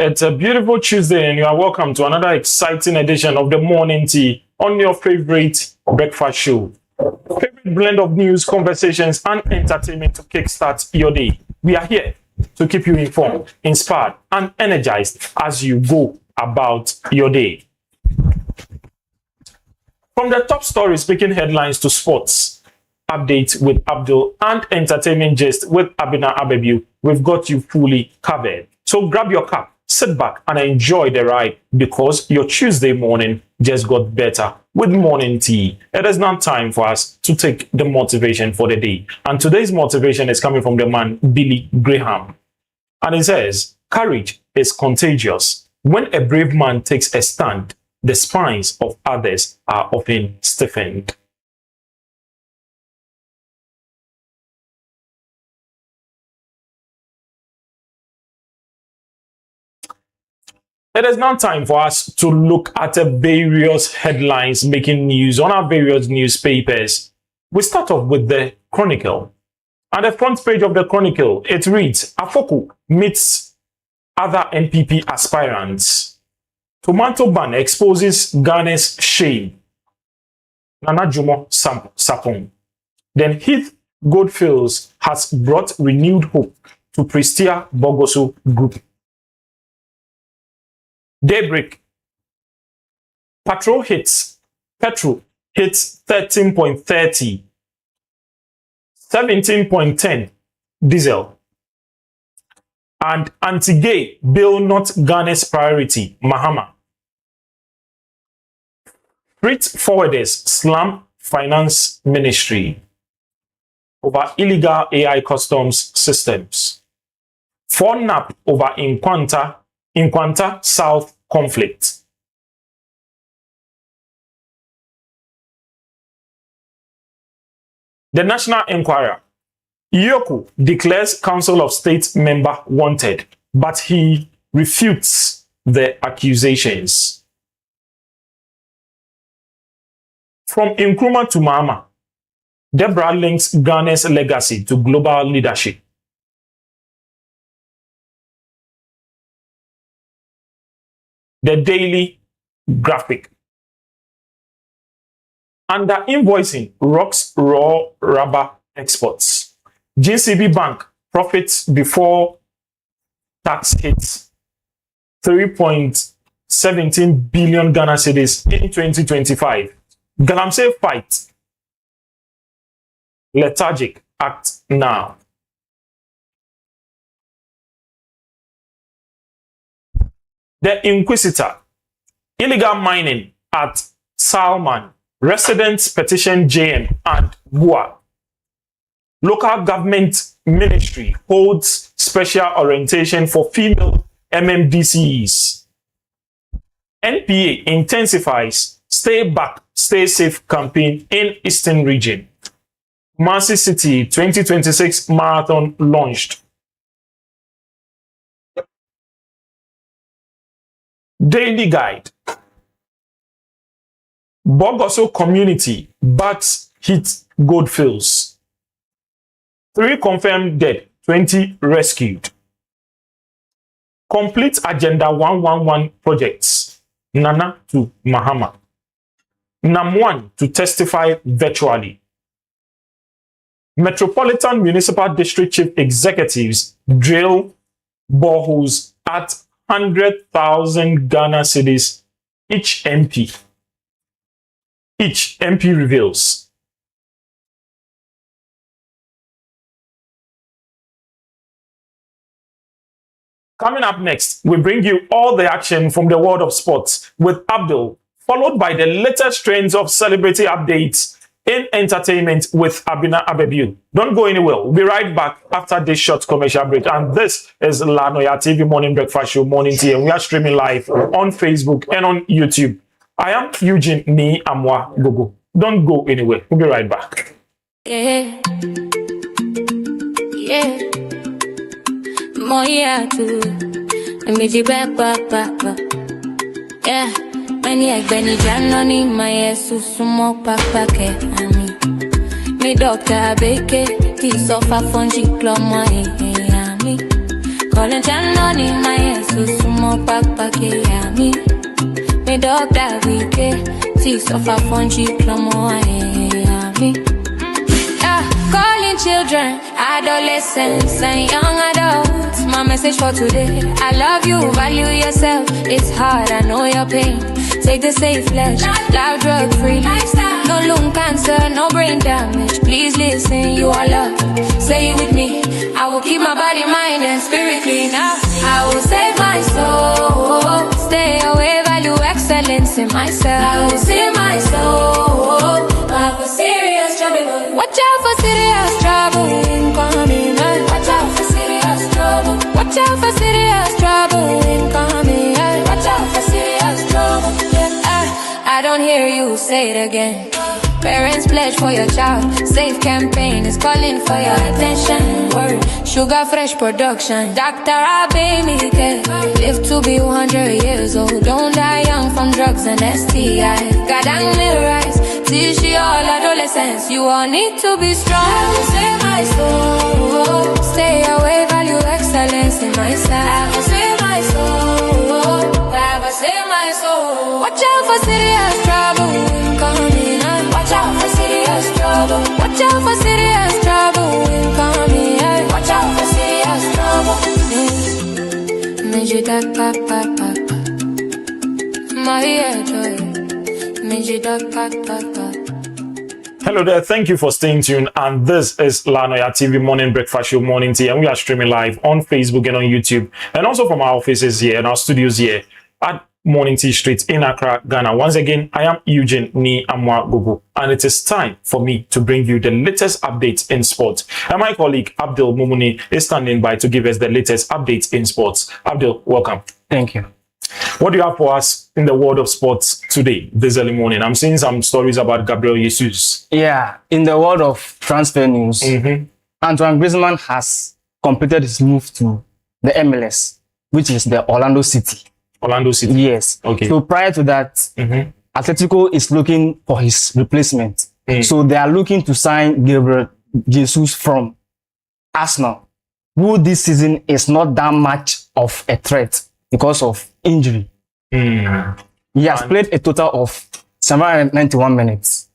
It's a beautiful Tuesday and you are welcome to another exciting edition of the Morning Tea on your favorite breakfast show. Favorite blend of news, conversations and entertainment to kickstart your day. We are here to keep you informed, inspired and energized as you go about your day. From the top stories making headlines to sports updates with Abdul and entertainment gist with Abina Abebu, we've got you fully covered. So grab your cup, sit back and enjoy the ride because your Tuesday morning just got better with Morning Tea. It is now time for us to take the motivation for the day. And today's motivation is coming from the man Billy Graham. And he says, courage is contagious. When a brave man takes a stand, the spines of others are often stiffened. It is now time for us to look at the various headlines making news on our various newspapers. We start off with the Chronicle. At the front page of the Chronicle, it reads, Afoko meets other NPP aspirants. Tomato ban exposes Ghana's shame. Nana Jumo Sapong. Then Heath Goldfields has brought renewed hope to Prestia Bogoso Group. Daybreak. Petrol hits 13.30, 17.10 diesel. And anti-gay bill not Ghana's priority, Mahama. Freight forwarders slam finance ministry over illegal AI customs systems. FONAP over Inquanta South conflict. The National Enquirer. Iyoko declares Council of State member wanted, but he refutes the accusations. From Nkrumah to Mahama, Deborah links Ghana's legacy to global leadership. The Daily Graphic. Under invoicing rocks raw rubber exports. GCB Bank profits before tax hits 3.17 billion Ghana cedis in 2025. Galamsey fight. Lethargic act now. The Inquisitor. Illegal mining at Salman. Residents petition JM and Bua. Local government ministry holds special orientation for female MMDCs. NPA intensifies Stay Back, Stay Safe campaign in Eastern Region. Mercy City 2026 Marathon launched. Daily Guide. Bogoso community bats hit Goldfields. 3 confirmed dead, 20 rescued. Complete Agenda 111 projects. Nana to Mahama. NAM1 to testify virtually. Metropolitan Municipal District Chief Executives drill boreholes at 100,000 Ghana cedis each MP. Each MP reveals. Coming up next, we bring you all the action from the world of sports with Abdul, followed by the latest trends of celebrity updates in entertainment with Abina Abebu. Don't go anywhere. We'll be right back after this short commercial break. And this is Noyaa TV Morning Breakfast Show, Morning Tea, and we are streaming live on Facebook and on YouTube. I am Eugene Ni Amwa Gogo. Don't go anywhere. We'll be right back. Yeah. Noyaa Tv Yeah. Many Benny Janoni, my sumo papa ke ami. Me doctor beke, ti sofa fungi cloma ami. Calling Janoni, my sumo backpack, yeah, me dog that we care. Teeth of a fungi, clomo, yeah, me. Calling children, adolescents, and young adults. My message for today: I love you, value yourself. It's hard, I know your pain. Take the safe ledge, live drug free. No lung cancer, no brain damage. Please listen, you are loved. Say it with me. I will keep my body, mind, and spirit clean. I will save my soul. Stay away, value excellence in myself. I will save my soul. I have a serious trouble. Watch out for serious trouble incoming. Watch out for serious trouble. Watch out for serious trouble incoming. Watch out for serious trouble. I don't hear you say it again. Parents pledge for your child. Safe campaign is calling for your attention. Word, sugar fresh production. Dr. Abe care. Live to be 100 years old. Don't die young from drugs and STI. God and rise. Teach you all adolescents. You all need to be strong. I will save my soul. Stay away, value excellence in myself. I will save my soul. I will save my soul. Watch out for serious trouble incoming. Watch out for serious trouble. Watch out for serious trouble incoming. Watch out for serious trouble. Major duck, pop, pop, pop, pop. My head, joy. Major duck, pop, pop, pop. Hello there, thank you for staying tuned, and this is Noyaa TV Morning Breakfast Show Morning Tea, and we are streaming live on Facebook and on YouTube, and also from our offices here and our studios here at Morning Tea Street in Accra, Ghana. Once again, I am Eugene Ni Amwa Gugu, and it is time for me to bring you the latest updates in sports. And my colleague Abdul Mumuni is standing by to give us the latest updates in sports. Abdul, welcome. Thank you. What do you have for us in the world of sports today, this early morning? I'm seeing some stories about Gabriel Jesus. Yeah, in the world of transfer news, Antoine Griezmann has completed his move to the MLS, which is the Orlando City. Orlando City? Yes. Okay. So prior to that, Atletico is looking for his replacement. So they are looking to sign Gabriel Jesus from Arsenal, who this season is not that much of a threat because of injury. He has played a total of 791 minutes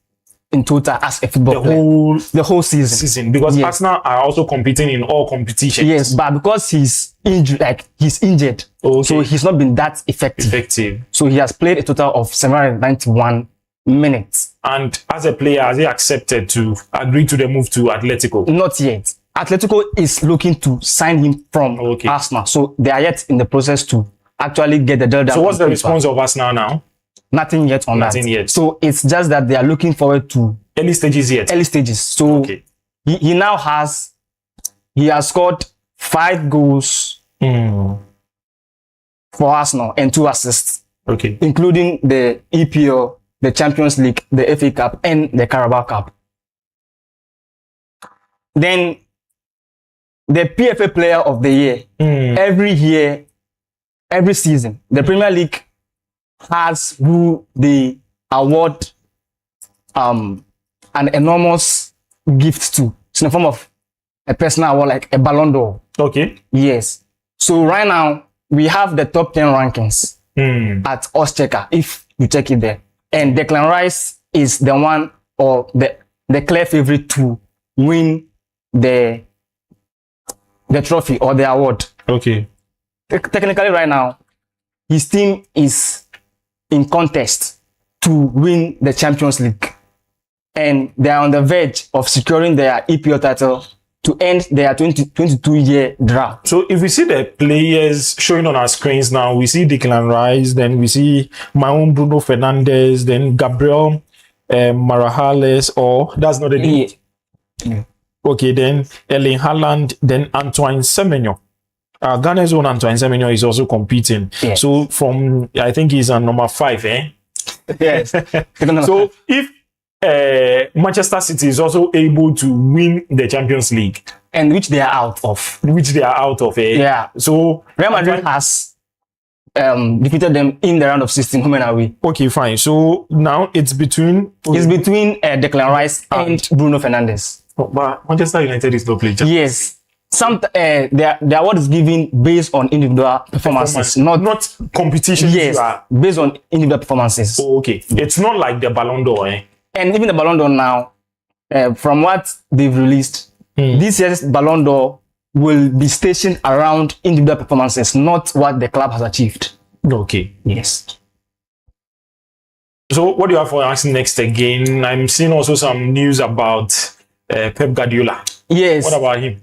in total as a football player. The whole season. Because Arsenal are also competing in all competitions. Yes, but because he's injured, so he's not been that effective. So he has played a total of 791 minutes. And as a player, has he accepted to agree to the move to Atletico? Not yet. Atletico is looking to sign him from Arsenal. So they are yet in the process to actually get the deal done. So what's the response of Arsenal now? Nothing yet on that. Nothing yet. So it's just that they are looking forward to early stages yet. Early stages. So he now has scored 5 goals for Arsenal and 2 assists. Including the EPL, the Champions League, the FA Cup, and the Carabao Cup. Then the PFA Player of the Year. Every season, the Premier League has who they award an enormous gift to. It's in the form of a personal award, like a Ballon d'Or. Yes. So right now, we have the top 10 rankings at Ostraka, if you check it there. And Declan Rice is the one, or the clear favorite to win the trophy or the award. Technically right now, his team is in contest to win the Champions League. And they are on the verge of securing their EPL title to end their 22-year drought. So if we see the players showing on our screens now, we see Declan Rice, then we see my own Bruno Fernandes, then Gabriel Marajales, or that's not the name. Then Erling Haaland, then Antoine Semenyo. Ghana's own Antoine Semenyo is also competing. So from, I think he's on number 5, Yes. So if Manchester City is also able to win the Champions League, and which they are out of. So Real Madrid has defeated them in the round of 16, home and away. Fine. So now it's between Declan Rice and Bruno Fernandes. But Manchester United is not playing. Yes. the award is given based on individual performances, not competition. Yes, based on individual performances. Oh, okay, it's not like the Ballon d'Or, eh? And even the Ballon d'Or now, from what they've released, this year's Ballon d'Or will be stationed around individual performances, not what the club has achieved. Okay. Yes. So, what do you have for us next again? I'm seeing also some news about Pep Guardiola. Yes. What about him?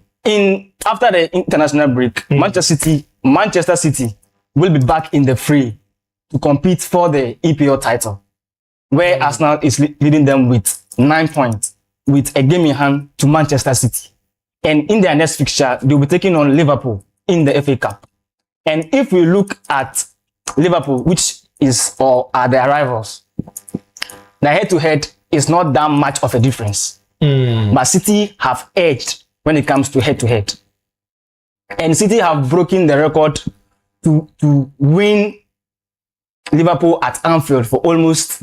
After the international break, Manchester City will be back in the fray to compete for the EPL title, where Arsenal is leading them with 9 points, with a game in hand to Manchester City. And in their next fixture, they'll be taking on Liverpool in the FA Cup. And if we look at Liverpool, which are their rivals, the head-to-head is not that much of a difference. But City have edged when it comes to head-to-head. And City have broken the record to win Liverpool at Anfield for almost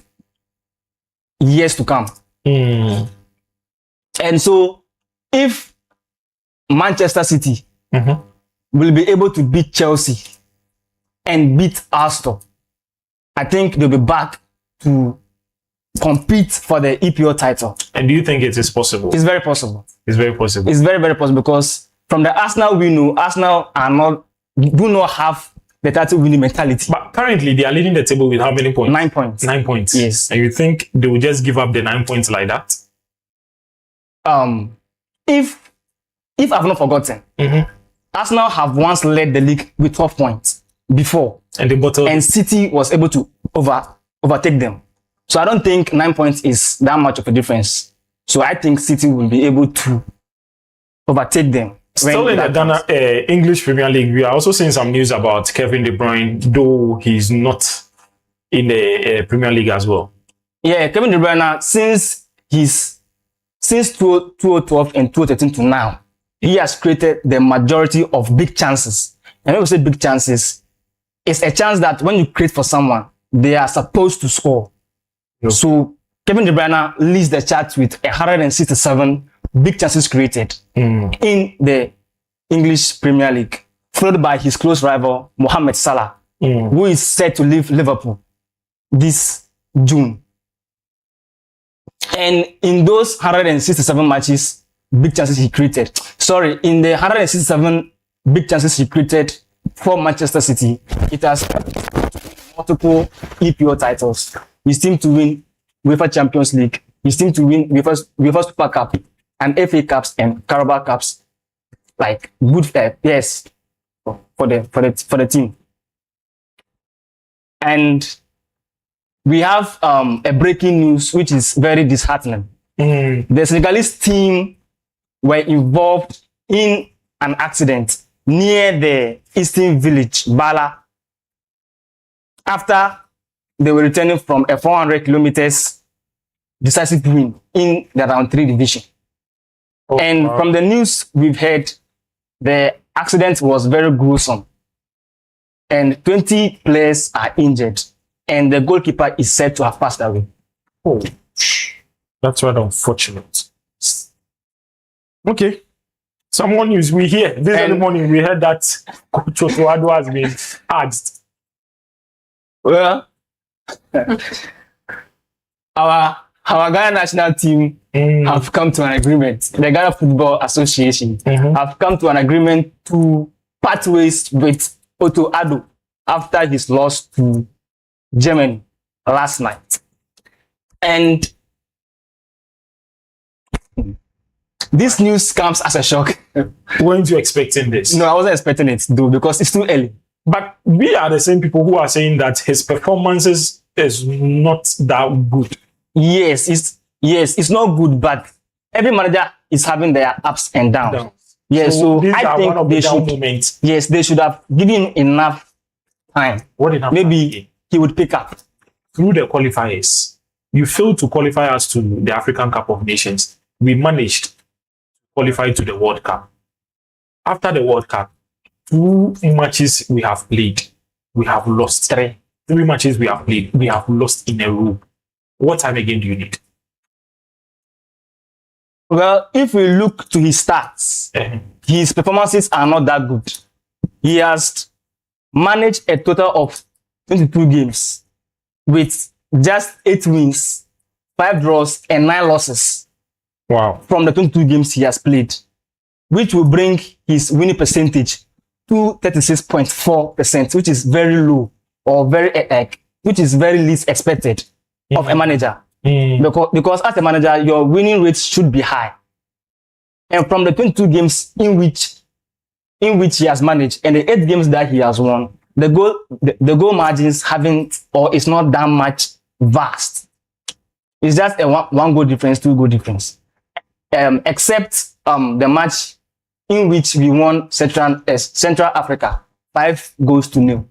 years to come. And so, if Manchester City will be able to beat Chelsea and beat Arsenal, I think they'll be back to compete for the EPL title. And do you think it is possible? It's very possible. It's very possible. It's very, very possible, because from the Arsenal we know, Arsenal do not have the title winning mentality. But currently they are leading the table with how many points? 9 points. 9 points. Yes. And you think they will just give up the 9 points like that? If I've not forgotten, Arsenal have once led the league with 12 points before, and City was able to overtake them. So I don't think 9 points is that much of a difference. So I think City will be able to overtake them. Still in the Ghana English Premier League, we are also seeing some news about Kevin De Bruyne, though he's not in the Premier League as well. Yeah, Kevin De Bruyne, since 2012 and 2013 to now, he has created the majority of big chances. And when we say big chances, it's a chance that when you create for someone, they are supposed to score. Yep. So Kevin De Bruyne leads the chart with 167 big chances created in the English Premier League, followed by his close rival Mohamed Salah, who is set to leave Liverpool this June. And in those 167 matches, big chances he created. In the 167 big chances he created for Manchester City, it has multiple EPL titles. His team to win UEFA Champions League, his team to win UEFA Super Cup and FA Cups and Carabao Cups. Like good yes for the team. And we have a breaking news which is very disheartening. The Senegalese team were involved in an accident near the eastern village Bala after they were returning from a 400 kilometers decisive win in the round 3 division. From the news we've heard, the accident was very gruesome and 20 players are injured and the goalkeeper is said to have passed away. That's right, unfortunate. Okay. Some more news we hear. This early morning we heard that Coach Otuado has been asked. Well, our Ghana national team have come to an agreement. The Ghana Football Association have come to an agreement to part ways with Otuado after his loss to Germany last night. And this news comes as a shock. Weren't you expecting this? No, I wasn't expecting it though, because it's too early. But we are the same people who are saying that his performances is not that good. Yes, it's not good, but every manager is having their ups and downs. Yes, so I think they should have given enough time. What enough? Maybe he would pick up. Through the qualifiers, you failed to qualify us to the African Cup of Nations. We managed to qualify to the World Cup. After the World Cup, 2 matches we have played, we have lost. 3 matches we have played, we have lost in a row. What time again do you need? Well, if we look to his stats, his performances are not that good. He has managed a total of 22 games with just 8 wins, 5 draws, and 9 losses. Wow. From the 22 games he has played, which will bring his winning percentage to 36.4%, which is very low, or which is very least expected of a manager. Because as a manager, your winning rates should be high. And from the 22 games in which he has managed and the 8 games that he has won, the goal margins is not that much vast. It's just a one goal difference, 2 goal difference. Except the match in which we won Central Africa 5-0.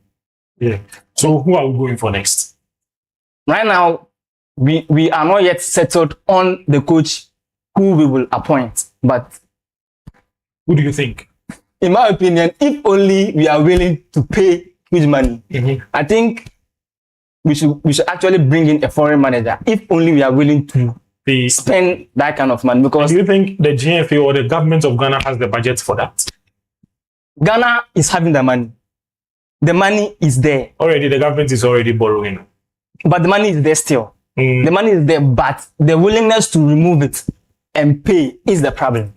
Yeah. So who are we going for next? Right now, we are not yet settled on the coach who we will appoint. But who do you think? In my opinion, if only we are willing to pay huge money, I think we should actually bring in a foreign manager. If only we are willing to spend that kind of money. Because do you think the GFA or the government of Ghana has the budget for that? Ghana is having the money. The money is there. Already, the government is already borrowing. But the money is there still. The money is there, but the willingness to remove it and pay is the problem.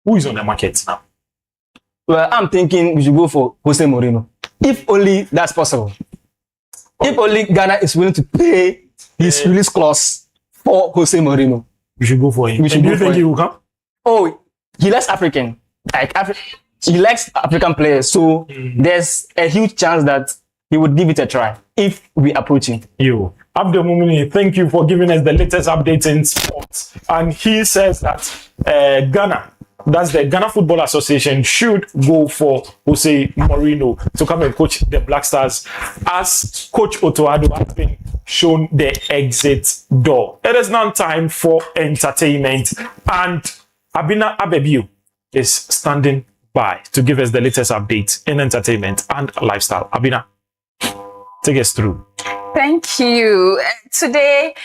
Who is on the market now? Well, I'm thinking we should go for Jose Mourinho. If only that's possible. If only Ghana is willing to pay his release clause for Jose Mourinho. We should go for him. Do you think he will come? Oh, he likes African. He likes African players. So there's a huge chance that he would give it a try if we approach him. Abdul Mumini, thank you for giving us the latest updates in sports. And he says that Ghana, that's the Ghana Football Association, should go for Jose Mourinho to come and coach the Black Stars, as Coach Otto Addo has been shown the exit door. It is now time for entertainment, and Abina Abebiu is standing by to give us the latest updates in entertainment and lifestyle. Abina, take us through. Thank you. Today,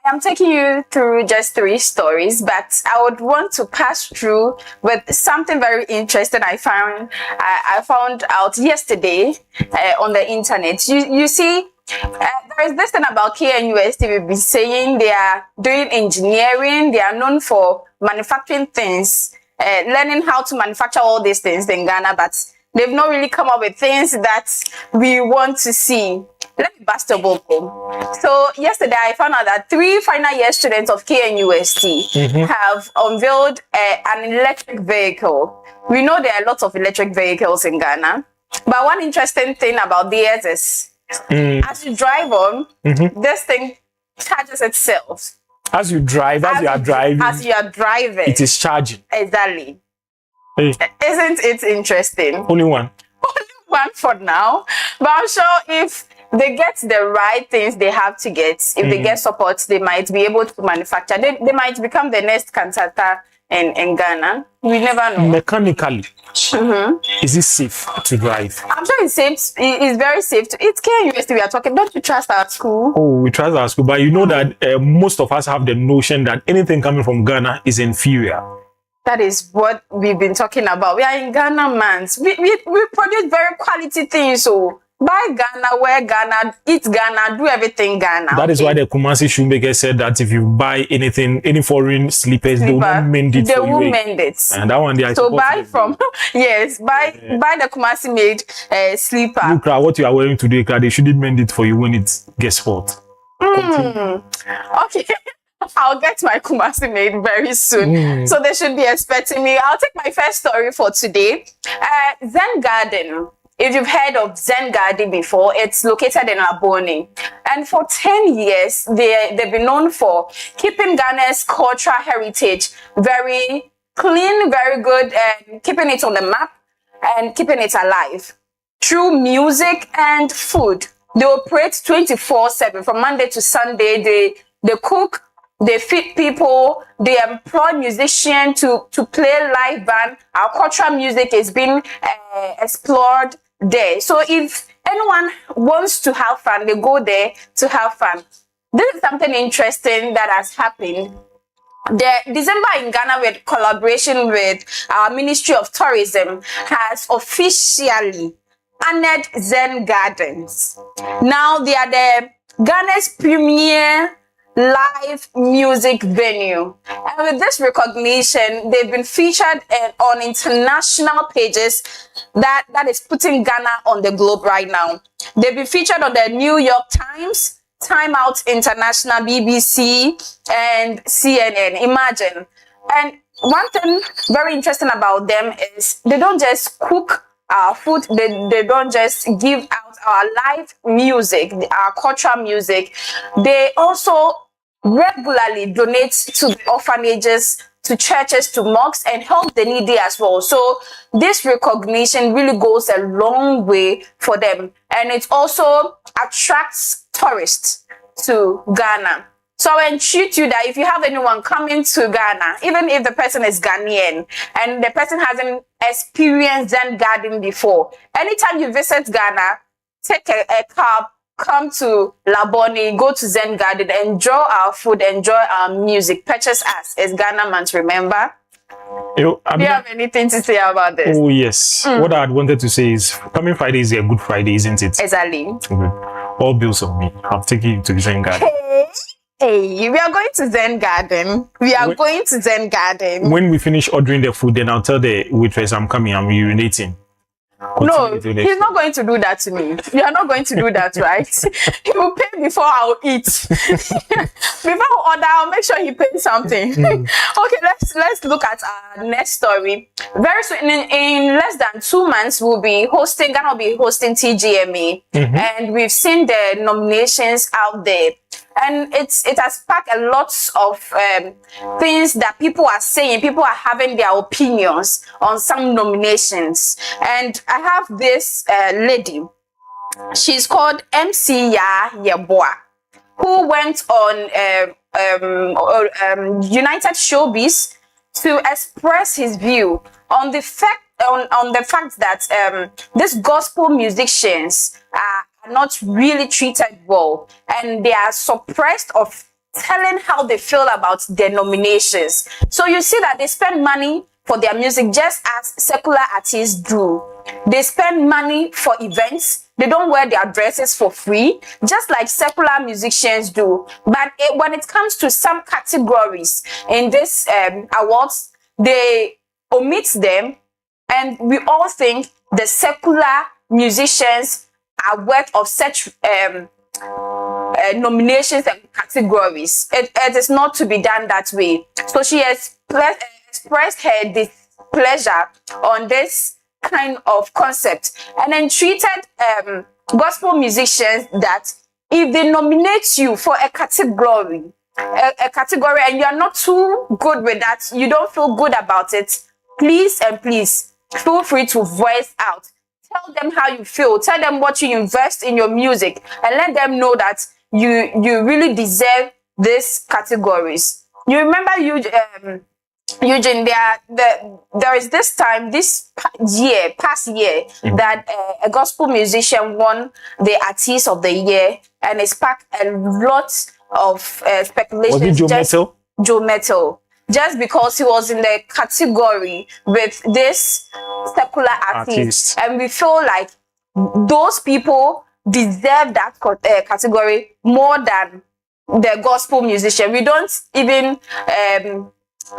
I'm taking you through just 3 stories, but I would want to pass through with something very interesting I found out yesterday on the internet. You see, there is this thing about KNUST. We've been saying they are doing engineering. They are known for manufacturing things, learning how to manufacture all these things in Ghana, but they've not really come up with things that we want to see. Let me bust a bubble. So yesterday I found out that 3 final year students of KNUST have unveiled an electric vehicle. We know there are lots of electric vehicles in Ghana, but one interesting thing about theirs is as you drive on, this thing charges itself. As you are driving, it is charging. Exactly. Hey. Isn't it interesting? Only one for now, but I'm sure if they get the right things they have to get, if they get support, they might be able to manufacture. They might become the next cantata in Ghana. We never know. Mechanically, is it safe to drive? I'm sure it's safe. It's very safe. It's KNUST we are talking. Don't you trust our school? Oh, we trust our school, but you know that most of us have the notion that anything coming from Ghana is inferior. That is what we've been talking about. We are in Ghana, man. We produce very quality things. So buy Ghana, wear Ghana, eat Ghana, do everything Ghana. That is why the Kumasi shoemaker said that if you buy anything, any foreign slippers, they will not mend it for you. They will mend it. And that one they are so buy from buy the Kumasi made slipper. Look, what you are wearing today, they shouldn't mend it for you when it gets hot. Okay. I'll get my Kumasi made very soon. So they should be expecting me. I'll take my first story for today. Zen Garden. If you've heard of Zen Garden before, it's located in Aboni. And for 10 years, they've been known for keeping Ghana's cultural heritage very clean, very good, and keeping it on the map and keeping it alive through music and food. They operate 24/7 from Monday to Sunday. They cook, they feed people, they employ musicians to play live band. Our cultural music is being explored there. So if anyone wants to have fun, they go there to have fun. This is something interesting that has happened. The December in Ghana, with collaboration with our Ministry of Tourism, has officially honored Zen Gardens. Now they are the Ghana's premier live music venue, and with this recognition, they've been featured on international pages that is putting Ghana on the globe right now. They've been featured on the New York Times, Time Out International, BBC, and CNN. Imagine. And one thing very interesting about them is they don't just cook our food, they don't just give out our live music, our cultural music. They also regularly donate to the orphanages, to churches, to mosques, and help the needy as well. So this recognition really goes a long way for them, and it also attracts tourists to Ghana. So I entreat you that if you have anyone coming to Ghana, even if the person is Ghanaian and the person hasn't experienced Zen Garden before, anytime you visit Ghana, take a cab, come to Laboni, go to Zen Garden, enjoy our food, enjoy our music, purchase us as Ghana months, remember? You Do you have anything to say about this? Oh, yes. What I had wanted to say is, coming Friday is a good Friday, isn't it? Exactly. All bills on me. I'm taking you to Zen Garden. Hey, we are going to Zen Garden. We are going to Zen Garden. When we finish ordering the food, then I'll tell the waitress I'm coming, I'm urinating. No, he's not going to do that to me. You are not going to do that, right? He will pay before I'll eat. Before I order, I'll make sure he pays something. Okay, let's look at our next story. Very soon, in less than 2 months, Ghana will be hosting TGMA, and we've seen the nominations out there. And it has sparked a lot of things that people are saying. People are having their opinions on some nominations. And I have this lady. She's called MC Yeboah, who went on United Showbiz to express his view on the fact that these gospel musicians are not really treated well, and they are suppressed of telling how they feel about their nominations. So you see that they spend money for their music just as secular artists do. They spend money for events. They don't wear their dresses for free, just like secular musicians do. But when it comes to some categories in this awards, they omit them, and we all think the secular musicians are worth of such nominations and categories. It is not to be done that way. So she has expressed her displeasure on this kind of concept, and then treated gospel musicians that if they nominate you for a category, and you are not too good with that, you don't feel good about it, please and please feel free to voice out. Tell them how you feel. Tell them what you invest in your music, and let them know that you really deserve these categories. You remember, Eugene, there is this time, past year, that a gospel musician won the Artist of the Year, and it sparked a lot of speculation. Was it Joe Mettle? Joe Mettle. Just because he was in the category with this secular artist. And we feel like those people deserve that category more than the gospel musician. We don't even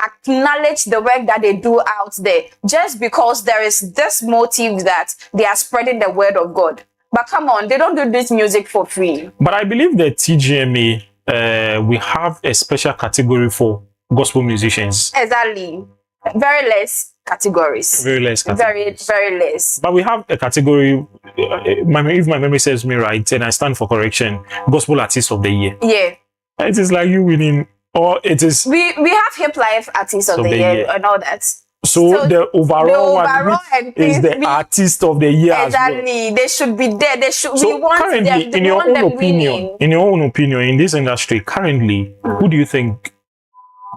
acknowledge the work that they do out there, just because there is this motive that they are spreading the word of God. But come on, they don't do this music for free. But I believe that TGMA, we have a special category for gospel musicians. Exactly. Very less categories. Very less categories. Very less. But we have a category, if my memory serves me right, and I stand for correction, Gospel Artist of the Year. Yeah. It is like you winning, or it is... We have Hip Life Artist of the year and all that. So the overall one is the Artist of the Year. Exactly. As well. They should be there. They should. So we want currently, them. in your own opinion, in this industry, currently, who do you think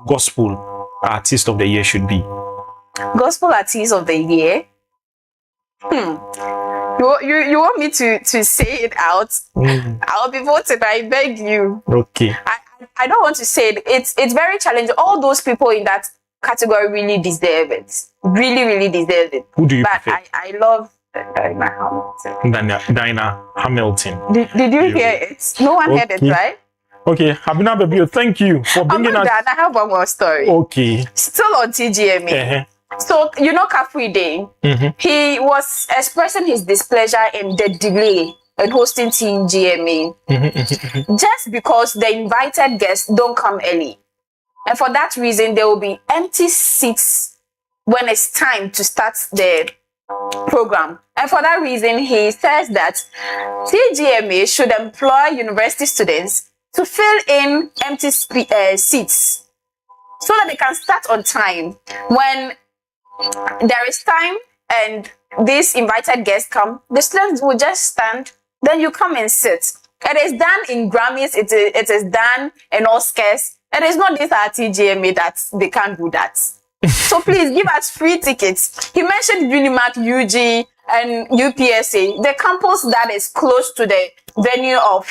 Gospel Artist of the Year should be? Gospel Artist of the Year? You want me to say it out? I'll be voted. I beg you. Okay. I don't want to say it. It's very challenging. All those people in that category really deserve it. Really deserve it. Who do you But prefer? I love Diana Hamilton. Diana Hamilton. Did you hear it? No one heard it, right? Okay, Abina Baby, thank you for bringing us. I have one more story. Okay. Still on TGMA. So, you know, Kafui Day, he was expressing his displeasure in the delay in hosting TGMA just because the invited guests don't come early. And for that reason, there will be empty seats when it's time to start the program. And for that reason, he says that TGMA should employ university students to fill in empty seats so that they can start on time. When there is time and these invited guests come, the students will just stand, then you come and sit. It is done in Grammys, it is done in Oscars. It is not this at TGMA that they can't do that. So please give us free tickets. He mentioned Unimac, UG, and UPSA, the campus that is close to the venue of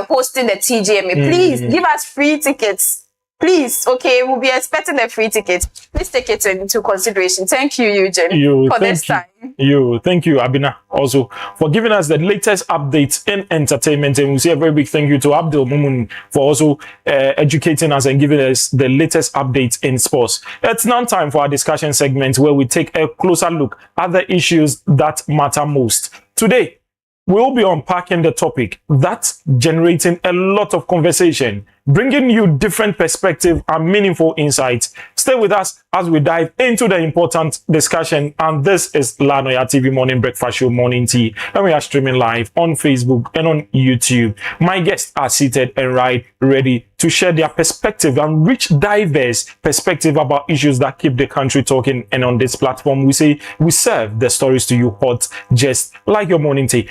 hosting the TGMA. Please give us free tickets. Please, okay, we'll be expecting a free ticket. Please take it into consideration. Thank you, Eugene, for this time. Thank you, Abina, also for giving us the latest updates in entertainment. And we say a very big thank you to Abdul Mumun for also educating us and giving us the latest updates in sports. It's now time for our discussion segment where we take a closer look at the issues that matter most. Today, we'll be unpacking the topic that's generating a lot of conversation, bringing you different perspectives and meaningful insights. Stay with us as we dive into the important discussion. And this is Noyaa TV Morning Breakfast Show Morning Tea. And we are streaming live on Facebook and on YouTube. My guests are seated and ready to share their perspective and rich, diverse perspective about issues that keep the country talking. And on this platform, we say we serve the stories to you hot, just like your morning tea.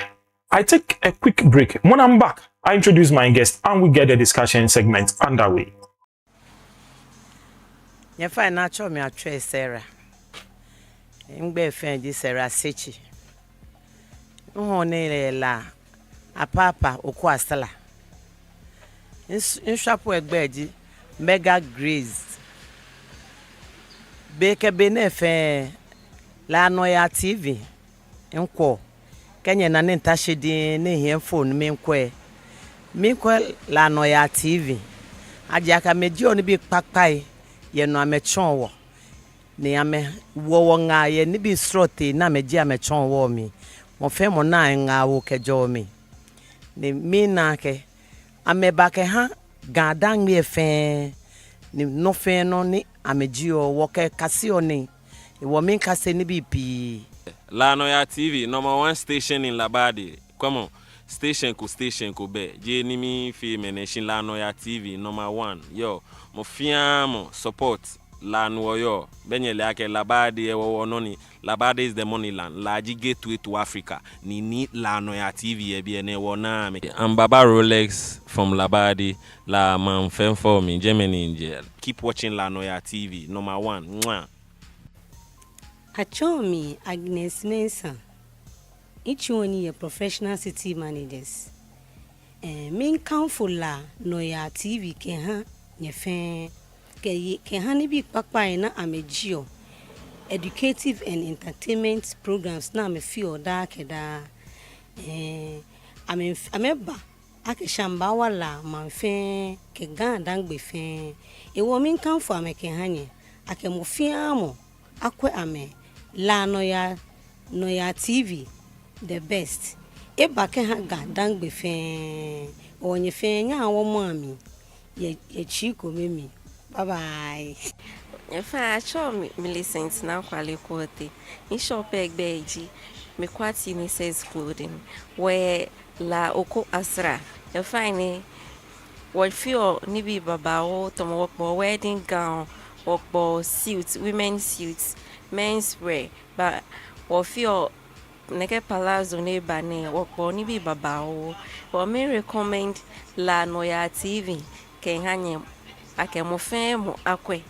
I take a quick break. When I'm back, I introduce my guest and we get the discussion segment underway. You find natural me a trace Sarah. Mbe friend this Sarah Sechi. Nhone la apapa okwasala. Nshapo egbeji mega grace. Beke benefe la Noyaa TV. Nko Kenya na ntashe di ne hien phone minkwe la Noyaa TV aje aka meji oni bi papai ye no amechon wo ne ame wo nga ye ni bi srote na meji amechon wo mi mo fe mo na nga wo kejo mi ne mi na ke ameba ke ha gada ngi fe ni no fe no ni ameji o wo ke kasi oni e wo min kase ni bi pi La Noyaa TV, number 1 station in Labadi. Come on, station ko be. Je ni mi fi mention La Noyaa TV, number 1. Yo, mo fiamo support La Noyaa. Benye le ake Labadi e wo noni. Labadi is the money land. Laji gateway to Africa. Ni La Noyaa TV e bi ne wo na me. I'm Baba Rolex from Labadi. La man fem for me, Germany in jail. Keep watching La Noyaa TV, number 1. Mwah. Achomi Agnes Mensah. Each one is professional city managers. Main council la Noyaa TV keha nyefen keha ni bi pakpa na amejio educative and entertainment programs na me feel da keda ameba akeshamba wala manfen ke gandan gbefen e wo main council amekeha nye akemofiamo akwe ame La Noyaa TV, the best. Eba ke ha ga dangbe fe onye fe nya wo mami ye chiko memi. Bye bye. If I show me Millicent now quality quality in shop egbeji me kwati ni says clothing where la oko asra if I ni what feel ni bi baba o to work wedding gown or suits women's suits men's wear but or feel neke palazzo ne bane or ni bi baba o or me recommend La Noyaa TV ken hanye ake mo fem akwe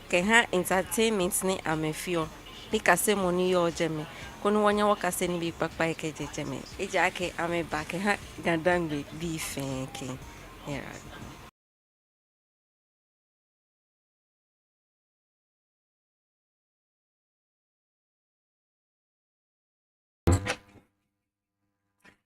ken ha entertainment ni amefio pika se moni yo jeme kono wanya wakase ni bi pakpa eke jeme eja ake ame ba ken ha gandangbe bi fen ken yeah.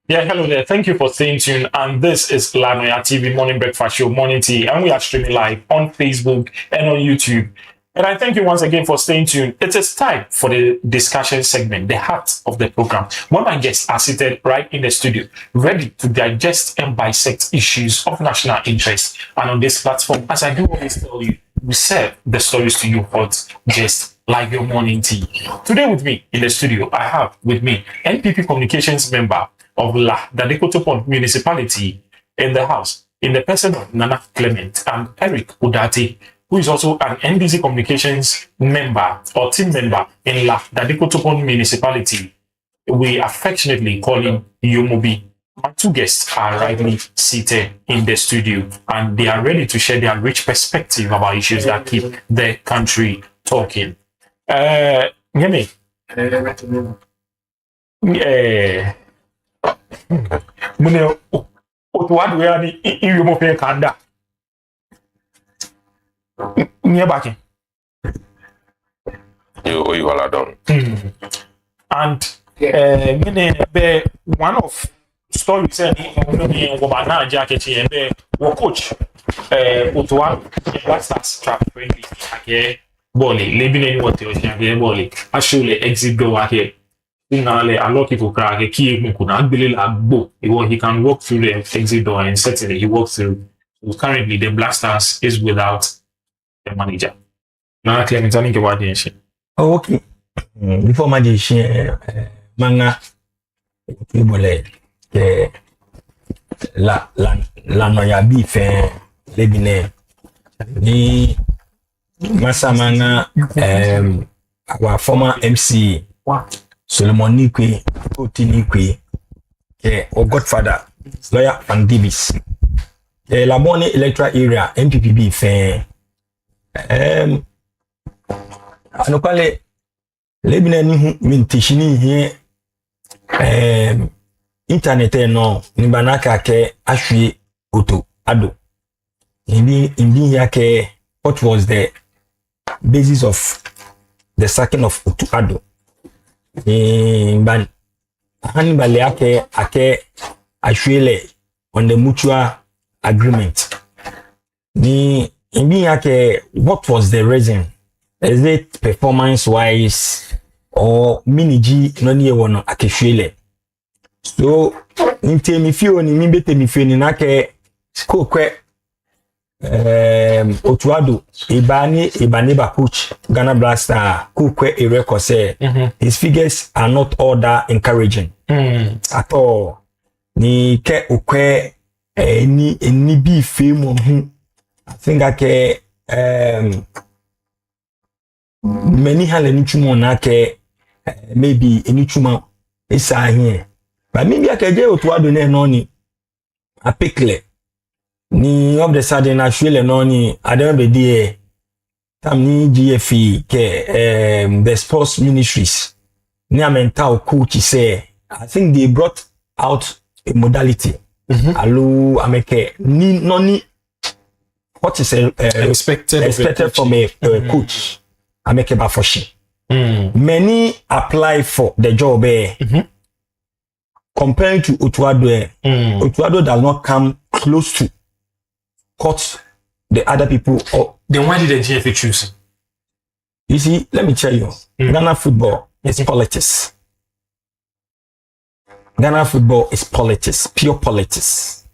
Yeah, hello there. Thank you for staying tuned. And this is Noyaa TV Morning Breakfast Show, Morning Tea. And we are streaming live on Facebook and on YouTube. And I thank you once again for staying tuned. It is time for the discussion segment, the heart of the program. One of my guests are seated right in the studio, ready to digest and bisect issues of national interest. And on this platform, as I do always tell you, we serve the stories to you hot, just like your morning tea. Today with me in the studio, I have with me NPP Communications member of La Dadekotopon Municipality in the house, in the person of Nana Clement and Eric Udati, who is also an NDC Communications member or team member in La Dadekotopon Municipality. We affectionately call him Yomobi. My two guests are rightly seated in the studio and they are ready to share their rich perspective about issues that keep the country talking. Ngeme. Mune otwadu ya ni iyo mo pe kanda. Nye baki. You all done. And be one of stories ni ngobana jacket be wo coach otwa Blasters trap friendly ake boli lebine ni wote o ake boli actually exit go ake. A lot of people cry. He can walk through the exit door and certainly he walks through. So currently, the Blasters is without a manager. Now, Clement, I think about the Oh, okay. Before magician, manga, la Noyaa beef, lebine, ni masa manga, our former MC. Solomon Nikwe, Oti Nikwe, or Godfather, Lawyer Van Davis. La Bonne electoral area, MPPB fan. Anokale, Lebina Mintishini here, internet no, Nibanaka ke Ashwi Oto Ado. Indi yake, what was the basis of the sacking of Oto Ado? Ban Hannibal ake ashwele on the mutual agreement. Ni imbi yake, what was the reason? Is it performance wise or miniji noni wono ake shwele? So nte mifio ni mimbete mifio ni nake kokwe Otuado Ibani coach Ghana Blaster Kukwe Ireko say his figures are not all that encouraging at all. Ni ke ukwe ni bi fame I think ake many hale ni chumo na ke maybe any chuma isa here. But maybe ake je Otuado ne no ni apikle. Ni of the sudden actually no ni adabedi tam ni GFE ke the sports ministries ni mental coach say I think they brought out a modality alu ameke ni no ni what is expected from a coach ameke ba for she many apply for the job compared to Otuado Otuado does not come close to cut the other people up. Then why did the GFA choose? You see, let me tell you, Ghana football is politics. Ghana football is politics, pure politics.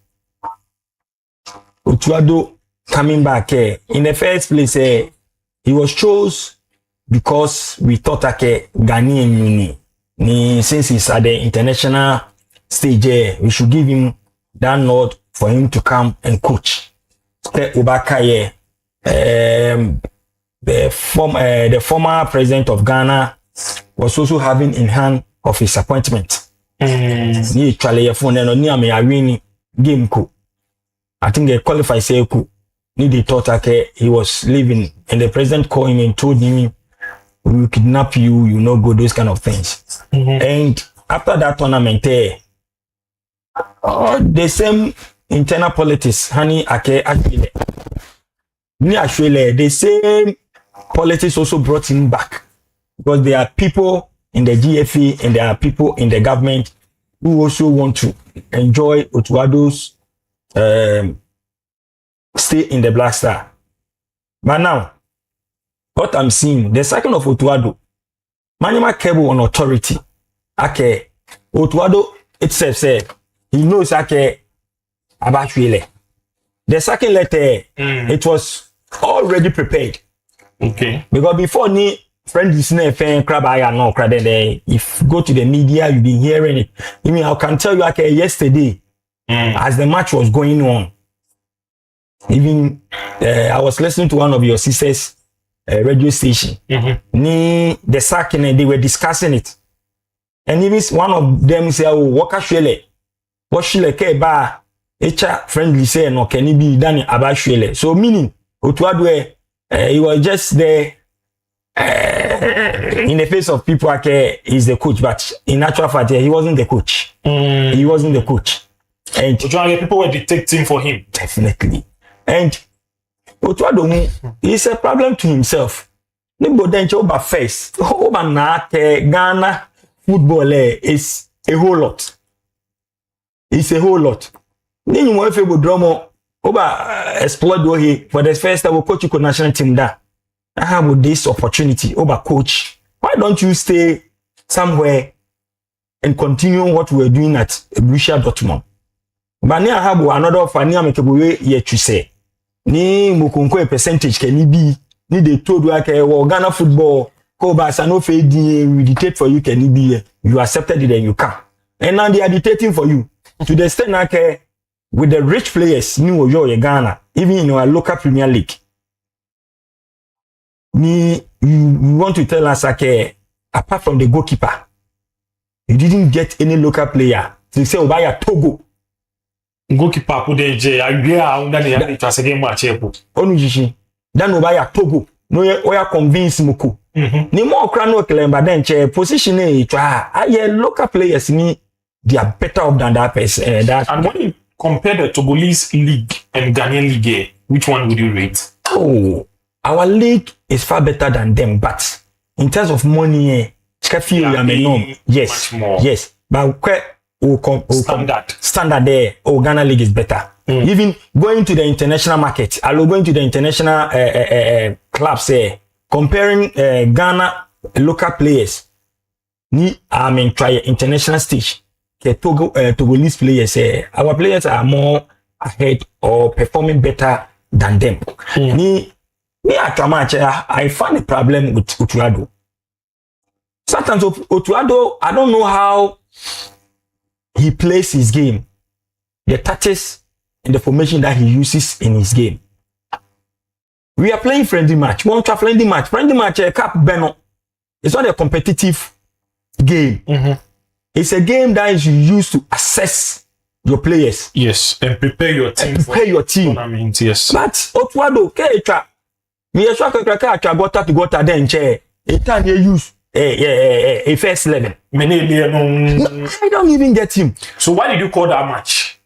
Otuado coming back in the first place, he was chose because we thought Ghanaian since he's at the international stage, we should give him that nod for him to come and coach. Ubakaye, the former president of Ghana was also having in hand of his appointment. Ni chale phone no ni ame awini game ko. I think they qualify say ko. Ni they thought he was leaving and the president called him and told him we will kidnap you, you know, go those kind of things. And after that tournament, the same internal politics, honey, actually, the same politics also brought him back because there are people in the GFE and there are people in the government who also want to enjoy Otuado's stay in the Black Star. But now, what I'm seeing, the second of Otuado, Manima cable on authority. Okay, Otuado itself said he knows okay about really. The second letter, it was already prepared. Okay. Because before ni friend listener fan crab I no crab then if you go to the media you've been hearing it. I mean I can tell you okay yesterday as the match was going on. Even I was listening to one of your sisters radio station. Ni the sack and they were discussing it. And even one of them say oh Waka Shwele. What Shwele ke ba echa friendly say no can be done about Shwele. So meaning Otuado he was just there in the face of people like he's the coach, but in actual fact he wasn't the coach. He wasn't the coach. And people were dictating for him. Definitely. And Otuado is a problem to himself. Nimbo denche oba face. Oba na Ghana football is a whole lot. It's a whole lot. Then you want to drama Oba exploit he for the first time coach the national team da. I have this opportunity Oba coach. Why don't you stay somewhere and continue what we were doing at Borussia Dortmund? But now I have another offer near Mekebwe yet to say. Ni mukunko a percentage can be ni they told you like Ghana football Koba Sanofe we dictate for you can be you accepted it and you come. And now they are dictating for you to the extent like with the rich players new yo Ghana even in our local Premier League. You want to tell us like apart from the goalkeeper you didn't get any local player to say Obaya Togo goalkeeper put the idea under the it was again match Onujishi dan Obaya Togo no oya convince muku ni mo kra no kelemba den che position e twa aye local players ni they are better off than that person that. And when you compare the Togolese league and Ghanaian league, which one would you rate? Oh, our league is far better than them, but in terms of money, yes, yes, but standard there. Oh, Ghana league is better. Even going to the international market, going to the international clubs, comparing Ghana local players, try international stage. Togolese players, our players are more ahead or performing better than them. Me at match, I find a problem with Otuado. Sometimes Otuado, I don't know how he plays his game, the tactics and the formation that he uses in his game. We are playing friendly match. We want to friendly match. Friendly match, Cap Beno. It's not a competitive game. It's a game that is used to assess your players. Yes, and prepare your team. Tournament, yes. But Otuado, me a gota then chair. A time you use a first level. I don't even get him. So why did you call that match?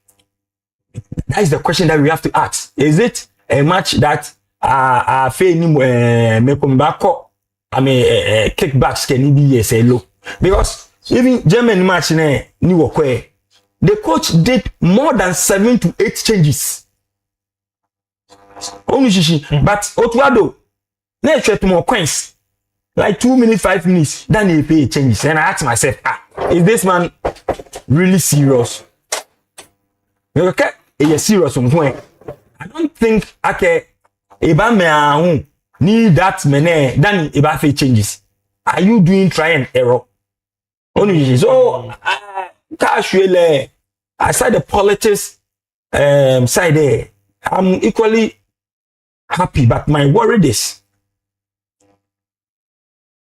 That is the question that we have to ask. Is it a match that kickbacks can be low? Because even German match the coach did more than 7 to 8 changes. But Otuado, let's try to more coins. Like 2 minutes, 5 minutes, then he pay changes. And I ask myself, is this man really serious? Okay, he's serious on point. I don't think Eba need that many then Eba changes. Are you doing try and error? So casually, aside the politics side there, I'm equally happy, but my worry is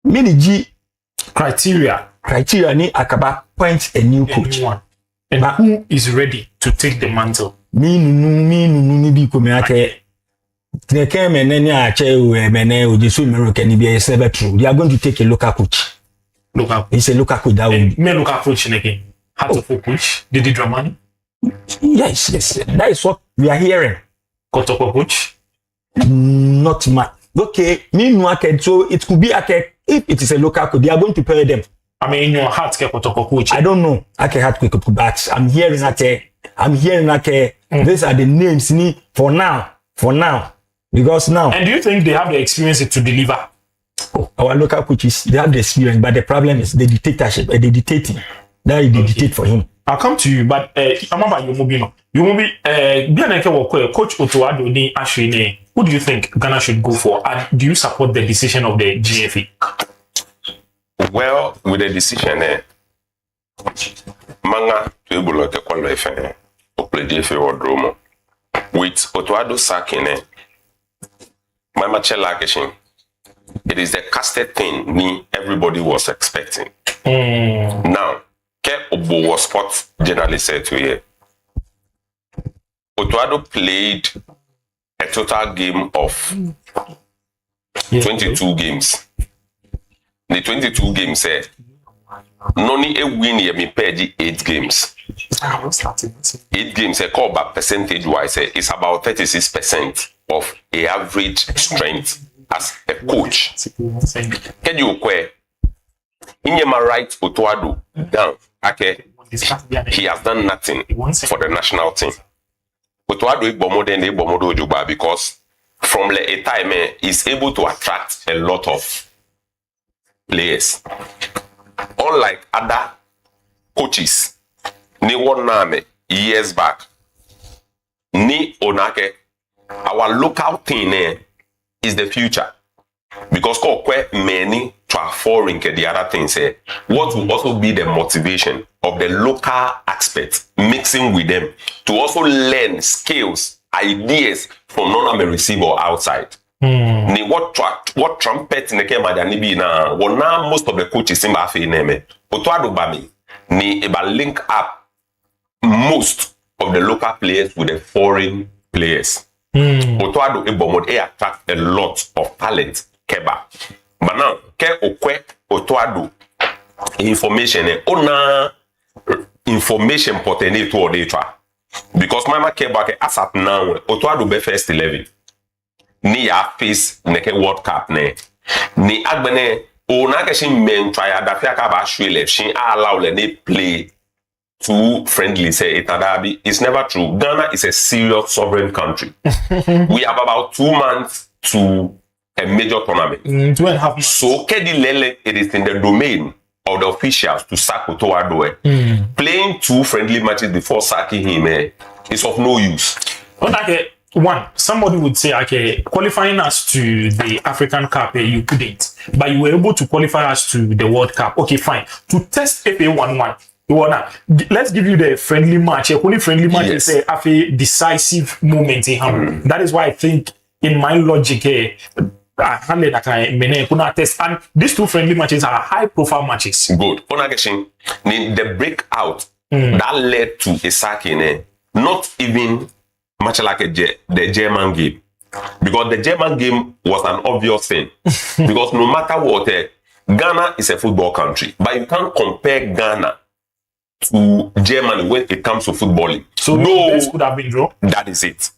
G criteria ni akaba point a new coach. And who is ready to take the mantle? Me bi ko me ake they came and then they are going to take a local coach. It's a local coach that will me local coach again. How to coach? Did he Dramani? Yes. That is what we are hearing. Kotoko coach? Not much. Okay, so it could be if it is a local coach, they are going to pay them. I mean, your heart ke kotoko coach. I don't know. I can have quick, but I'm hearing that these are the names for now. Because now. And do you think they have the experience to deliver? Oh, our local coaches, they have the experience, but the problem is the dictatorship, the dictating. That is the dictate for him. I'll come to you, but I'm about you moving. You will be Coach Otuado ni Ashine. Who do you think Ghana should go for? And do you support the decision of the GFA? Well, with the decision, Manga to able to qualify or play GFA or Dromo. With Otuado sacking, Mama Chelakishin, it is the casted thing everybody was expecting. Now, Ke Obo was sports journalist said to you. Otuado played a total game of 22 games. The 22 games said, Noni a win ye me pay 8 games. 8 games a call back percentage wise is about 36% of a average strength as a coach. Can you query? Inyema writes Otuado down. Okay, he has done nothing for the national team. Otuado Bomodo Juba because from a time he's able to attract a lot of players. Unlike other coaches, ni one name years back, ni Onake, our local team is the future. Because many foreign the other things what will also be the motivation of the local aspects mixing with them to also learn skills, ideas from non-receiver outside. Ni what trumpet ne ke madani bi na wona most of the coaches in Bafe name Otuado Bami ni eba link up most of the local players with the foreign players. Otuado Ebomod attract a lot of talent keba. But now ke okwe Otuado information ona information potene to odetwa because mama keba ke asat now Otuado be first 11 ni ya face neke World Cup ne ni agbene o na ke shin men try adafia ka ba hwele shin allow le ne play too friendly say itadabi. It's never true. Ghana is a serious sovereign country. We have about 2 months to a major tournament. 2.5 months. So Kedi Lele, it is in the domain of the officials to sack Otuado. Playing 2 friendly matches before sacking him is of no use. Okay, one, somebody would say, okay, qualifying us to the African Cup, you couldn't, but you were able to qualify us to the World Cup. Okay, fine. To test FA1-1, let's give you the friendly match. Only friendly match is a decisive moment in him. That is why I think, in my logic, and these 2 friendly matches are high-profile matches. Good. The breakout that led to a sacking, not even much like the German game, because the German game was an obvious thing. Because no matter what, Ghana is a football country, but you can't compare Ghana to Germany when it comes to footballing. So no, best could have been draw. That is it.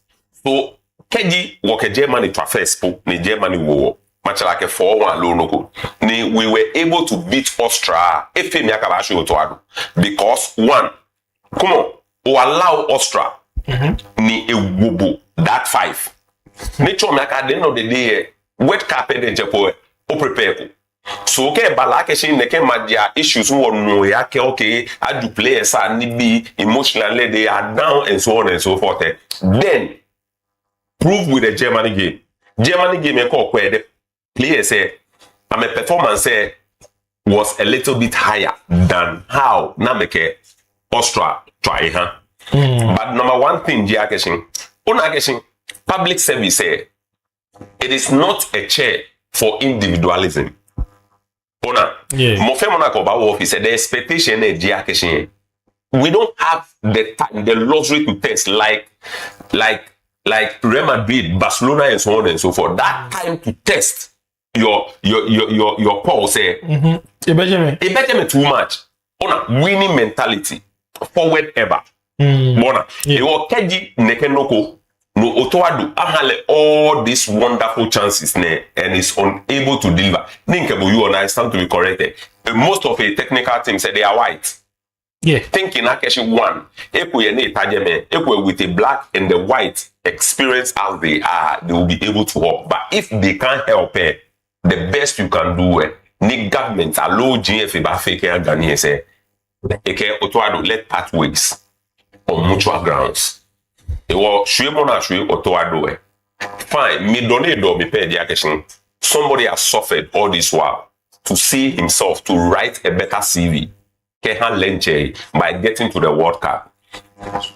So Keji walk a Germany to first ni Germany war much like a 4-1 low ni we were able to beat Austria because one come on or allow Austria ni a wobo that 5 ni chom at the end of the day wet carpet and japo o prepare. So okay, balake shin neke madia issues who no yake okay, I do players are be emotionally they are down and so on and so forth. Then prove with the Germany game. Germany game where the players say my performance was a little bit higher than how Nameke Austria try But number one thing public service it is not a chair for individualism. The expectation we don't have the time, the luxury to test like Real Madrid, Barcelona, and so on and so forth. That time to test your pulse. It better too much. Winning mentality, forward ever. Bona, you keji nekenoko No, Otoado, Ahale all these wonderful chances and is unable to deliver. Thinkable, you and I stand to be corrected. Most of a technical team say they are white. Yeah. Thinking actually one, if we with a black and the white experience as they are, they will be able to help. But if they can't help the best you can do, the government allow GFA ba fake and Ghanaian say, Otoado let part ways on mutual grounds. Fine, me donate do me pay the question. Somebody has suffered all this while to see himself to write a better CV. Kehan Lenche by getting to the World Cup.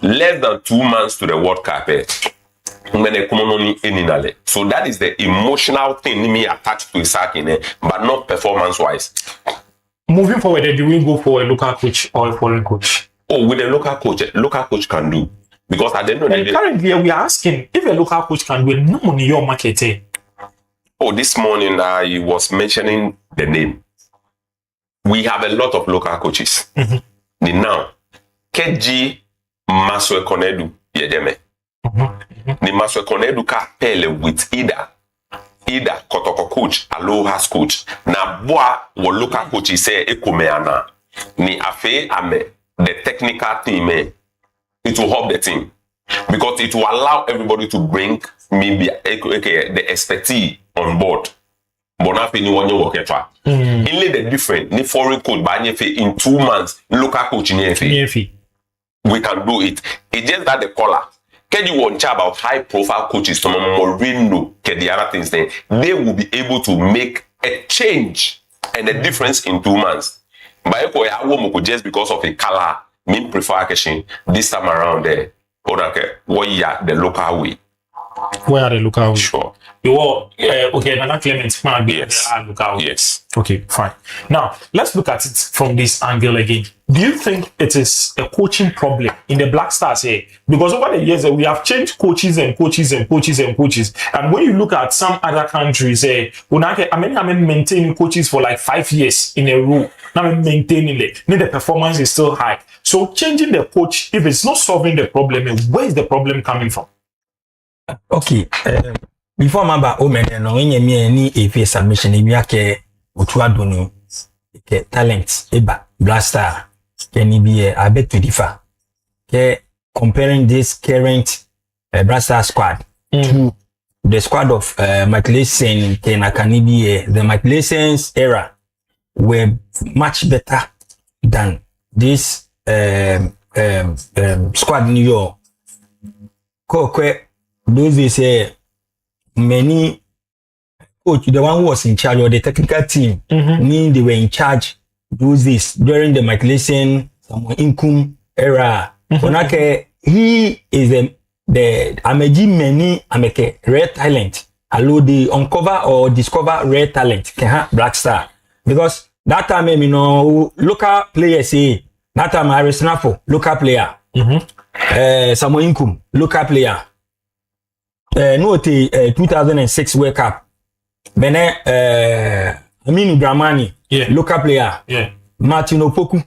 Less than 2 months to the World Cup. So that is the emotional thing me attached to Isaki, but not performance-wise. Moving forward, do we go for a local coach or a foreign coach? Oh, with a local coach can do. Because at the end of the day, currently we are asking if a local coach can do no money your market. Oh, this morning I was mentioning the name. We have a lot of local coaches. Mm-hmm. Now, KG Maswe Konedu Yedeme. The Maswe Konedu ka pele with either Kotoko coach, Aloha's coach. Na boa wo local coach say ekumeana. Ni afe ame the technical team. It will help the team because it will allow everybody to bring maybe the expertise on board. Only the different, the foreign coach, but in 2 months, local coach in we can do it. It's just that the color. Can you want about high profile coaches, some Morino, the other things, then they will be able to make a change and a difference in 2 months. But just because of a color. Me prefer catching this time around there. The local way. Where are the local way? Sure. Okay, Nana Clement. Yes. Local. Yes. Okay, fine. Now let's look at it from this angle again. Do you think it is a coaching problem in the Black Stars here? Because over the years we have changed coaches and coaches and coaches and coaches. And when you look at some other countries, I'm maintaining coaches for like 5 years in a row. Now I'm maintaining it. The performance is still high. So changing the coach, if it's not solving the problem, where is the problem coming from? Okay. Before maba omen no enye me ni efe submission e bia ke Otuado no ke talent eba blaster can be a bit to differ. Okay, comparing this current blaster squad to the squad of McLean, the McLean's era were much better than this squad New York. Those days, many coach, the one who was in charge of the technical team, they were in charge those days during the McLean, Samuel Inkum era. He is the Ameji many Ameke rare talent. Allow they uncover or discover rare talent. Black Star. Because that time, local players say, that time Harris Nafo, local player. Samuel Inkum, local player. 2006 World Cup. Bene Aminu Dramani, local player. Martin Opoku,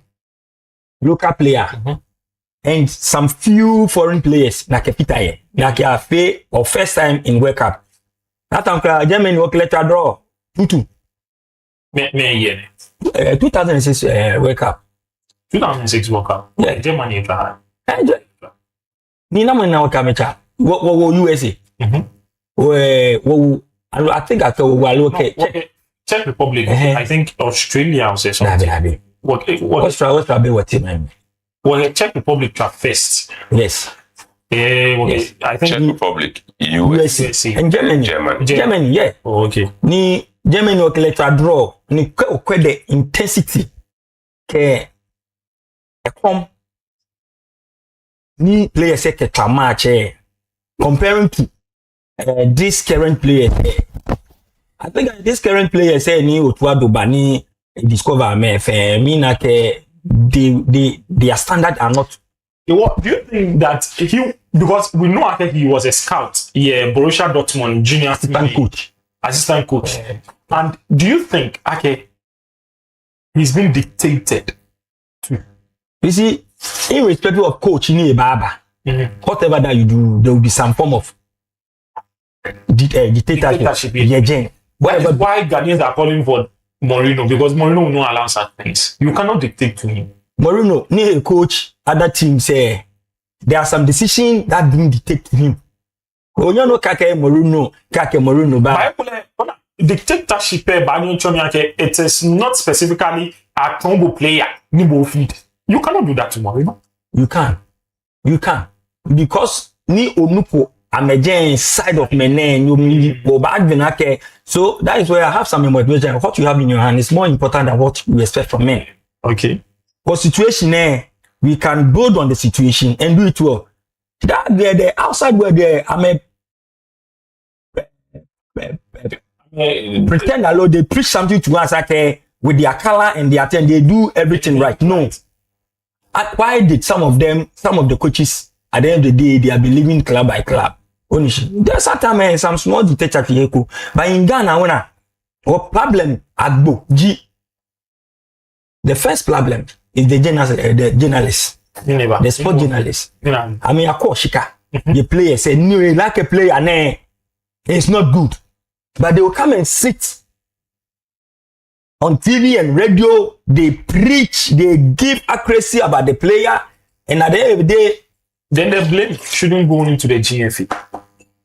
local player. And some few foreign players like Pitaye, like Afe or first time in World Cup. That time Germany work letter draw 2-2. 2006 World Cup. 2006 World Cup. Yeah, Germany. Nina mwana wakamecha. Wo USA. I think I thought we were Czech Republic. I think Australia or something. What team? Well, Czech Republic track first. Yes. Yes. I think Czech Republic, USA, and Germany, yeah. Oh, okay. Ni Germany will let a draw. Ni quite the intensity. Ke come ni players ke match comparing to this current player. I think this current player say ni Otuado bani discover me mean that their standard are not. What do you think that he, because we know he was a scout, Borussia Dortmund junior assistant coach, and do you think he's been dictated to? You see, irrespective of coach, whatever that you do, there will be some form of dictatorship. Yeah, why Ghanaians are calling for Mourinho, because Mourinho will not allow such things. You cannot dictate to him. Mourinho, a coach, other teams say there are some decisions that being dictated to him. Oh, you know, Kake Mourinho, but dictatorship, it is not specifically a combo player. You cannot do that to Mourinho. You can, because ni onupo ameje side of menen you go back the so that is where I have some motivation. What you have in your hand is more important than what you expect from men. Okay. For situation we can build on the situation and do it well. That the outside where pretend that they preach something to us like with their color and their attend, they do everything right. No. Why did some of the coaches at the end of the day, they are believing club by club? There's sometimes some small dictatorship, but in Ghana, what problem agbo G? The first problem is the journalist, the sport journalist. I mean, of course, the player say, no, like a player, it's not good, but they will come and sit on TV and radio, they preach, they give accuracy about the player, and at the end of the day, then the blame shouldn't go into the GFA.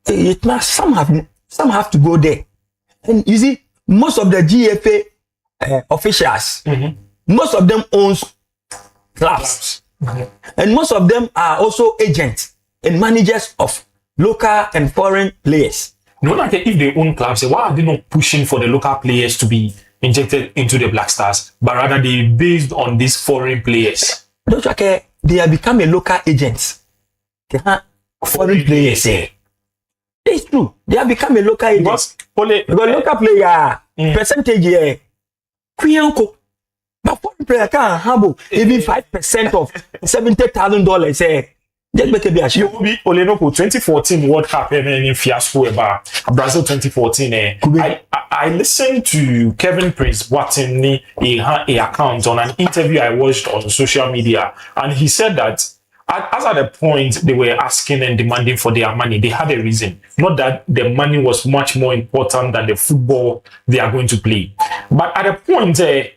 It must some have to go there. And you see, most of the GFA officials, most of them owns clubs, and most of them are also agents and managers of local and foreign players. No, like if they own clubs, why are they not pushing for the local players to be injected into the Black Stars, but rather they based on these foreign players? Don't you care? They have become a local agents. Foreign players, it's true. They have become a local agent. Because local player percentage, but foreign player can't have even 5% of $70,000. You will be Olenoko 2014 World Cup in fiasco about Brazil 2014. I listened to Kevin Prince Boateng a account on an interview I watched on social media, and he said that as at the point they were asking and demanding for their money, they had a reason. Not that the money was much more important than the football they are going to play. But at the point, I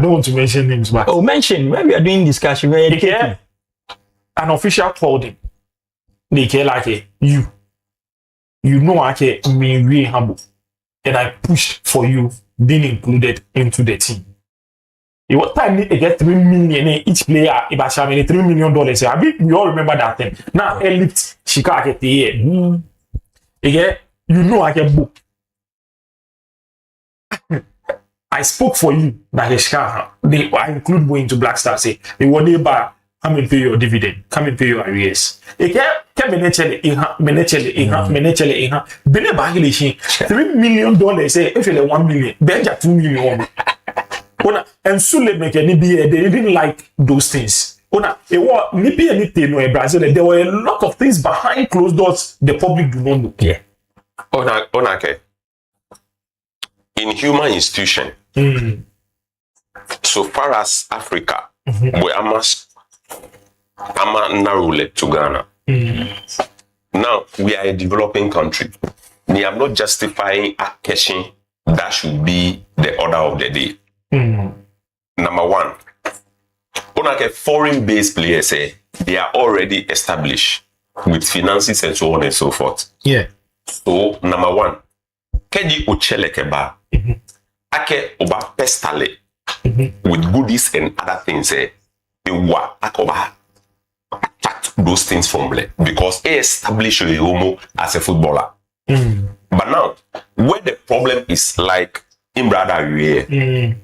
don't want to mention names, but mention when we are doing discussion. An official called him. They care like you know I care me really humble, and I pushed for you being included into the team. It was time to get 3 million each player. If I shall $3 million, I mean, we all remember that thing. Now, I lift Chicago here. Again, you know I can book. I spoke for you. I include going to Black Stars. Say they want to buy. Come and pay your dividend. Come and pay your arrears. $3 million. Say if you're $1 million, benja $2 million. And soon they didn't like those things. There were a lot of things behind closed doors the public do not know. Yeah. Okay. In human institution, so far as Africa, we are narrowly to Ghana. Now we are a developing country. We are not justifying a cashing. That should be the order of the day. Number one, foreign-based players, they are already established with finances and so on and so forth. Yeah. So number one, Keji Uchelekeba, Ake Oba Pestale with goodies and other things, Ewa Akoba attack those things formally because they establish Yomo as a footballer. But now, where the problem is like in brother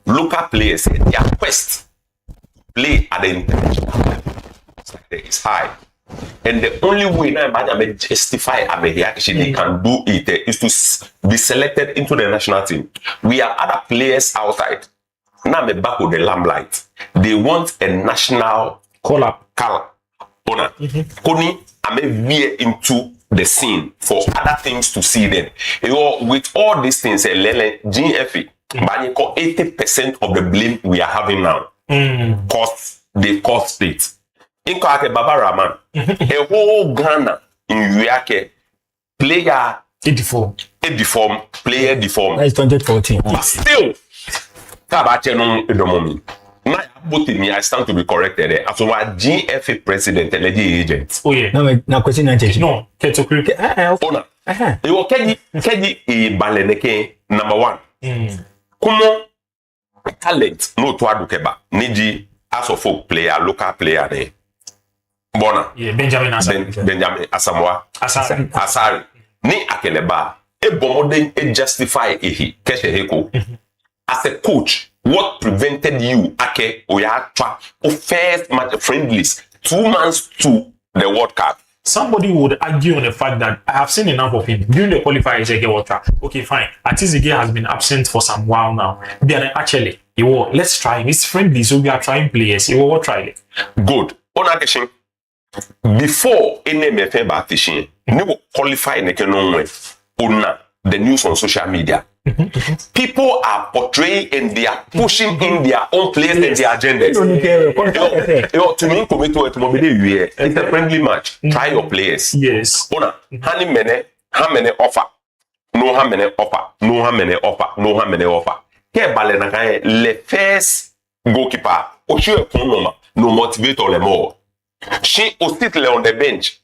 local players, their quest play at the international level is high. And the only way now I justify actually they can do it is to be selected into the national team. We have other players outside. Now I'm back with the limelight. They want a national color. Koni I'm into the scene for other things to see them. With all these things, GFA, but 80% of the blame we are having now costs the cost state. In Baba Rahman, a whole Ghana in Uyake, player deform, player deform. That's 2014. But still, Tabachenon Edomomi. I stand to be corrected. As a GFA president and the agent. Oh yeah. No question. No, Ona. You Keji Baleneke number 1. Comment talent no to adukeba. Niji as of folk player, local player ne. Bona. Yeah, Benjamin Asamoah. Asari. Ni akeleba. E bomode e justify ehi. Keshe heko. As a coach, what prevented you, Ake, Oyatwa, first match friendlies, 2 months to the World Cup? Somebody would argue on the fact that I have seen enough of him during the qualifiers. Okay, fine. Atizige has been absent for some while now. Then actually, let's try him. It's friendly, so we are trying players. You will try it. Good. On action. Before any MFM batishing, you will qualify in the news on social media. People are portraying and they are pushing in their own players and their agendas. To me, it's a friendly match. Try your players. Yes. How many offer? No, how many offer? No, how many offer? No, how many offer? Le first goalkeeper, no motivate or more. She was sit on the bench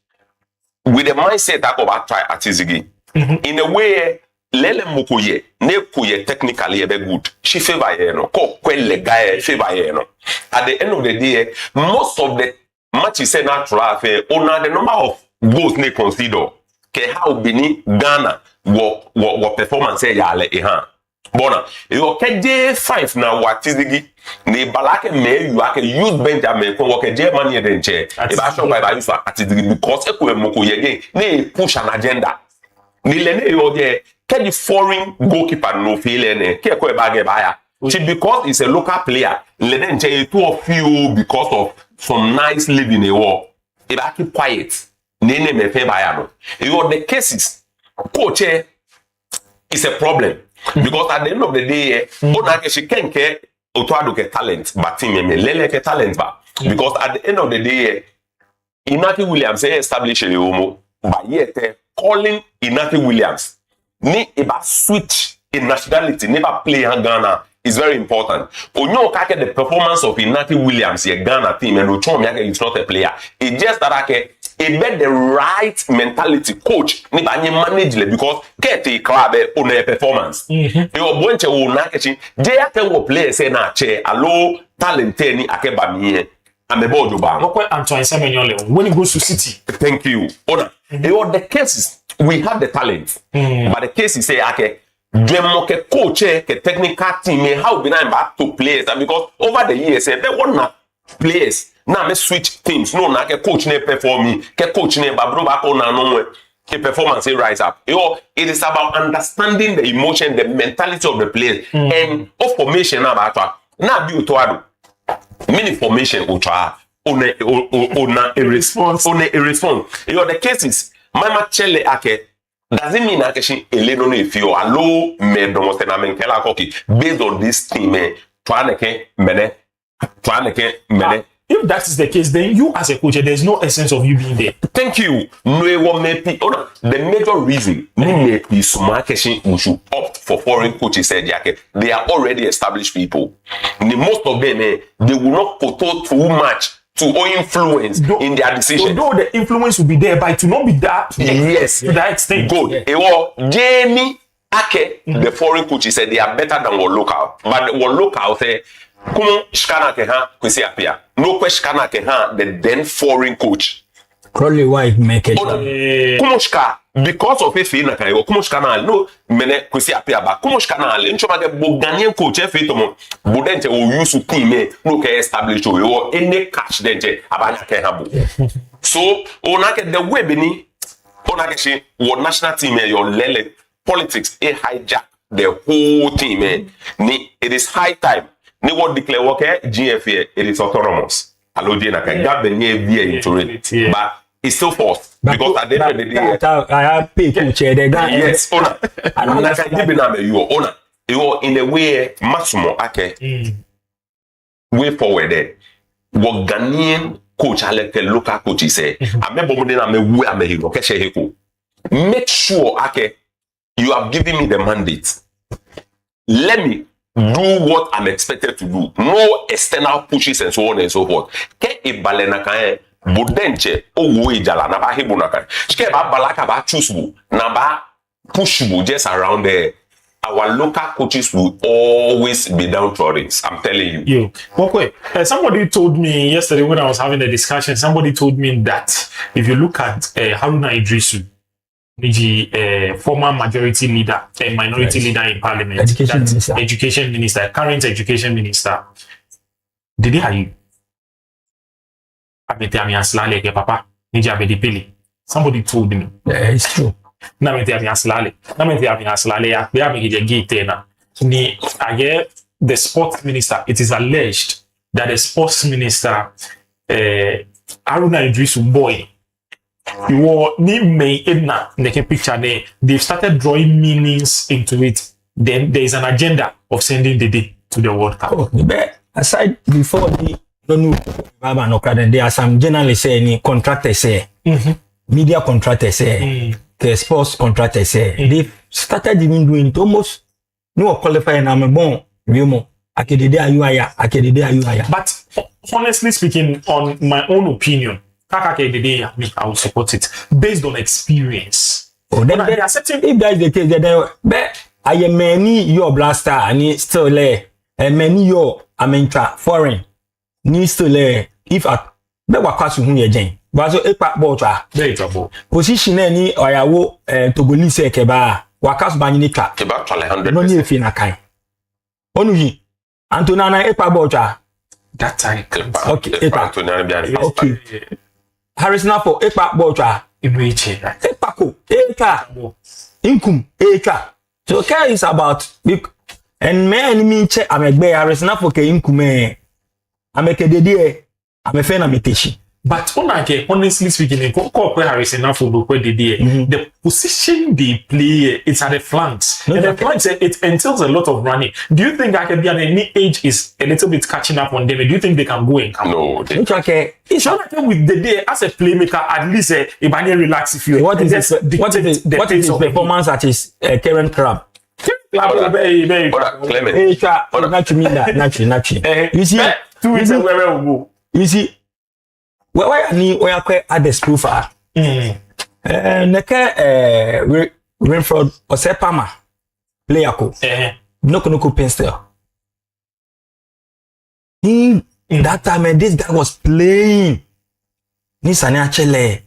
with the mindset that I try Atizigi. In a way, Lele Mukoye, ne kuye technically ebe good. She favor no. Ko kwele guy favor no. At the end of the day, most of the matches say natural affair. On the number of goals ne consider. Ke how bini Ghana wo performance yale ehan. Bona, yo keje 5 na watizigi ne balake me you ake use Benjamin ko wo keje mani edenche. E ba show by use atizigi because ekwe Mukoye again ne push an agenda. Ni lene yo de the foreign goalkeeper no feel any because it's a local player. Let them tell two of you because of some nice living a war. If I keep quiet, name me pay by the cases. Coach is a problem because at the end of the day, she can't care to get talent, but lele ke talent ba because at the end of the day, Inaki Williams say establish a homo, but yet calling Inaki Williams. Ni eba switch in nationality, never play in Ghana is very important. Onyo kake the performance of Inaki Williams, your Ghana team, and Uchom is not a player. It's just that it bet the right mentality coach ni ba manage le because get a club on a performance. You bonche wo na kechi, je ake wo play say na che allo talent ni ake ba mi amebo joba. Mokwe Antoine Semenyo when he goes to City. Thank you. Ona. The cases we have the talent, but the case is say, okay, Dremoke coach, ke technical team, how be I back to players, and because over the years, they want na players. Now me switch teams. No, na ke coach ne perform me, ke coach ne babro back on no ke performance rise up. It is about understanding the emotion, the mentality of the players, and of formation na about na be utoado. Many formation utoa. On a response. The cases. Mama chele ake doesn't mean ake she eleno if you allow me domostena menkela koki based on this team twaneke mene. If that is the case, then you as a coach, there's no essence of you being there. Thank you. The major reason we should opt for foreign coaches said they are already established people. Most of them they will not put too much to influence in their decision. Although the influence will be there, but to not be that to that extent. Good. Jamie Ake, the foreign coaches said they are better than our local. But our local say, Kumo Shkana Keha Kwesi Apia. No Shkana Keha, the then foreign coach. Probably why make it. Kumo Shka, because of a fee na kayo, Kumo Shkana, no, Mene Kwesi Apia ba, Kumo Shkana, Inchomake Boganian coach, Fitomo, Budente will use to team, no can establish or any cash dente, Abana Kehabu. So, Onake, the way Beni, Onake, what national team, your Lele politics, a hijack the whole team. It is high time. Ni what declare okay, GFA, it is autonomous. Hello, Jena, that the via into it. But it's still forced. Because at the end of the day, I have people chair the guy. Yes, owner. And I can give you owner. You are in a way, maximum, okay. Way forward there. What Ghanaian coach, I like the local coach, say, I remember when I'm a way, I'm a hero, catch a hero. make sure, okay, you have given me the mandate. Let me do what I'm expected to do. No external pushes and so on and so forth. Ke ibalena kan bodenche owo ijala na ba hebu na kan. Ke ba balaka ba choose na ba push just around there. Our local coaches will always be downtrodden. I'm telling you. Okay. Somebody told me yesterday when I was having a discussion, somebody told me that if you look at Haruna Idrisu, the former majority leader and minority leader in parliament, education minister, current education minister, did they hire you? Somebody told me. Yeah, it's true. Na me tiami aslale ya be am gije gite na ni aye the sports minister. It is alleged that the sports minister Haruna Idrisu boy you ni me na the picture there, they've started drawing meanings into it. Then there is an agenda of sending the day to the World Cup. Oh, aside before the Baba no there are some journalists say contractors say media contractors say the sports contractors say they started even doing it almost no qualifying. I'm born Remo Akedede. But honestly speaking, on my own opinion, I will support it based on experience. Oh, then there are certain, if that is the case, then I am many your blaster and still there, and many your foreign ni still there. If I be wakasu hu ye gen but so epa bocha very trouble position ni oyawo Togolese keba wakasu banyi twa Keba 100%. no ni efi na kan onuhi Antona na epa bocha that time. Okay, epa. Okay. Harris Napo epa bocha Imeche epa ko eka inkum eka. So care is about and me enemy che amegbe Harris Napo ke inkume amekedede I'm a fan of Miteshi. But honestly speaking, the position they play, it's at the flanks. And the flanks, it entails a lot of running. Do you think Akebi at any age is a little bit catching up on them? Do you think they can go and come? No. It's not with the day as a playmaker, at least Ibane relax if you. What is his performance at his current club? Clement. You see, why we are quite at the proof are. Neke Renford or Sepama player ko. No pencil. In that time, this guy was playing. Nisane actually.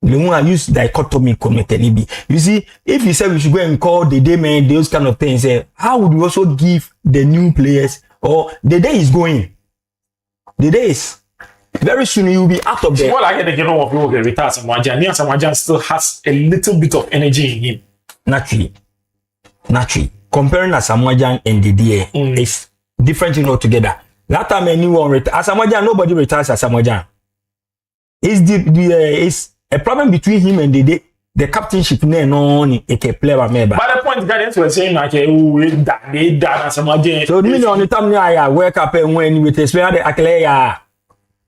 I use dichotomy committee. You see, if you say we should go and call the day man, those kind of things, how would we also give the new players or the day is going? The days very soon you will be out of there. Well, I get the of you will retire Samajan. Nia Samajan still has a little bit of energy in him. Naturally. Comparing Samajan and the DA is different thing altogether. That time anyone retire Samajan, nobody retires Samajan. It's a problem between him and the captainship. No, it can play by me. But the point guidance was saying like, they done Samajan. So me on the time I wake up and when with the Aklea.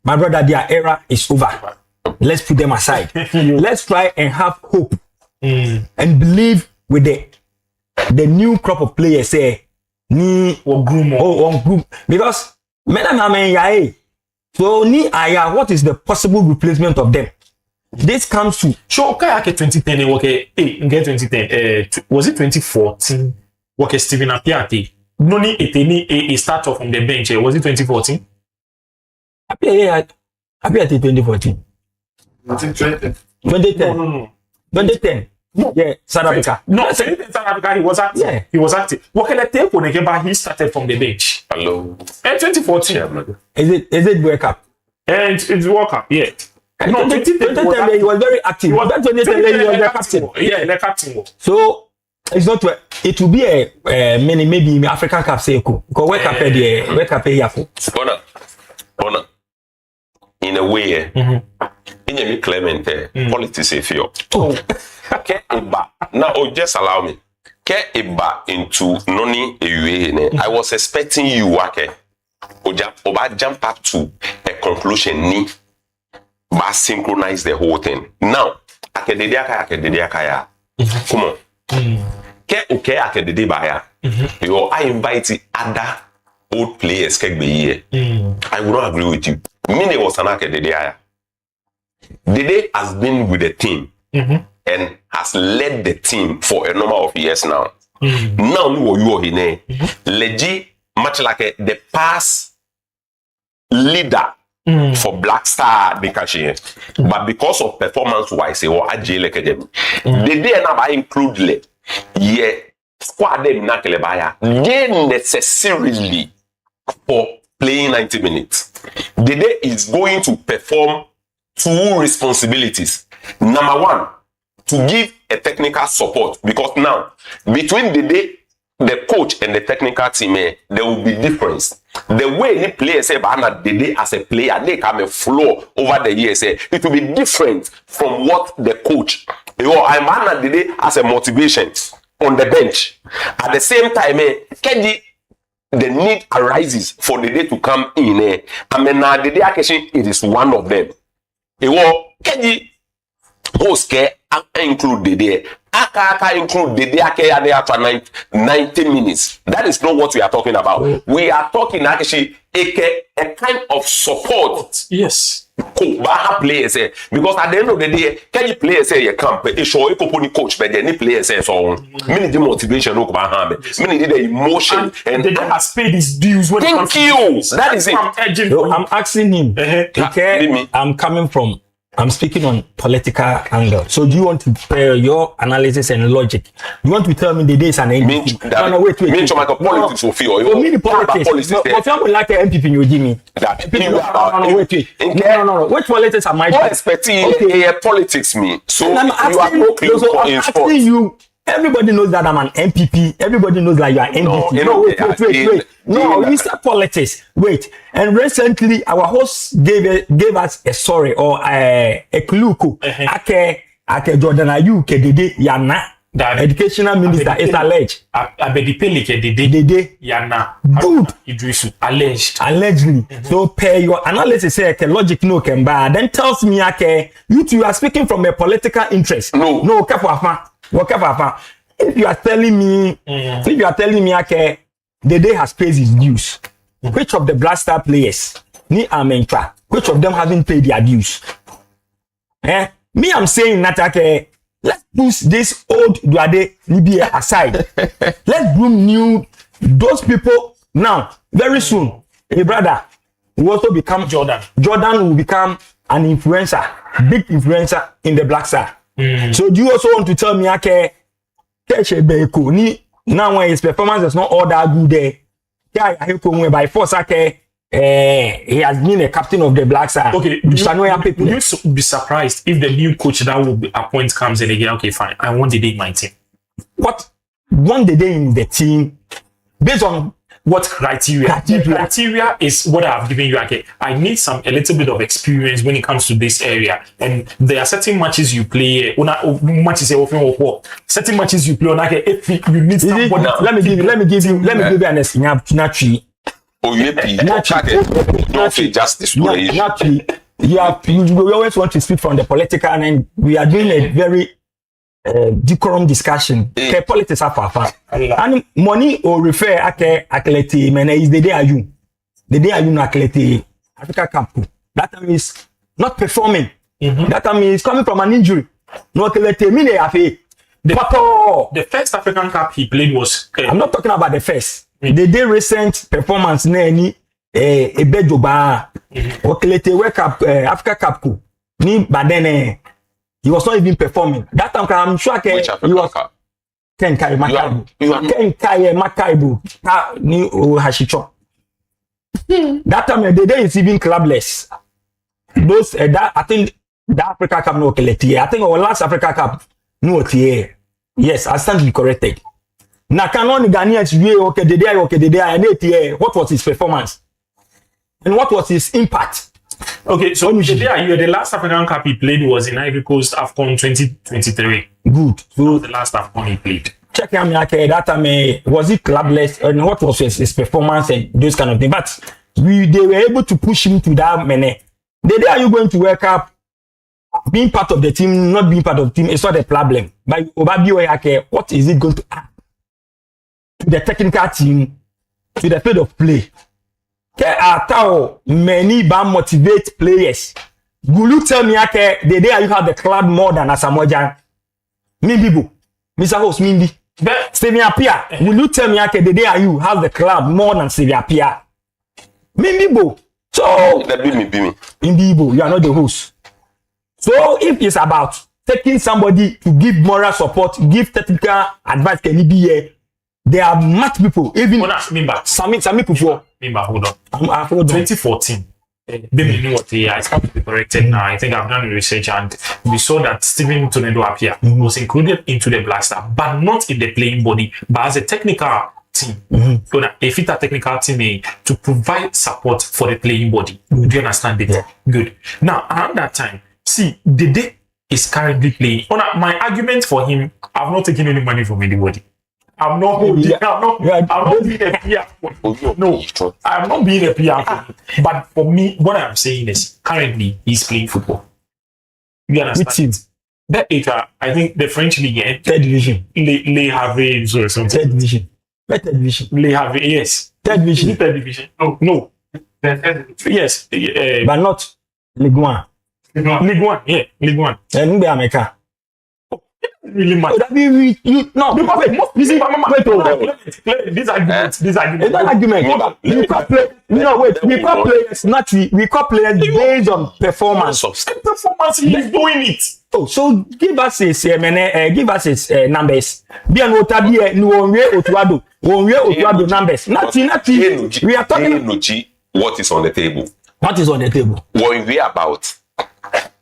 My brother, their era is over. Let's put them aside. Let's try and have hope and believe with the new crop of players. Say, group because so what is the possible replacement of them? This comes to show okay 2010 okay 2010 was it 2014 okay Stephen Apiate noni eteni a start off from the bench was it 2014 Apiate 2014 2010 no 2010 yeah South Africa South Africa he was active he was active he started from the bench hello 2014 is it World Cup and it's World Cup yeah. No, 2010 he was very active. He was the captain. Yeah, the captain. So it's not. It will be a maybe African Cup say because World Cup there, World Cup here for. Honor. In a way, in a Clement, politics if you. Okay, now just allow me. Get Eba into Noni Ewe. I was expecting you, okay. Oba jump up to a conclusion ni. But synchronize the whole thing. Now, akedede akaya. Come on. Ke okay akedede baya. I invite other old players kek be here. I would not agree with you. Mine was an akedede aya. Dede has been with the team and has led the team for a number of years now. Now you are here. Legit much like the past leader for Black Star Bikashi. But because of performance wise, or Ajay Academy, the day I include le squad them nakelebaya. They necessarily for playing 90 minutes. The day is going to perform two responsibilities. Number one, to give a technical support, because now between the day the coach and the technical team, there will be difference. The way the players say, but the day as a player, they come and flow over the years. It will be different from what the coach. I'm the day as a motivation on the bench. At the same time, the need arises for the day to come in. I mean, now the day occasion, it is one of them. Most include the day. Aka include the day after 90 minutes. That is not what we are talking about. We are talking actually a kind of support. Yes. Players because at the end of the day, can you players say you camp? It show you coach, but any players say so. Many the motivation, many the emotion, and the has paid his dues. When thank you. That is it. I'm asking him. Okay, I'm speaking on political angle. So do you want to pair your analysis and logic? You want to tell me the days and MPP? No, wait. Politics will feel. You mean the politics? No, for example, like MPP, you give me. No. Which politics am I? Expecting politics me. So I'm asking you. Everybody knows that I'm an MPP. Everybody knows that you are MPP. Wait. No, you said politics. Wait. And recently, our host gave us a story or a clue. Ake Jordan Ayu Kedede Yana. The educational minister is alleged. Abedipele Kedede Yana. Good. Idrisu alleged. Allegedly. So per your analysis, say logic no can buy. Then tells me you are speaking from a political interest. No, if you are telling me, okay, the day has paid his dues. Which of the Black Star players, ni amentra, which of them haven't paid their dues? Me, I'm saying that okay, let's push this old Duade Libya aside. Let's bring new those people now. Very soon, a brother will also become Jordan. Jordan will become an influencer, big influencer in the Black Star. So do you also want to tell me okay, now when his performance is not all that good there, by force okay, he has been a captain of the Black Star. Okay, you be surprised if the new coach that will be appointed comes in again. Okay, fine, I want the day in my team. What want the day in the team based on what criteria? The criteria is what I've given you. Okay, I need a little bit of experience when it comes to this area, and there are certain matches you play. Certain matches you play. Okay, if you need somebody, let me give you an example. You always want to speak from the political, and we are doing a very decorum discussion. Okay, politics are far. And money or refer atleti mena is the day are you atleti Africa Cup. That time is not performing. That time is coming from an injury. No atleti mine afi. The first African Cup he played was. I'm not talking about the first. The day recent performance na any a bejoba. Atleti World Cup Africa Cup ni badene. He was not even performing. That time, I'm sure he was Ken Kai Makaibu. Ken Kai Makaibu. Ni Hashicho. That time, the day is even clubless. Those that I think the Africa Cup no keleti. I think our last Africa Cup no tie. Yes, I stand to be corrected. Na canon Ghanaians okay the day and what was his performance? And what was his impact? Okay, so the last African Cup he played was in Ivory Coast AFCON 2023. Good. So the last AFCON he played. Check him that time was it clubless and what was his performance and those kind of things. But they were able to push him to that mene. The day are you going to wake up being part of the team, not being part of the team, it's not a problem. But what is it going to add to the technical team, to the field of play? Many motivate players. Will you tell me the day you have the club more than Asamoah? Mimbi, Mr. Host, Mimbi. Stevia Pia, will you tell me the day you have the club more than Stevia Pia? Mimbi, so Mimbi, you are not the host. So if it's about taking somebody to give moral support, give technical advice, can it be here? There are much people, even some people. Hold on. 2014. Baby knew what he is come to be corrected now. I think I've done the research and we saw that Steven Tonedo Apia was included into the blaster, but not in the playing body, but as a technical team. A fitter technical team to provide support for the playing body. Do you understand it? Good. Now, around that time, see, the day is currently playing. My argument for him, I've not taken any money from anybody. I'm not being a PR. No, I'm not being a PR. But for me, what I'm saying is currently he's playing football. You understand? That I think the French league, third division. Les Havre or something. Third division. Third division. Les Havre, yes. Third division. Third division. Oh, no. Yes. But not Ligue 1. Ligue 1, yeah. Ligue 1. And America. Really much. No, this argument. It's not argument. We call players. No, wait. We call players not we call players based on performance. Performance, he's doing it. Oh, so give us his numbers. Be an otabi Otuado numbers. Nothing. We are talking. What is on the table? What is on the table? What we about?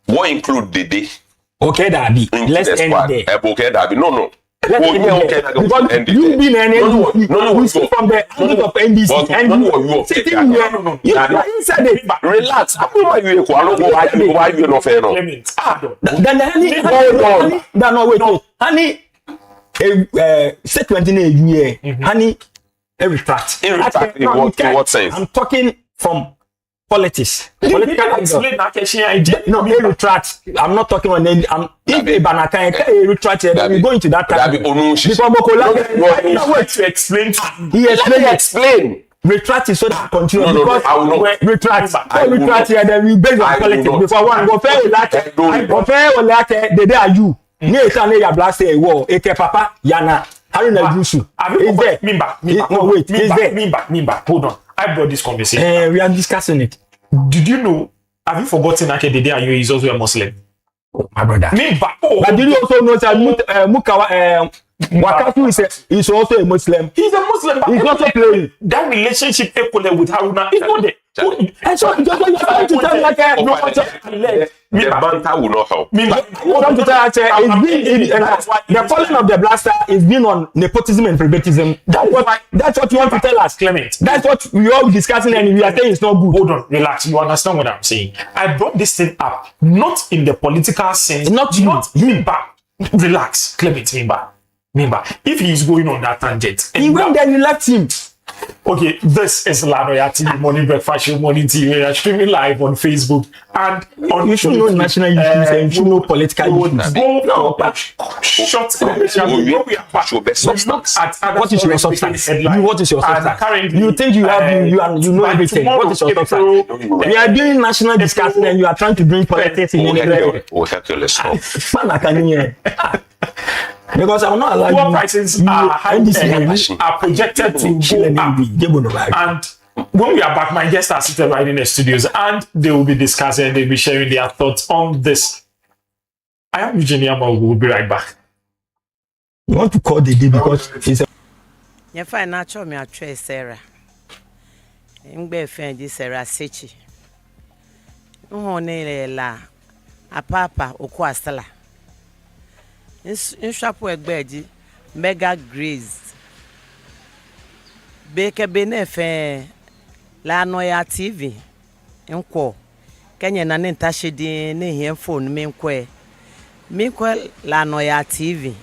What include the day? Okay, Daddy. Let's end there. Okay, Daddy. No. Because you've been an you see from the angle of NBC and sitting here. You said it. Relax. Why you not fair? Then honey, statement in a year, honey, a retract. In what sense? I'm talking from politics. Political no, a retract. I'm not talking on any. If a banaka a retract, we go into that time. Wait to explain. He explain. Retract is so that continue because I will not retract. Retract here, then we based on politics. Before one go fair the day are you. Near Sunday, you blast a war. Eke Papa Yana Haruna Jusu. Is there? No, wait. Is there? Mimba. Hold on. I brought this conversation. We are discussing it. Did you know? Have you forgotten that the day are you is also a Muslim? Oh, my brother. Mimba. But did you also know that Mukawa Wakafu is also a Muslim? He's a Muslim. He's not playing. That relationship equally with Haruna is not there. And so just when you're trying to tell me like the banter will not help. The falling of the blaster is being on nepotism and favoritism. That's what you want to tell us, Clement. That's what we all discussing and we are saying it's not good. Hold on, relax. You understand what I'm saying? I brought this thing up not in the political sense. Not Mimba. Relax, Clement. Mimba. If he is going on that tangent, he went there, you left him. Okay, this is Noyaa TV Morning Breakfast Show Morning TV. We are streaming live on Facebook and on. You should know national issues and you should know political issues. Short. What is your substance? What is your substance? You think you have you know everything. What is your substance? We are doing national discussion and you are trying to bring politics in Nigeria. Because I will not allow you. Prices are projected to go up. And when we are back, my guests are seated right in the studios and they will be discussing, they'll be sharing their thoughts on this. I am Eugenia Mo. We'll be right back. You want to call the day because it's a. You find natural me a trace Sarah. I'm be friend this Sarah Sechi. La a papa okwastala. In shop work bedi mega grace beke benefe la Noyaa TV enko kenye na nenta shedi ne hien phone me la Noyaa TV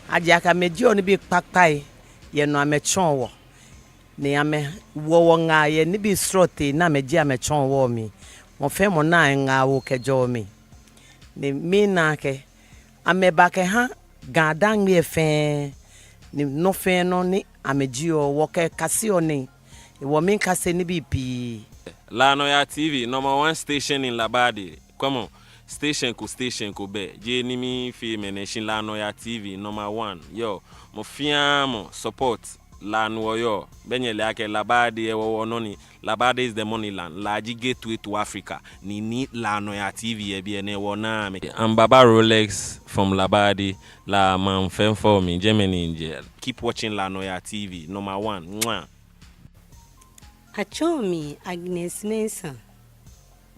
aja ka meji oni bi papai ye no amechon wo ne ame wo nga ye ni bi strote na meji amechon wo mi mo fe mo na nga wo kejo mi ne mina ke ameba ke ha gada nwe fe ni no fe no ni amejio wo ke kase oni wo min kase ni bibi La Noyaa TV #1 station in Labadi. Come on. Station ko be. Je ni mi fi mention La Noyaa TV #1. Yo, mo fiam support la Noyo. Benye le ake Labadi e wo noni. Labadi is the money land. Large gateway to Africa. Ni La Noyaa TV e bi ne wo na me. I'm Baba Rolex from Labadi. La man fem for me Germany in jail. Keep watching La Noyaa TV #1. Mwah. Achomi Agnes Mensah.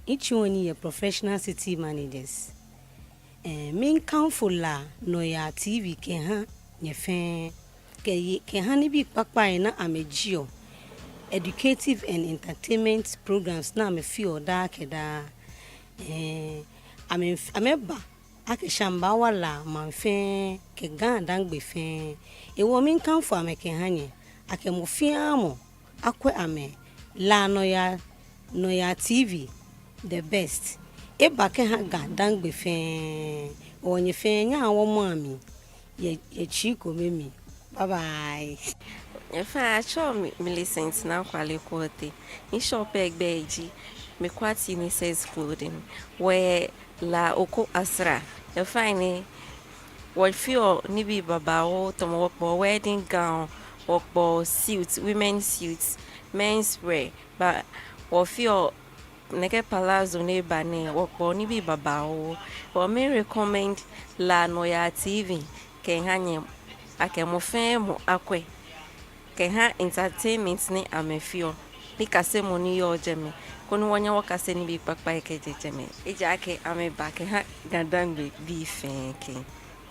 Each one is professional city managers. Main council la Noyaa TV keha nyefe keha ni bi pakpa na amejio educative and entertainment programs na me feel da keda ameba akeshamba wala manfe ke ganda ngbe fe ewo main council amekeha nye akemofiamo akwe ame La Noyaa TV the best e ba ke ha ga dangbe fe onye fe nya wo mami ye chiko memi bye bye If I show me Millicent na kwale kote in shop egbeji me kwati ni says clothing where la oko asra you find what feel ni bi babao to work wedding gown work suits women's suits men's wear but what feel neke palazzo ne bane work ni bi babao or me recommend La Noyaa TV ke hanye akemo femo akwe ke ha entertainment ni amefio ni kase moni yo jeme kono wanya wakase ni bi pakpa ke jeme eja ake ame back ha gadangbe bi fenke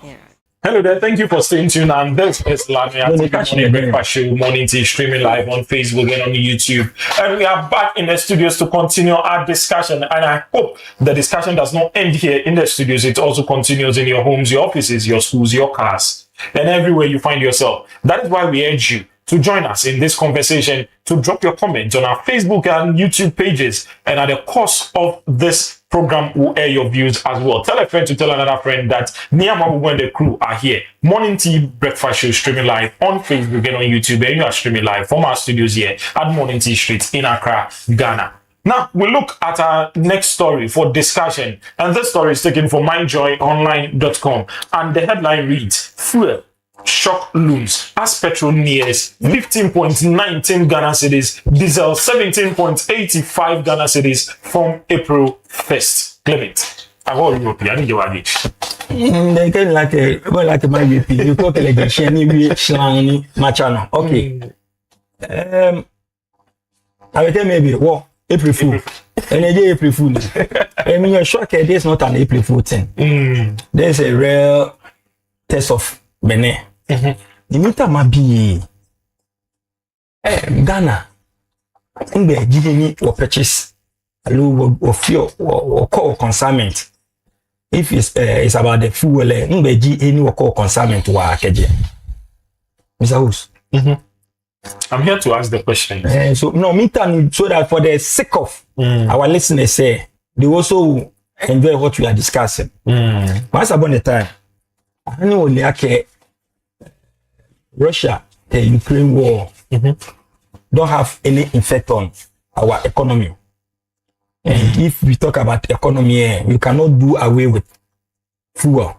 yeah. Hello there, thank you for staying tuned, and this is La Noyaa TV Breakfast Show Morning Tea, streaming live on Facebook and on YouTube. And we are back in the studios to continue our discussion, and I hope the discussion does not end here in the studios. It also continues in your homes, your offices, your schools, your cars, and everywhere you find yourself. That is why we urge you to join us in this conversation, to drop your comments on our Facebook and YouTube pages, and at the course of this program will air your views as well. Tell a friend to tell another friend that Niyama and the crew are here. Morning Tea Breakfast Show streaming live on Facebook and on YouTube, and you are streaming live from our studios here at Morning Tea Street in Accra, Ghana. Now, we look at our next story for discussion, and this story is taken from myjoyonline.com, and the headline reads, Fuel shock looms as petrol nears 15.19 Ghana cedis, diesel 17.85 Ghana cedis from April 1st. Clement, I want Europe. I need your age. They can like my VP. You talk like a shiny shiny machano. Okay. I will tell maybe what April Fool. And a day April Fool. I mean, you're shocked. It is not an April Fool thing. There's a real test of Benin. The meter might be Ghana. Ngbe jideni or purchase or fear or call consignment. If it's about the fuel, ngbe ji any or call consignment wa keje. Mr. Host. I'm here to ask the question. So no meter so that for the sake of our listeners say they also enjoy what we are discussing. Once upon a time, I know only Russia, the Ukraine war, don't have any effect on our economy. And if we talk about economy, we cannot do away with fuel.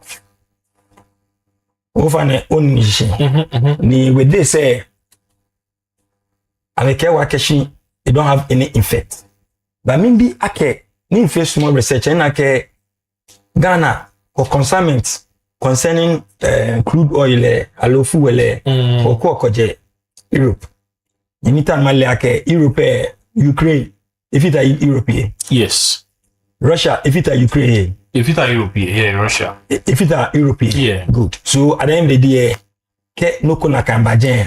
Over the own nation. With this, say, it don't have any effect. But maybe need small research and Ghana or consignment concerning crude oil, alo fuel, or kokoje Europe. You need to like Europe, Ukraine, if it are Europe. Yes. Russia, if it are Ukraine. If it are Europe, yeah, Russia. If it are Europe, yeah. Good. So at the end of the day,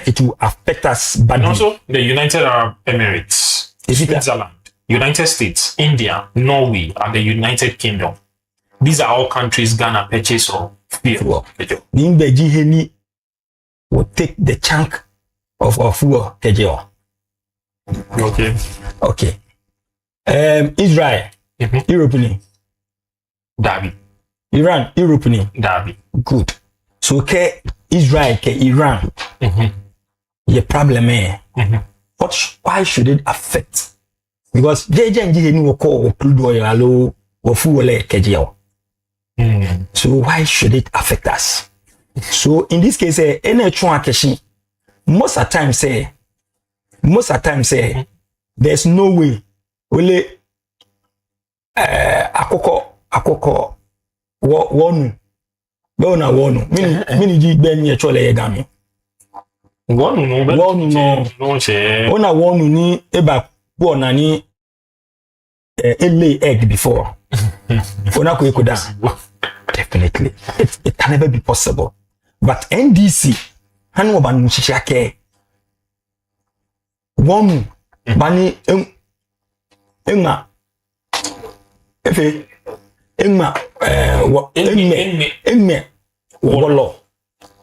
it will affect us badly. And also the United Arab Emirates, Switzerland, United States, India, Norway, and the United Kingdom. These are all countries Ghana purchase or fuel. The will take the chunk of our fuel. Okay. Okay. Israel, European. Dabi. Iran, Europe ni. Dabi. Good. So ke Israel ke Iran. Ye problem eh. Why should it affect? Because JJ ni woko crude oil alo wo fuel keje. So why should it affect us? So in this case, any transaction, most of the time say, there's no way. Only akoko wonu. Mini ji ben ye chole ye gami. Wonu no she. Ona wonu ni eba po na ni lay egg before. Ona ko ikoda. Definitely. It can never be possible. But NDC, hanu banu chichake. Wonu bani enma efe enma emme wolo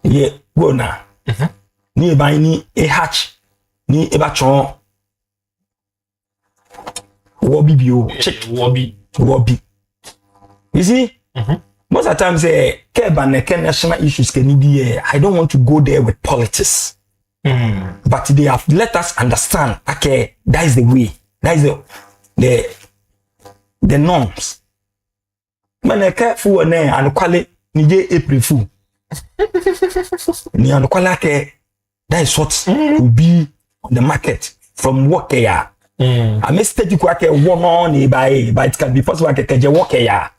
ye gona ni ban ni hatch ni ebachon wobi bio check wobi. You see? Most of the time, say, national issues can be. I don't want to go there with politics, but they have let us understand. Okay, that is the way. That is the norms. Man, I can't fool and call it Nije April Fool. Ni and call like that is what will be on the market from work here. I may state you like one on by it can be possible like a work here.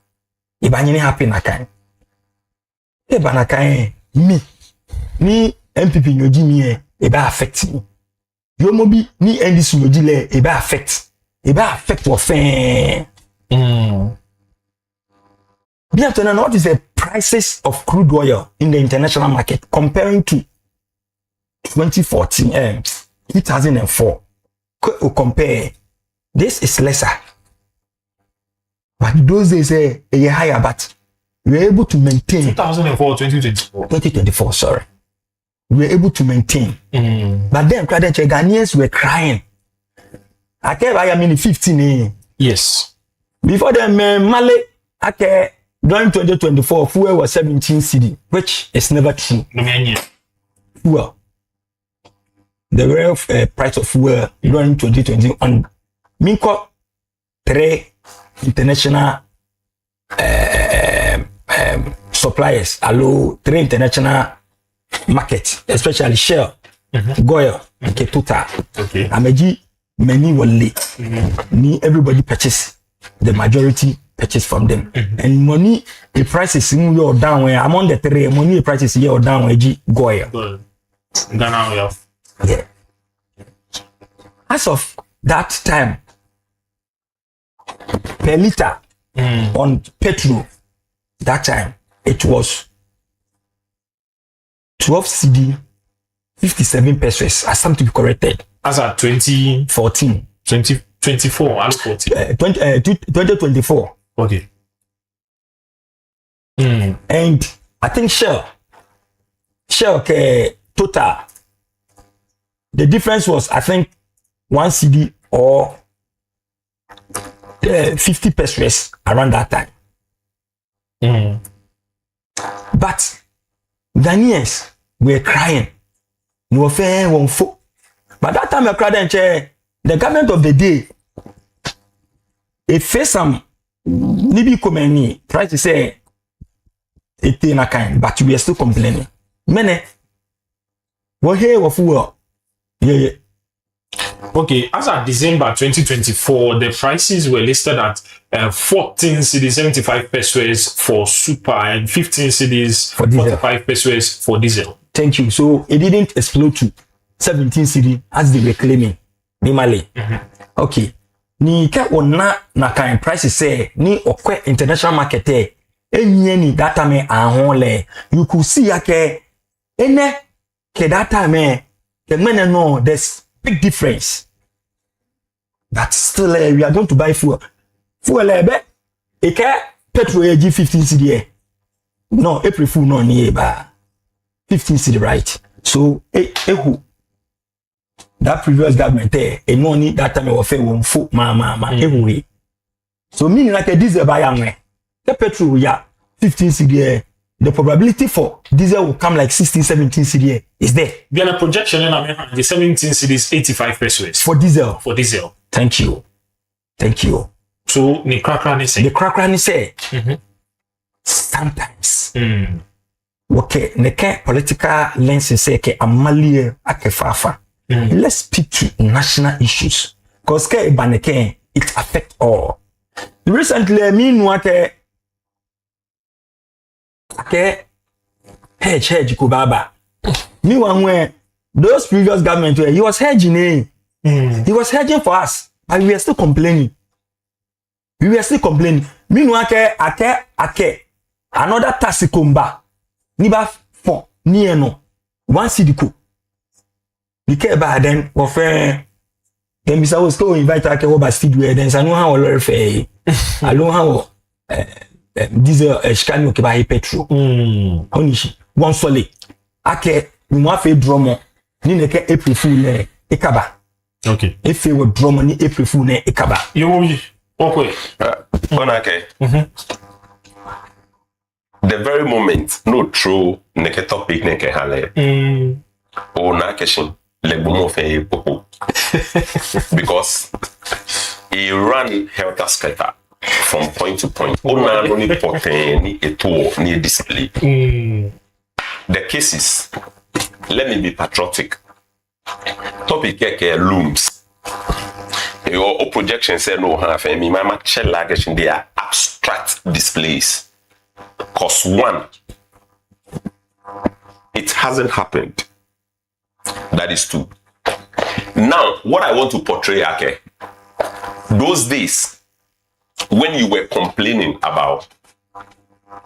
Ibanyini happy na kan. Eba na kan me ni MPP nyoji mi eba affect me. Yo mobi ni NDC nyoji le eba affect wo fin. Bientôt what is the prices of crude oil in the international market comparing to 2014 2004. Compare, this is lesser. But those days a higher, but we were able to maintain 2004, 2024, sorry. We were able to maintain. But then Ghanaians were crying. I came I mean 15. Yes. Before them Mali, during 2024, fuel was 17 cedi, which is never true. Fuel. The real price of fuel during 2020 on Minko 3 international suppliers, allow 3 international markets, especially Shell, Goya, and Ketuta. Okay. Ameji many were late. Everybody purchase, the majority purchase from them. And money, the prices in your down where among the 3 money the prices here or down where Goya. Ghana we have. Yeah. As of that time, per liter on petrol, that time it was 12 cedi 57 pesos. As some to be corrected. As at 2014, 2024, and 2024. Okay. And I think Shell total. The difference was, I think, 1 cedi or 50 pesos around that time. But Ghanaians were crying. No fair, one foot. But that time, the government of the day, it faced some nibi komeni, try to say it in a kind, but we are still complaining. Many were here with fuel. Yeah. Okay, as at December 2024, the prices were listed at 14 cedis 75 pesos for super and 15 cedis 45 pesos for diesel. Thank you. So it didn't explode to 17 cedi as they were claiming. Normally. Okay. Ni ke ona na kind prices say ni okwe international market ni data me ahole. You could see yake ene ke data me the men know there's big difference. But still, we are going to buy fuel. Fuel, petrol, 15 cedi. No, April Fool, no, nearby 15 cedi, right? So, who? That previous government, no need that time of one foot, mama, anyway. So, meaning like a diesel buy, the petrol, yeah, 15 cedi, the probability for diesel will come like 16, 17 cedi is there. Then a projection in the 17 cities 85 pesos For diesel. for diesel. Thank you. So the crack is say sometimes okay, neke political lens say ke amalie akefafa. Let's speak to national issues. Cause ke baneke it affect all. Recently, me nwate okay hedge kubaba. Me one where those previous government where he was hedging he was hedging for us, but we are still complaining. Me nwate ake another tasikomba niba for near no one sidiko. We care about then offer then Mr. was go invite ake over studio then I know how a lot of I know how diesel shikani okay buy petrol. Onishi one solid ake we want fe drummer ni neke April fool ne ekaba. Okay. If you were drummer ni April fool ne ekaba. You will be okay. Okay. The very moment no true neke topic neke hale. O na keshin le bomo fe popo. Because he ran helter skelter from point to point. O na no ni poten ni eto ni display. The cases, let me be patriotic. Topic keke looms. Your projection said no half and me mama check luggage in their abstract displays. Cause one, it hasn't happened. That is two. Now, what I want to portray, okay, those days when you were complaining about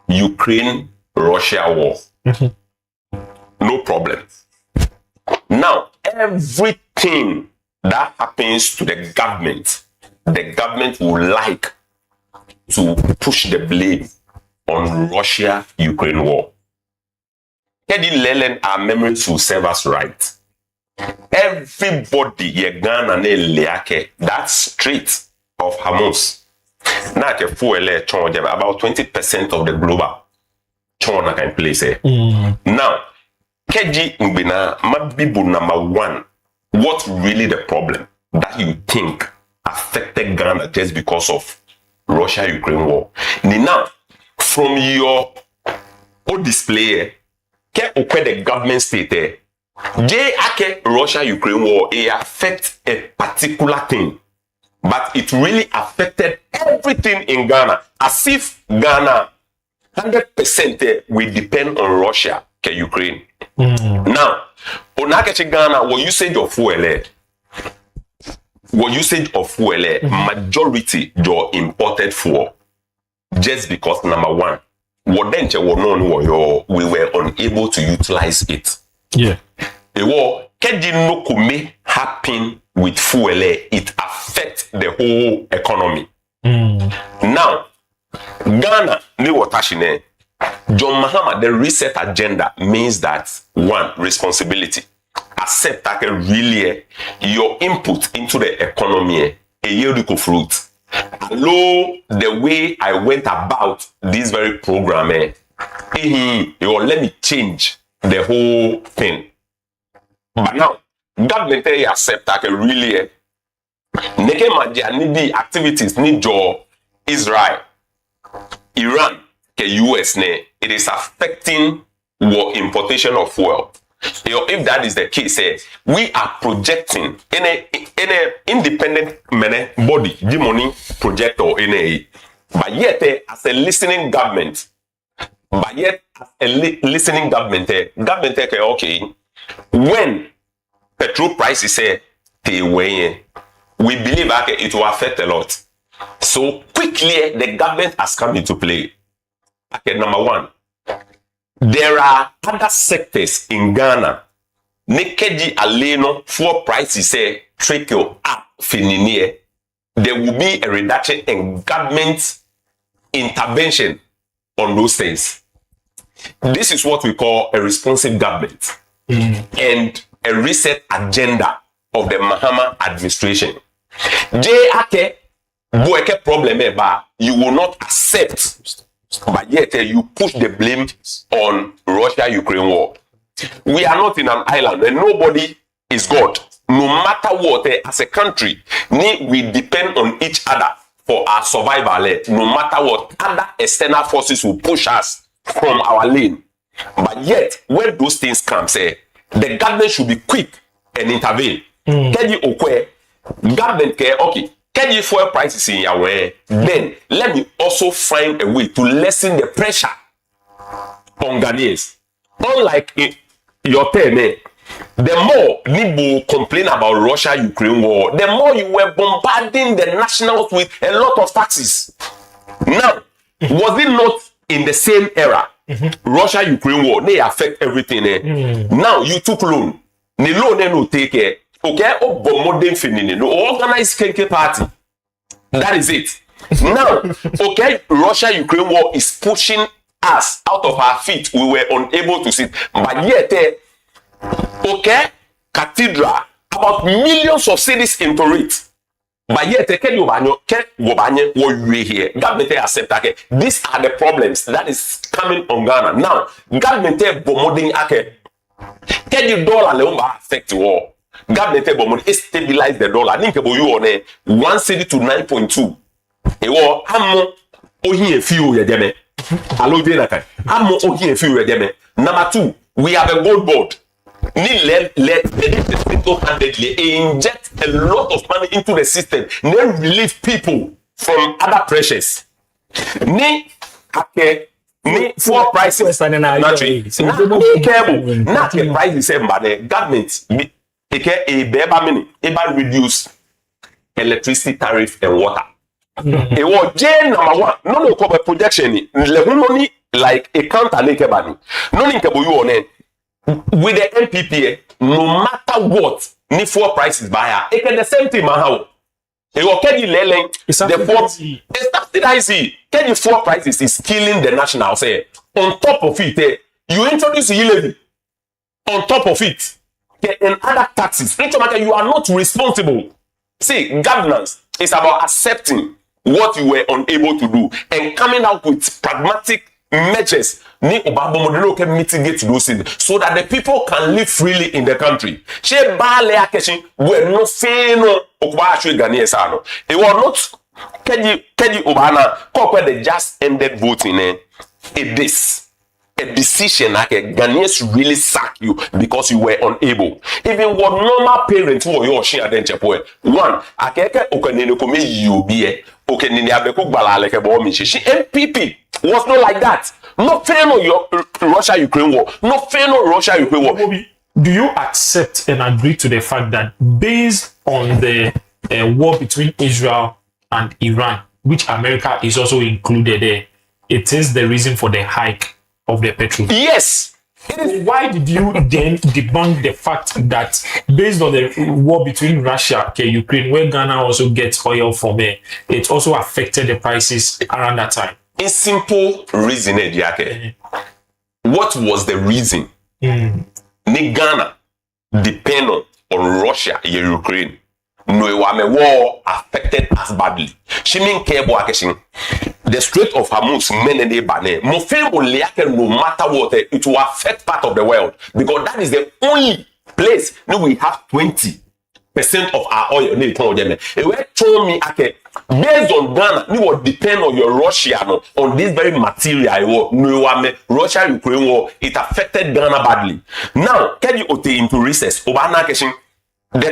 Ukraine-Russia war, no problem. Now, everything that happens to the government will like to push the blame on Russia-Ukraine war. Kedi Lelen, our memories will serve us right. Everybody Ghana ne leake that street of Hamas. Na ke fuele chon about 20% of the global chon na kan place. Now, Keji Mbina Mabibu number one. What's really the problem that you think affected Ghana just because of Russia-Ukraine war? Now, from your old display, ke okwe the government state Russia-Ukraine war, it affects a particular thing, but it really affected everything in Ghana, as if Ghana 100% will depend on Russia ke Ukraine. Now, onakechi Ghana, what usage of fuel, majority your imported fuel, just because number one, we were unable to utilize it. Yeah. The war no kume happen with fuel, it affects the whole economy. Now, Ghana ni watashine John Mahama, the reset agenda means that one, responsibility. Accept that really your input into the economy a year fruit. Hello, the way I went about this very program, let me change the whole thing. But now, government accept that really need activities need your Israel, Iran, the US, it is affecting war importation of fuel. If that is the case, we are projecting in a independent body, the money projector in a, but yet as a listening government, okay, when petrol prices say they weigh, we believe it will affect a lot. So quickly, the government has come into play. Okay, number one, there are other sectors in Ghana. Nekeji aleno for prices say trickle up fininie. There will be a reduction in government intervention on those things. This is what we call a responsive government and a reset agenda of the Mahama administration. J.A.K. Boeke problem eba, you will not accept But yet you push the blame on Russia-Ukraine war. We are not in an island and nobody is God. No matter what, as a country, we depend on each other for our survival. No matter what, other external forces will push us from our lane. But yet, when those things come, the government should be quick and intervene. Can you government care? Okay. Can you fuel prices in your way? Then let me also find a way to lessen the pressure on Ghanaians. Unlike your term, the more people complain about Russia-Ukraine war, the more you were bombarding the nationals with a lot of taxes. Now, was it not in the same era? Russia-Ukraine war, they affect everything. Now you took loan. The loan no take care. Okay, modern feminine, no organized KK party. That is it. Now, okay, Russia-Ukraine war is pushing us out of our feet. We were unable to sit. But yet, okay, cathedral, about millions of cities into it. But yet, government accept that these are the problems that is coming on Ghana. Now, government bombarding can you dollar affect war? Government stabilize the dollar. Think about you on 1 cedi to 9.2. Ewo amo ohi efiu ye deme. Allo de nakai. Amo ohi efiu ye deme. Number 2, we have a gold board. Ni let handedly inject a lot of money into the system. Then relieve people from other pressures. Ni for prices not the prices but the government reduce electricity tariff and water. It was J number 1. No cover projection. Money like a counter naked bani. No link you on with the MPP. No matter what, ni for prices buyer. It can the same thing how. It will can you leleng the subsidize. Can you for prices is killing the national say. On top of it, you introduce e-levy. On top of it. And other taxes. You are not responsible. See, governance is about accepting what you were unable to do and coming out with pragmatic measures can mitigate those things so that the people can live freely in the country. We're not saying it was not they just ended voting. It is a decision like Ghanaians really sack you because you were unable. Even what normal parents who are share then one, MPP was not like that. No fair no your Russia-Ukraine war. No fair no Russia-Ukraine war. Bobby, do you accept and agree to the fact that based on the war between Israel and Iran, which America is also included there, it is the reason for the hike of the petrol? Yes. Why did you then debunk the fact that based on the war between Russia and Ukraine, where Ghana also gets oil from there, it also affected the prices around that time? A simple reason, What was the reason? Ghana depend on Russia and Ukraine. No war affected us badly. She mean the Strait of Hormuz no matter what, it will affect part of the world because that is the only place we have 20% of our oil. It will told me based on Ghana, we will depend on your Russia on this very material war. Russia-Ukraine war, it affected Ghana badly. Now, can you obtain into recess? The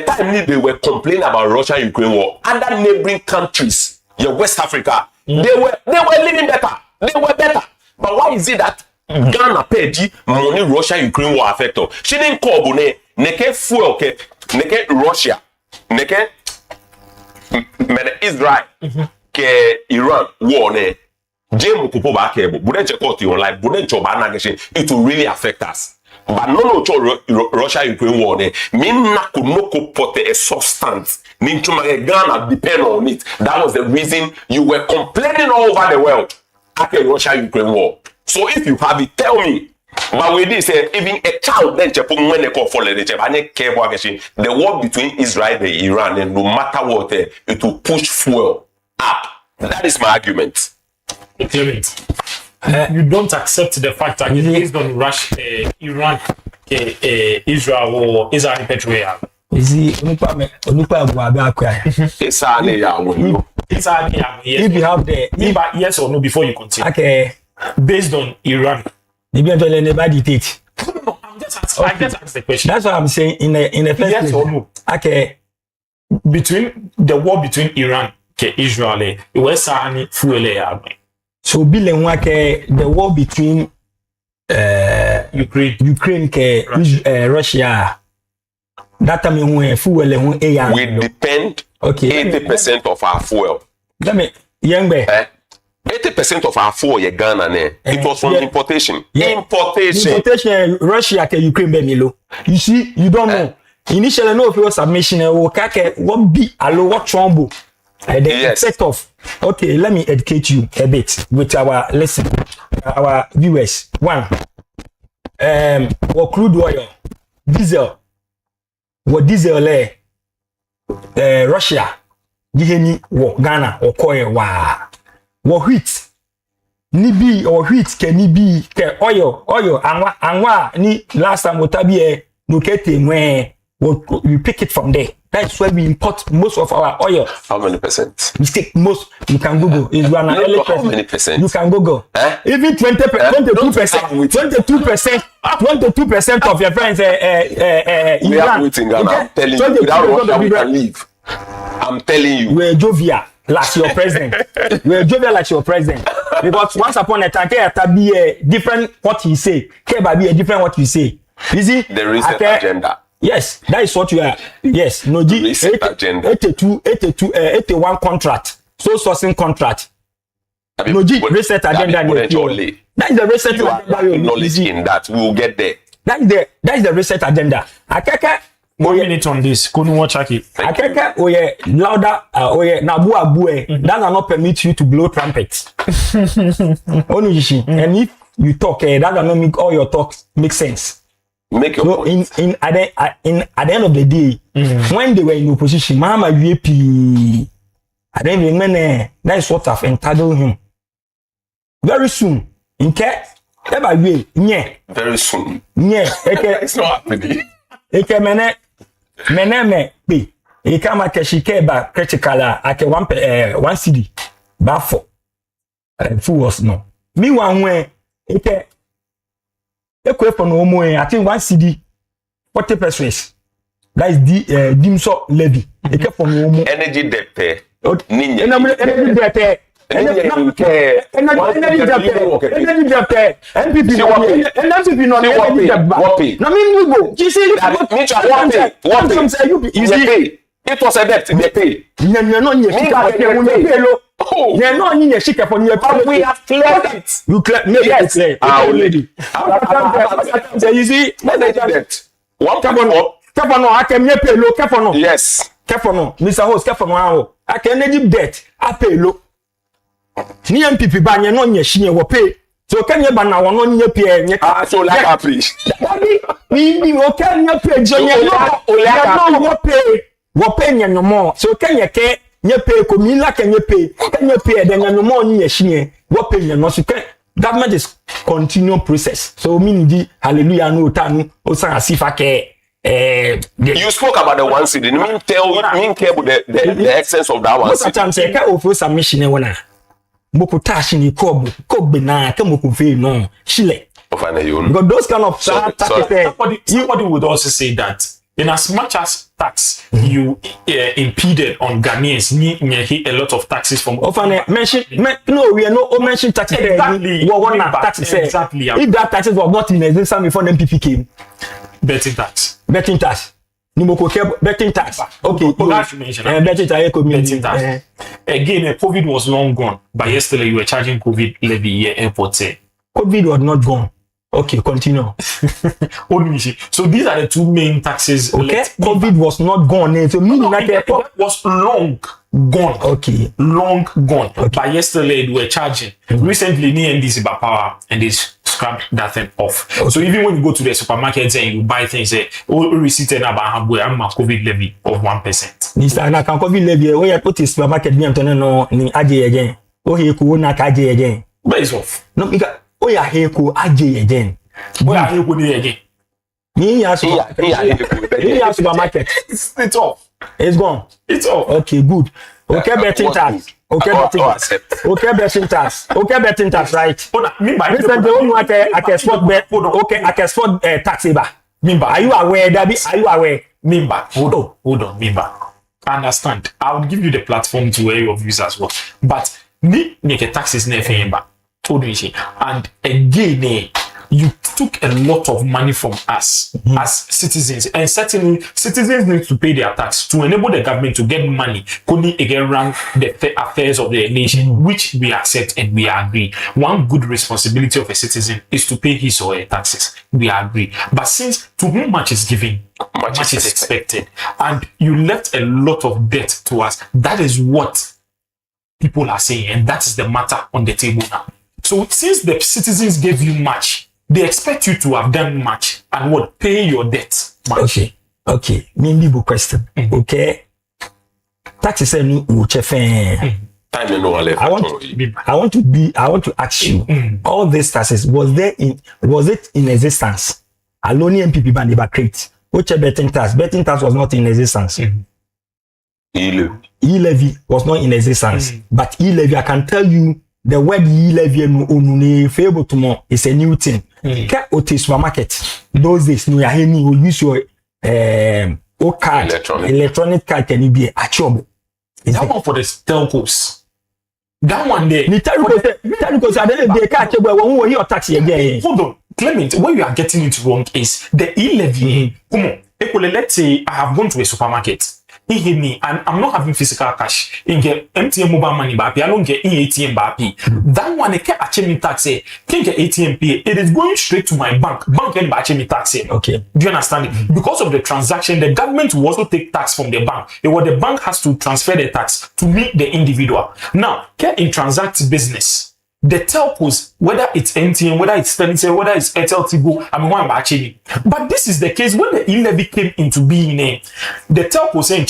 time they were complaining about Russia-Ukraine war, other neighboring countries, your West Africa, they were living better. They were better. But why is it that Ghana paid money Russia-Ukraine war affect? She didn't call neke fuel neke Russia, neke Israel, ke Iran war ne. Jemu kupo ba kebo. Budenche koti online. Budenche ba na geshin. It will really affect us. But no Russia-Ukraine war ne. Minna kunoko pote a substance. Ninchumage Ghana depend on it. That was the reason you were complaining all over the world after Russia-Ukraine war. So if you have it, tell me. But we did say even a child then when they call for the war between Israel and Iran, and no matter what, it will push fuel up. That is my argument. Clement, you don't accept the fact that it's based on Iran, Israel, or Israel petroleum. Is it Onupa Guabia? It's If you have the Yes or no before you continue. okay, Based on Iran. maybe I'm telling anybody dictate. No, I'm just asking. I just asked the question. That's what I'm saying in the first Yes place. or no? Okay, Between the war between Iran and Israel, it was Sahani fuel. so Bill and Wake, the war between Ukraine Russia. That time when fuel we depend okay 80% of our fuel. Let me young boy. 80% of our fuel is Ghana. It was from importation. Importation Russia ke Ukraine be milo. You see, you don't know. Initially, no of your submission will kake what be allo what trombo. The effect of okay, let me educate you a bit with our lesson, our viewers. One, what crude oil, diesel, what diesel Russia, Giheni, what Ghana, or coil, what wheat, nibi or wheat can be oil, and ni last time what tabi no kete where we pick it from there. That's where we import most of our oil. How many percent? Mistake most. You can Google. It's one How many percent? You can Google. Even 22%, 22% of your friends. We are waiting, Ghana. I'm telling you, without Russia, we can leave. I'm telling you. We're jovial, like your president. We're jovial, like your president. Because once upon a time, there be a different what he say. There be a different what you say. You see? There is an agenda. Yes, that is what you are. Yes, no, 81 contract, so sourcing contract. No, reset agenda. That is the reset agenda. Knowledge in that, we will get there. That is the reset agenda. Akeke, 1 minute on this. Couldn't watch it. Akeke, oye louder, oye nabu abue. That will not permit you to blow trumpets. And if you talk, that will not make all your talk make sense. Make your point. At the end of the day, when they were in opposition, Mama UAP, I don't remember. That is what have entitled him. Very soon, in care, very soon. It's not happening. Me be. He come at Keshikeba critical at one city, Bafo. Full was no. Me one way, I think 1 CD 40 pesos. That is the Dimso levy. Energy debt. Energy debt. It was a debt. They pay. We have cleared it. You clear? Yes. Our lady. You see, One Kefono, I can pay low. Kefono. Yes. Kefono, Mr. Host, Kefono. I can energy debt. I pay low. Ni MPP ban ye no nye shine wo pay. So can you ban na wo no nye pay nye. So like a please. Ni o can nye pay jo nye no. Wo pay nye no more. So can you ke nye pay ko mi la can you pay. Can you pay then no more nye shine. Wo pay nye no so can government is continual process. So mean di hallelujah no tanu o san asifa ke you spoke about the 1 city. Mean care about the essence of that 1 city. Sometimes say ka offer submission e wona. Moko tashi ni kob na ka moko fe no shile. Because those kind of somebody would also say that in as much as tax you impeded on Ghanaians, you a lot of taxes from mention taxes. Exactly. Exactly. If that taxes was not in existence before the MPP came. Betting tax. Betting tax. Betting tax. Okay. Betting tax. Again, COVID was long gone. But yesterday you were charging COVID levy here airport. COVID was not gone. Okay, continue. So these are the two main taxes. Okay. COVID was not gone. So meaning that it was long gone. Okay. Long gone. Okay. But yesterday they were charging. Recently, NDC by power and they scrapped that thing off. Okay. So even when you go to the supermarket and you buy things, receipt and about COVID levy of 1%. Mr. Naka COVID levy, where you put the supermarket, ni Aje again. Oh, he could not Aje again. Base off. No, because oh yeah, here go AJ again. Oh yeah, here go again. Me yeah supermarket. It's off. It's gone. It's off. Okay, good. Okay, betting tax. Okay, betting tax. Okay, betting tax. Okay, betting tax, right? Me by listen, the only one I can spot bet. Okay, I can spot tax saver. Mimba, are you aware, Debbie? Are you aware? Mimba, hold on, Mimba. I understand. I will give you the platform to air your views as well. But me, make taxes never and again, you took a lot of money from us as citizens, and certainly citizens need to pay their tax to enable the government to get money, couldn't again run the affairs of the nation, which we accept and we agree. One good responsibility of a citizen is to pay his or her taxes. We agree. But since to whom much is given, much is expected, and you left a lot of debt to us, that is what people are saying, and that is the matter on the table now. So since the citizens gave you much, they expect you to have done much and what? Pay your debt much. Okay. Maybe a question. Okay. Taxes are no I want to ask you, all these taxes, was it in existence? Alone MPP Bandiba create. Which betting tax? Betting tax was not in existence. E-levy was not in existence. But e-levy, I can tell you, the word e-levy is a new thing. Okay, supermarket. Those days, you use your card, electronic card can be a job. That one for the telcos. That one there. Hold on, Clement. Where you are getting it wrong is the e-levy. Come on, let's say I have gone to a supermarket. And I'm not having physical cash. In get MTN mobile money back, I don't get ATM back. That one, I can't achieve me tax. Can't get ATM pay. It is going straight to my bank. Bank can achieve me tax. Okay. Do you understand it? Because of the transaction, the government will also take tax from the bank. What the bank has to transfer the tax to meet the individual. Now, in transact business, the telcos, whether it's MTN, whether it's Telecom, whether it's Tigo, I mean, one actually. But this is the case when the e-levy came into being. The telcos saying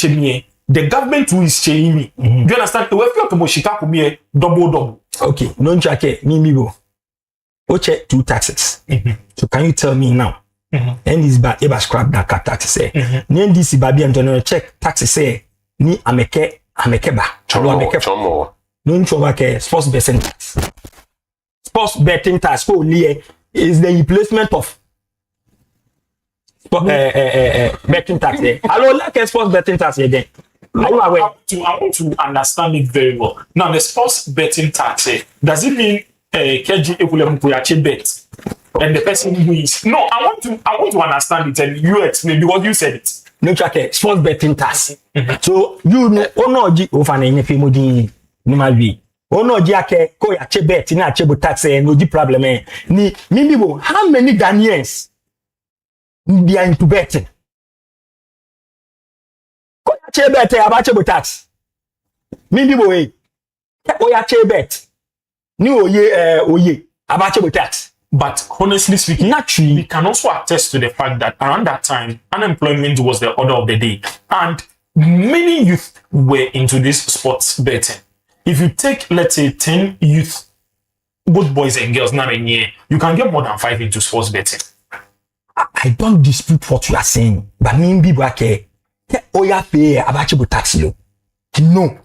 the government who is changing me. Do you understand? If you come to me, double. Okay, no check me go. Check two taxes. So can you tell me now? And this bad eba scrap that taxes say. Name this baby and to check taxes say ni ameke ba. Chomo. No chomo sports betting tax. Sports betting tax is the replacement of betting tax. Hello, like sports betting tax again. I want to understand it very well. Now, the sports betting tax, does it mean KG Ekulem bet? And the person who is no, I want to understand it and you explain because you said it. No check sports betting tax. So you know onoji ofana in FMOD ni onoji ake ko ya che bet na che tax no ji problem ni mimibo how many Ghanaians they are into betting? Ko ya che bet about che tax. Mimibo o ya che bet ni oye about che tax. But honestly speaking, naturally, we can also attest to the fact that around that time, unemployment was the order of the day. And many youth were into this sports betting. If you take, let's say, 10 youth, both boys and girls, now in year, you can get more than 5 into sports betting. I don't dispute what you are saying. But me people pay about tax. No.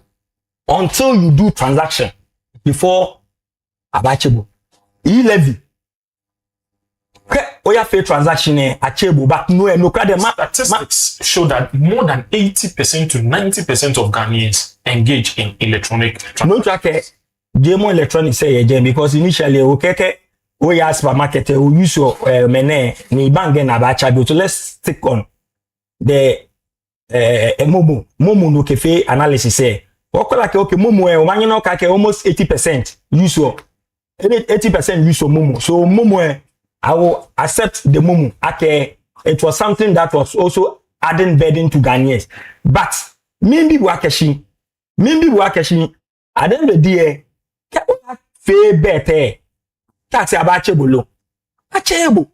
Until you do transaction before about e-levy. Oya fair transaction achievable, but no statistics show that more than 80% to 90% of Ghanaians engage in electronic transactions. No track demo electronic say because initially oya supermarket will use your mene ni bank na ba charge. So let's stick on the momo no cafe analysis say okay momo o no kake almost 80% use your 80% use your momo. So momo I will accept the momo. Okay, it was something that was also adding burden to Ghanaians. But maybe wakashi, at the end of the day, fair bet tax about chebolo. Achebo.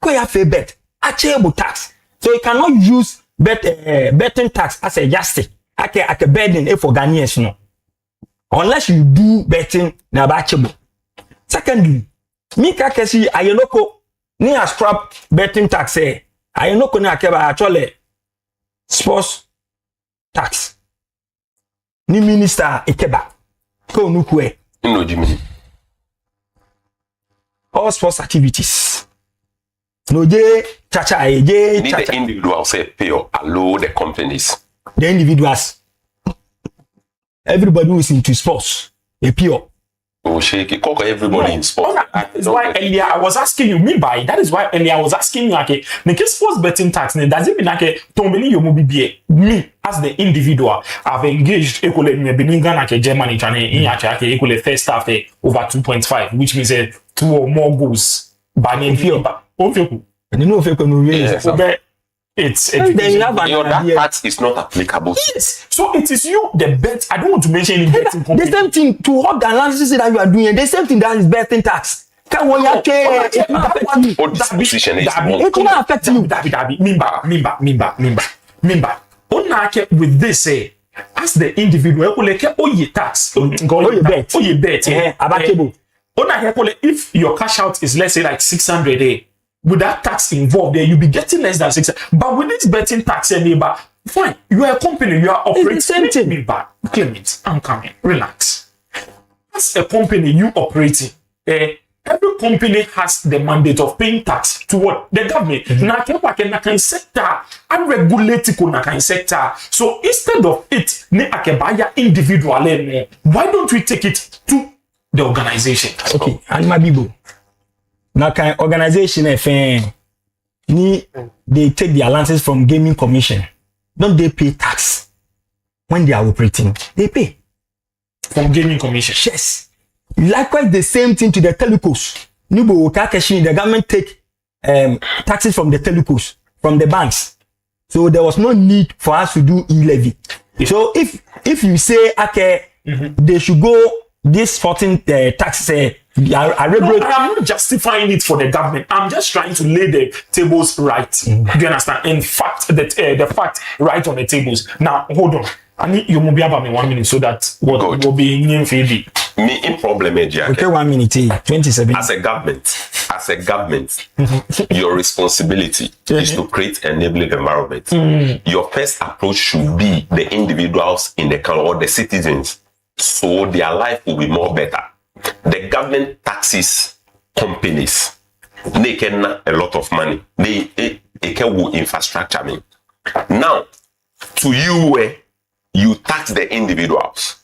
Koya fair bet. Achebo tax. So you cannot use betting tax as a justice. A burden for Ghanaians, no. Unless you do betting na about chebo. Secondly, me kakesi ayenoko ni a scrap betting tax ayenoko ni akeba actually sports tax. Ni minister ekeba ko nukwe. No Jimmy. All sports activities. No je chacha je Need the individual say pay or allow the companies. The individuals. Everybody who is into sports, a pure. Oh, shake it. Cock everybody in sport. That is why earlier I was asking you, that is why earlier I was asking you, okay, the sports betting tax, does it mean like Tombini Yomubi me as the individual have engaged equally in Beningan like Germany in equally first half over 2.5, which means 2 or more goals by name And you know if you can raise it's then you have that tax is not applicable. Yes. So it is you the bet. I don't want to mention any betting company. The same thing to what the analysis that you are doing. The same thing that is betting tax. Can one affect you? It will not affect you. Mimba. Onake with this as the individual, tax. Bet. If your cash out is let's say like 600 a. With that tax involved there, you'll be getting less than 6. But with this betting tax, neighbor, fine. You are a company, you are operating. It's the same thing. Neighbor, claim it. I'm coming. Relax. As a company, you operating. Every company has the mandate of paying tax to what? The government. Na sector, unregulated sector. So instead of it, individual, why don't we take it to the organization? Okay, and my people. Now, kind organization they take the allowances from Gaming Commission. Don't they pay tax when they are operating? They pay from Gaming Commission. Yes. Likewise, the same thing to the telecos. The government take taxes from the telecos, from the banks. So there was no need for us to do e-levy. So if you say okay, they should go this 14 tax I am not justifying it for the government. I'm just trying to lay the tables right. Do you understand? In fact, the fact right on the tables. Now, hold on. I need you to be about me 1 minute so that what will be in favor. Me in problem, okay, 1 minute, 27. As a government, your responsibility is to create an enabling environment. Your first approach should be the individuals in the country or the citizens, so their life will be more better. The government taxes companies. They can a lot of money. They can infrastructure me. Now, to you, you tax the individuals.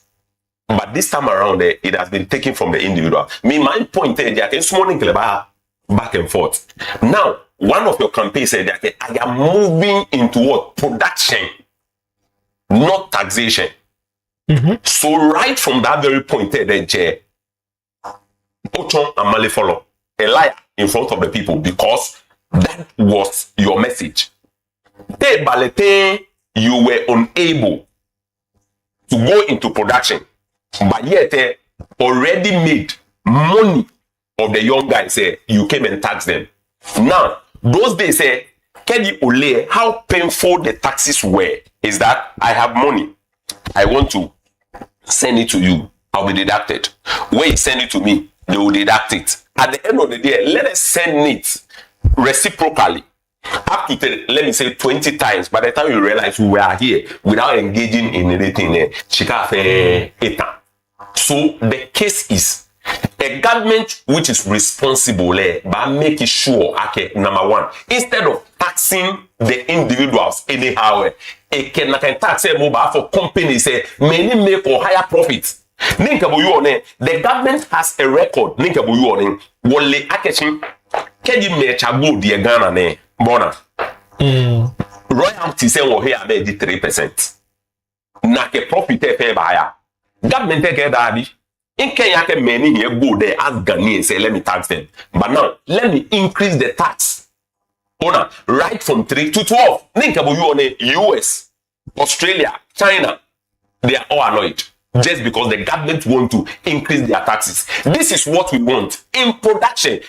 But this time around, it has been taken from the individual. My point is that it's morning back and forth. Now, one of your campaigns said that I am moving into what? Production, not taxation. So right from that very point, Ochon and Male follow a liar in front of the people because that was your message. You were unable to go into production, but yet already made money of the young guys. You came and taxed them. Now, those days, Kedi Ole, how painful the taxes were is that I have money. I want to send it to you. I'll be deducted. When you send it to me, they will deduct it. At the end of the day, let us send it reciprocally. Up to, let me say, 20 times. By the time you realize we were here without engaging in anything, so the case is a government which is responsible by making sure, okay, number one, instead of taxing the individuals anyhow, it can tax mobile for companies, many make or higher profits. The government has a record. Wole akeshin keji mecha go die Ghana ne bona. Royalty say wo here be 3%. Na ke profit e ba ya. Government take that bi. In Kenya ke many here go there as Ghanaians say let me tax them. But now let me increase the tax. Bona right from 3 to 12. US, Australia, China, they are all annoyed. Just because the government want to increase their taxes. This is what we want in production.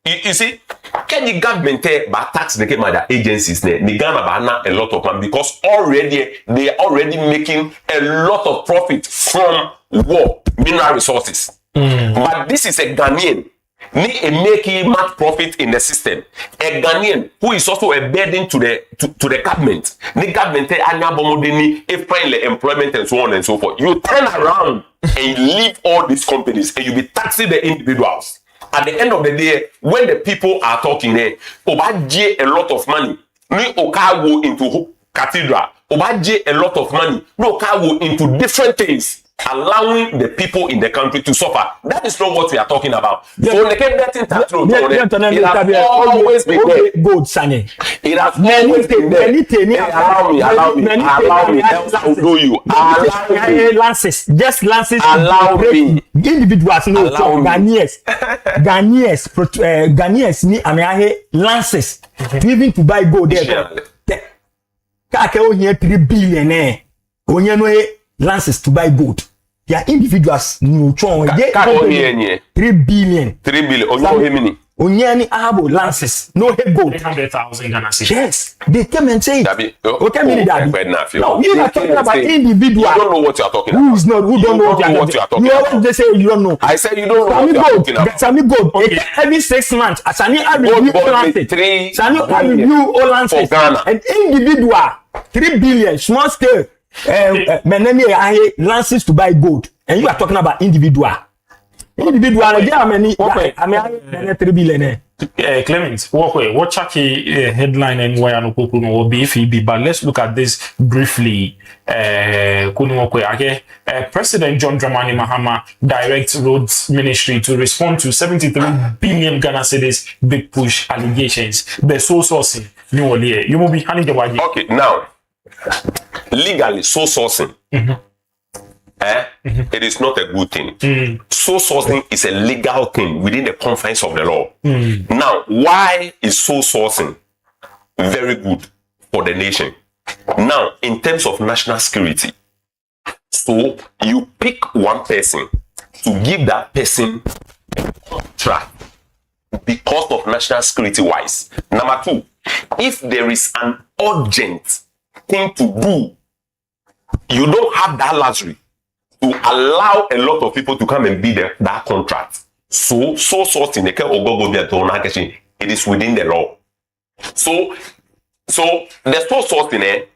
You see, can the government tax the agencies the Ghana banana a lot of money because already they are already making a lot of profit from war, mineral resources. But this is a Ghanaian. Ni a making much profit in the system. A Ghanaian who is also a burden to the government. The government a find employment and so on and so forth. You turn around and you leave all these companies and you be taxing the individuals. At the end of the day, when the people are talking there, Obaje a lot of money. Ni Okago into cathedral. Obaje a lot of money. No Okago into different things, allowing the people in the country to suffer. That is not what we are talking about. So they keep getting tax road. It has always been there. Good, Sunny. It has always been there. Allow me. Else I'll do you. Allow me. Lances, just lances. Allow me. Individuals, no, Ghanaians, ni ame lances to even to buy gold there. Kaka onye 3 billion onye no lances to buy gold. They are individuals new chon 3 billion. 3 billion. Onye mini. Onye ni abo lances no he gold. 300,000 Ghana cedis. Yes, they came and say. Okay, no, you are talking about individual. You don't know what you are talking about. Who don't know what you are talking about. You about. always say you don't know. I said you don't know what you are talking about. Sami gold. Okay. Every 6 months, Sami review all lances. Sami review all lances. An individual 3 billion small scale. Lances to buy gold, and you are talking about individual. There are many. I mean, 3 billion. Clement, what Chucky headline and why no will be if he be, but let's look at this briefly. President John Dramani Mahama directs Roads Ministry to respond to 73 billion Ghana cedis big push allegations. The sole sourcing, you will be handing the word. Okay, now legally sole sourcing. It is not a good thing. Sole sourcing is a legal thing within the confines of the law. Now, why is sole sourcing very good for the nation? Now, in terms of national security, so you pick one person to give that person a contract because of national security wise. Number two, if there is an urgent thing to do, you don't have that luxury to allow a lot of people to come and bid that contract. So sourcing it is within the law. So the sole sourcing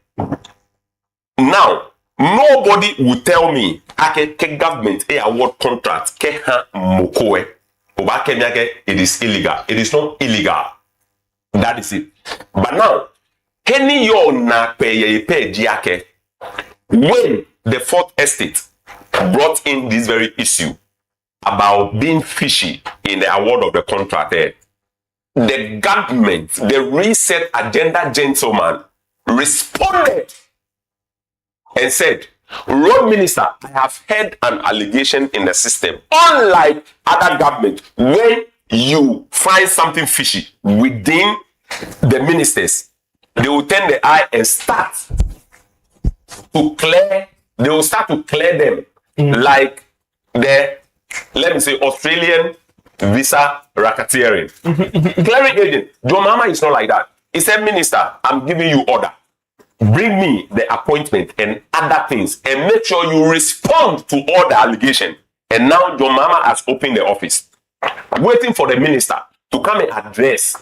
now nobody will tell me ke government award contract ke ha mokoe it is illegal. It is not illegal. That is it. But now any yo na pay when the fourth estate brought in this very issue about being fishy in the award of the contract, the government, the reset agenda gentleman, responded and said, Road Minister, I have heard an allegation in the system. Unlike other government, when you find something fishy within the ministers, they will turn the eye and start to clear, they will start to clear them. Like the, let me say, Australian visa racketeering. Clearing agent, John Mama is not like that. He said, Minister, I'm giving you order. Bring me the appointment and other things and make sure you respond to all the allegation. And now John Mama has opened the office, waiting for the minister to come and address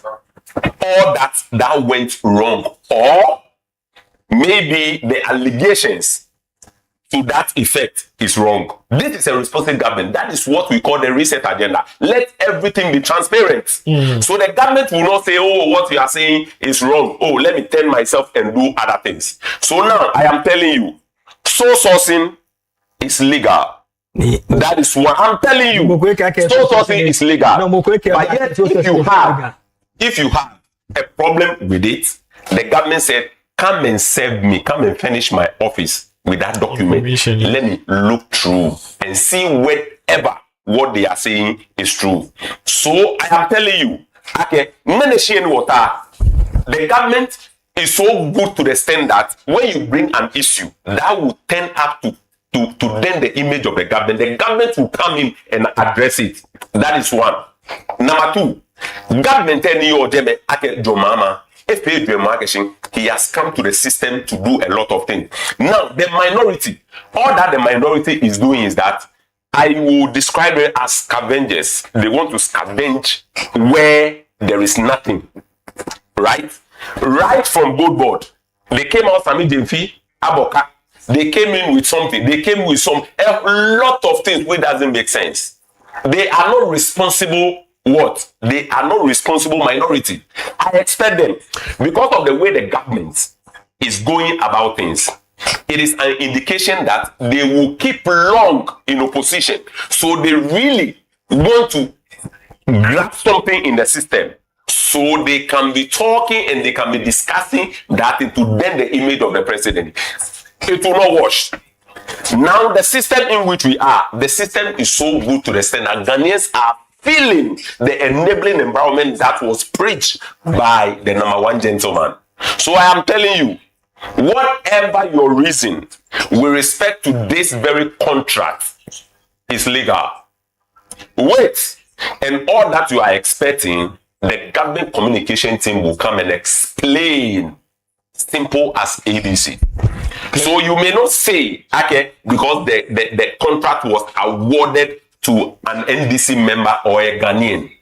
all that went wrong. Or maybe the allegations to that effect is wrong. This is a responsible government. That is what we call the reset agenda. Let everything be transparent. So the government will not say, oh, what you are saying is wrong. Oh, let me turn myself and do other things. So now I am telling you, sole sourcing is legal. That is what I'm telling you. Sole sourcing is legal. But yet, if you have a problem with it, the government said, come and serve me, come and finish my office with that document. Let me look through and see whatever what they are saying is true. So I am telling you, okay, the government is so good to the extent that when you bring an issue that will turn up to then the image of the government will come in and address it. That is one. Number two, government Jomama, he has come to the system to do a lot of things. Now, the minority, all that the minority is doing is that I will describe it as scavengers. They want to scavenge where there is nothing. Right? Right from Gold Board. They came out, Sami Jemfi, Aboka. They came in with something. They came with a lot of things which doesn't make sense. They are not responsible. What? They are not responsible minority. I expect them, because of the way the government is going about things, it is an indication that they will keep long in opposition. So they really want to grab something in the system, so they can be talking and they can be discussing that it will bend the image of the president. It will not wash. Now the system in which we are, the system is so good to the extent that Ghanaians are feeling the enabling environment that was preached by the number one gentleman. So I am telling you, whatever your reason with respect to this very contract is legal. Wait, and all that you are expecting, the government communication team will come and explain. Simple as ABC. So you may not say, okay, because the contract was awarded to an NDC member or a Ghanaian.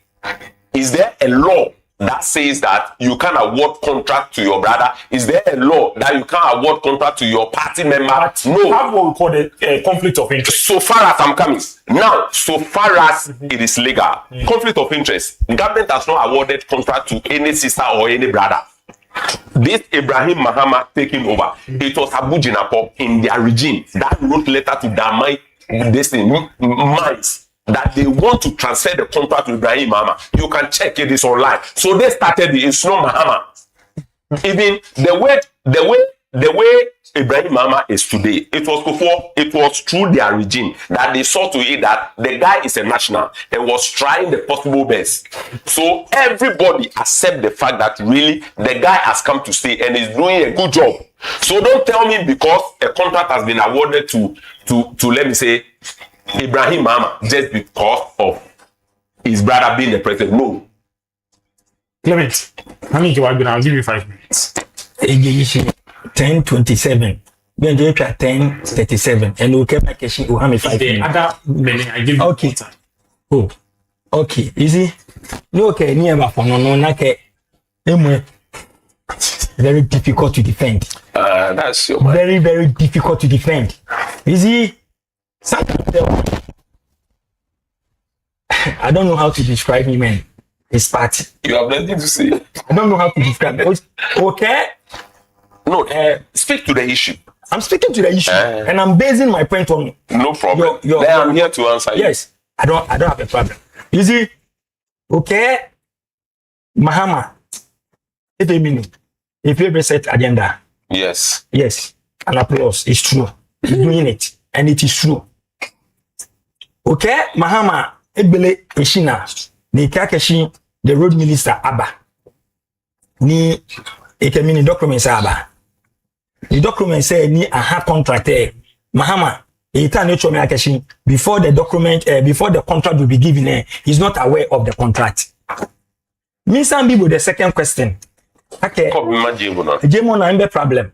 Is there a law that says that you can award contract to your brother? Is there a law that you can award contract to your party member? No. Have what we call a conflict of interest. So far as I'm coming. Now, so far as it is legal, conflict of interest, government has not awarded contract to any sister or any brother. This Ibrahim Mahama taking over, it was Abu Jinapo in their regime that wrote letter to Damai minds that they want to transfer the contract to Ibrahim Mahama. You can check it online. So they started it. It's not Mahama. Even the way Ibrahim Mahama is today, it was through their regime that they saw to it that the guy is a national and was trying the possible best. So everybody accept the fact that really the guy has come to stay and is doing a good job. So don't tell me because a contract has been awarded to let me say Ibrahim Mahama just because of his brother being the president. No. Clement, how many you are going to? I'll give you 5 minutes. 10:27. Then you try 10:37, and we'll keep cashing. We'll have 5 minutes. Other many, I give you okay. Time. Oh, okay. Easy. You okay? Near about no, nake. Very difficult to defend. That's your mind. Very, very difficult to defend. Easy. I don't know how to describe him, man. His party. You have nothing to say. I don't know how to describe it. Okay. No, speak to the issue. I'm speaking to the issue, and I'm basing my point on. No problem. I'm here to answer you. Yes, I don't have a problem. You see, okay, Mahama, if you ever set agenda. Yes. Yes, an applause. It's true. He's doing it, and it is true. Okay, Mahama, ebele eshina, ni kakeshi the road minister Abba, ni ekemini documents Abba. The document say ni aha contractor Mahama before the document before the contract will be given he's not aware of the contract. Me some with the second question. Okay. Jemo na mbe problem.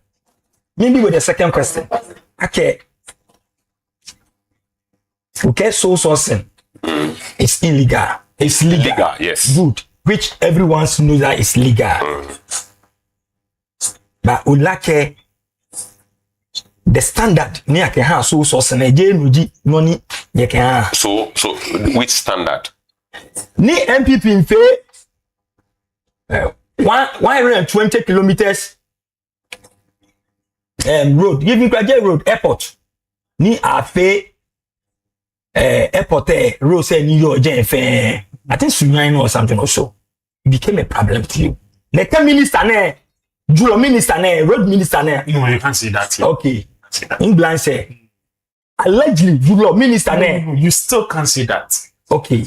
Maybe with the second question. Okay. Okay, so sourcing. It's illegal. It's legal. Yes. Good. Which everyone knows that it's legal. But ulake the standard ni ake ha so na je nuji no ni ye ke ha. So which standard? Ni MPP in fe 120 kilometers road, giving Kwaje road airport. Ni afe airport road say ni yo je fe. I think Sunyan or something also. It became a problem to you. The minister ne Julo minister ne road minister ne. No, you can't say that here. Okay. England say allegedly Julo minister ne. You still can't say that. Okay.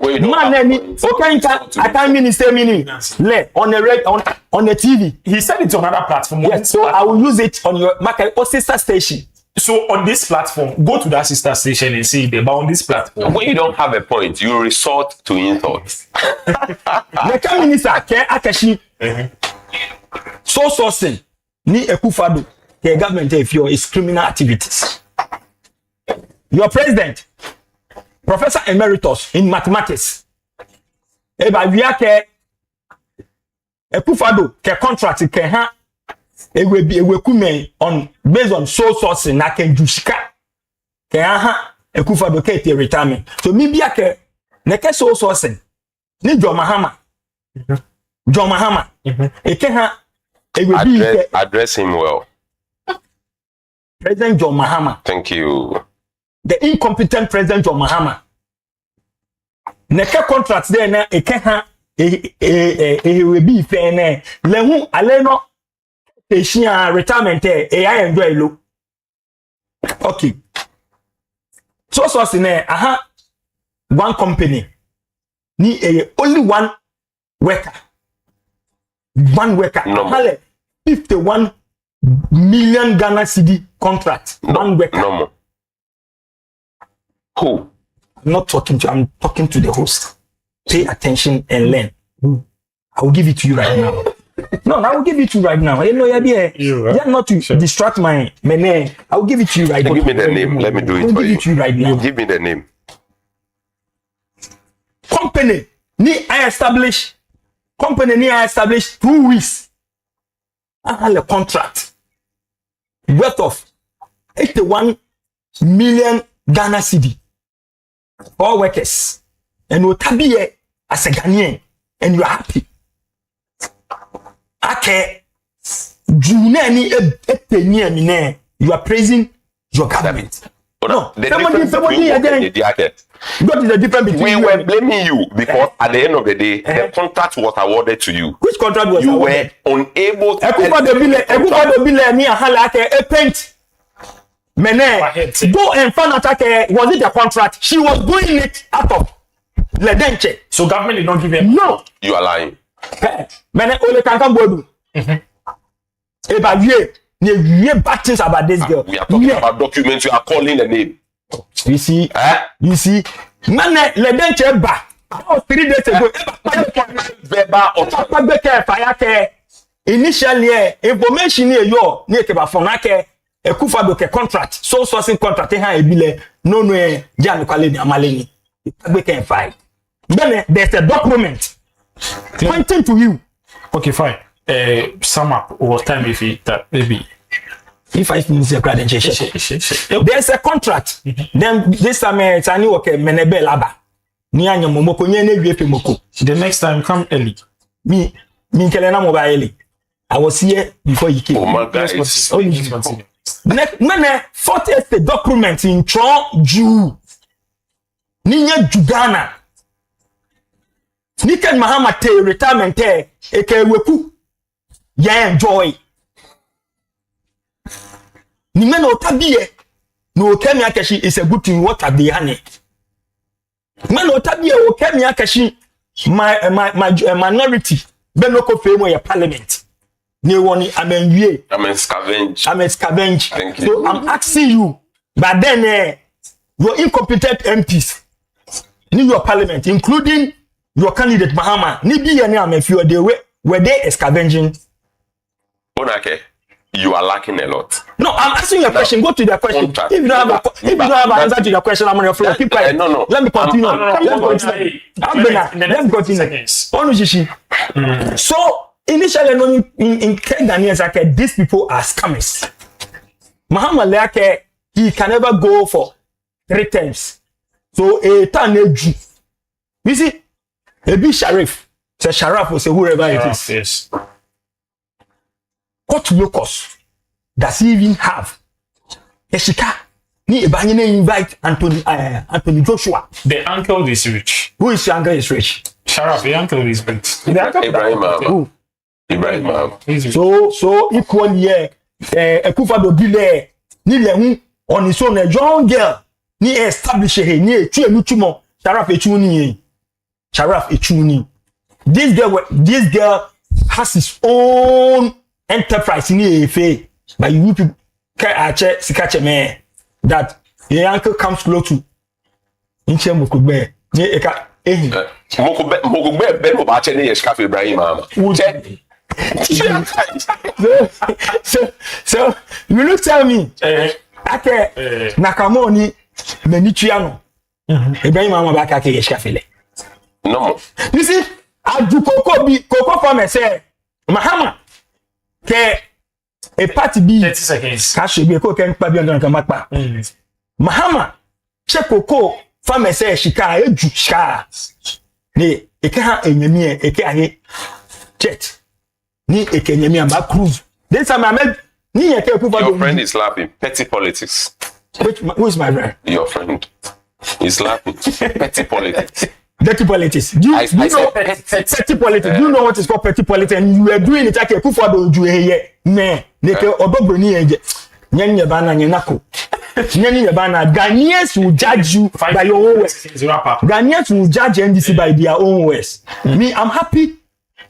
Wait, Man, okay, I can't minister meaning. On the TV. He said it on another platform. Yes, so I will use it on your market or sister station. So on this platform, go to that sister station and see it. But on this platform, when you don't have a point, you resort to insults. The minister can akashi. So sourcing ni ekufado the government if your is criminal activities. your president, Professor Emeritus in mathematics. Eba wiake Ekufado ke contract ke ha ewe kume on based on sole sourcing na ke jusika ke ha Ekufado ke te retirement. So mi bia ke na ke sole sourcing ni John Mahama. John Mahama. Eke ha address him well. President John Mahama. Thank you. The incompetent President John Mahama. Neke contracts there na eke ha we be fair na lehu aleno eshia retirement I enjoy low. Okay. So sine aha one company ni only one worker. One worker. No. 51 million Ghana cedi contract. One worker. No. Who? I'm not talking to you. I'm talking to the host. Pay attention and learn. I will give it to you right now. No, I will give it to you right now. You know, you're not to distract my name. I will give it to you right now. Give me the name. Let me do it for you. Give it to you right now. Give me the name. Company I established 2 weeks. I had a contract worth of 81 million Ghana cedi. All workers. And you tabi as a Ghanaian and you are happy. Okay. You are praising your government. No, what is the difference between we were blaming you because at the end of the day, the contract was awarded to you. Which contract was you awarded? You were unable to paint. Go and find out was it a contract? She was doing it out of Ledenche. So government did not give him. No. You are lying. Ole can't go. Bad things about this girl. We are talking about documents. You are calling the name. You see, you see, man, Ledenche ba. That was 3 days ago. Initially, information near your near Kebafonake, a Kufado contract, so sourcing contract, no, Jan Kalini Amalini. We can fight. Then there's a document pointing to you. Okay, fine. Sum up what time if it maybe. If 5 minutes a there's a contract. Then this time it's a new okay, Menebe Laba. Nianya Momoko Nyene Moko. The next time come early. Me Kelena mobile. I was here before you came. Oh my God. Man, 40th the document in Tron Jew. Ninya Jugana. Niken Mahama te retirement eke weku. Ya enjoy. Ni men otabiye. No kemi akeshi is a good thing what they honey. Man otabiye o kemi akeshi my minority. Benoko femo ya parliament. Ni woni amenwie. I'm a scavenge. Thank you. So I'm asking you, but then your incompetent MPs in your parliament, including your candidate Mahama, ni be any am if you were they scavenging? Onake, you are lacking a lot. No, I'm asking you a question. Go to the question. Contract. If you don't have an answer to the question, I'm on your floor. Keep quiet. No. Let me continue. Let's continue. So initially, in Kenya, these people are scammers. Mahama Leake, he can never go for 3 times. So a Taneju. You see, a big sheriff, say sheriff or say whoever it is. Yes. What locus does he even have? Eshika, ni ebanyene invite Anthony Joshua. The uncle is rich. Who is your uncle is rich? Sharaf, the uncle is rich. Ibrahim. So equal year, Ekufado Bile, ni lehu on his own a young girl, ni establish he ni tu elutumo, Sharaf Echuni. This girl has his own enterprise in EFA, but you people sikache me that your uncle comes close to Inche Mokube. Mokube Ben Obache ne Yeshkafe Ibrahim. So you look tell me, Nakamoni many chiano. Ibrahim Amabaka Keshafile. No. You see, I do cocoa farmer say, Mahama, a party be 30 seconds. Cash be a cook and Pabian Kamakpa. Mahama, check cocoa farmer say, Shika, a juka. Ne, a car in Yemia, a car jet. Ni a Kenyamia back cruise. Then some I met. Your friend is laughing. Petty politics. Who is my friend? Your friend is laughing. Petty politics. Petty politics. Do you know petty politics? Do you know what is called petty politics? And you are doing it like a kufa do here. Ne, neke odobroni eje. Nyanya bana nyenako. Nyanya bana. Ghanaians will judge you by your own words. Ghanaians will judge NDC by their own words. Me, I'm happy.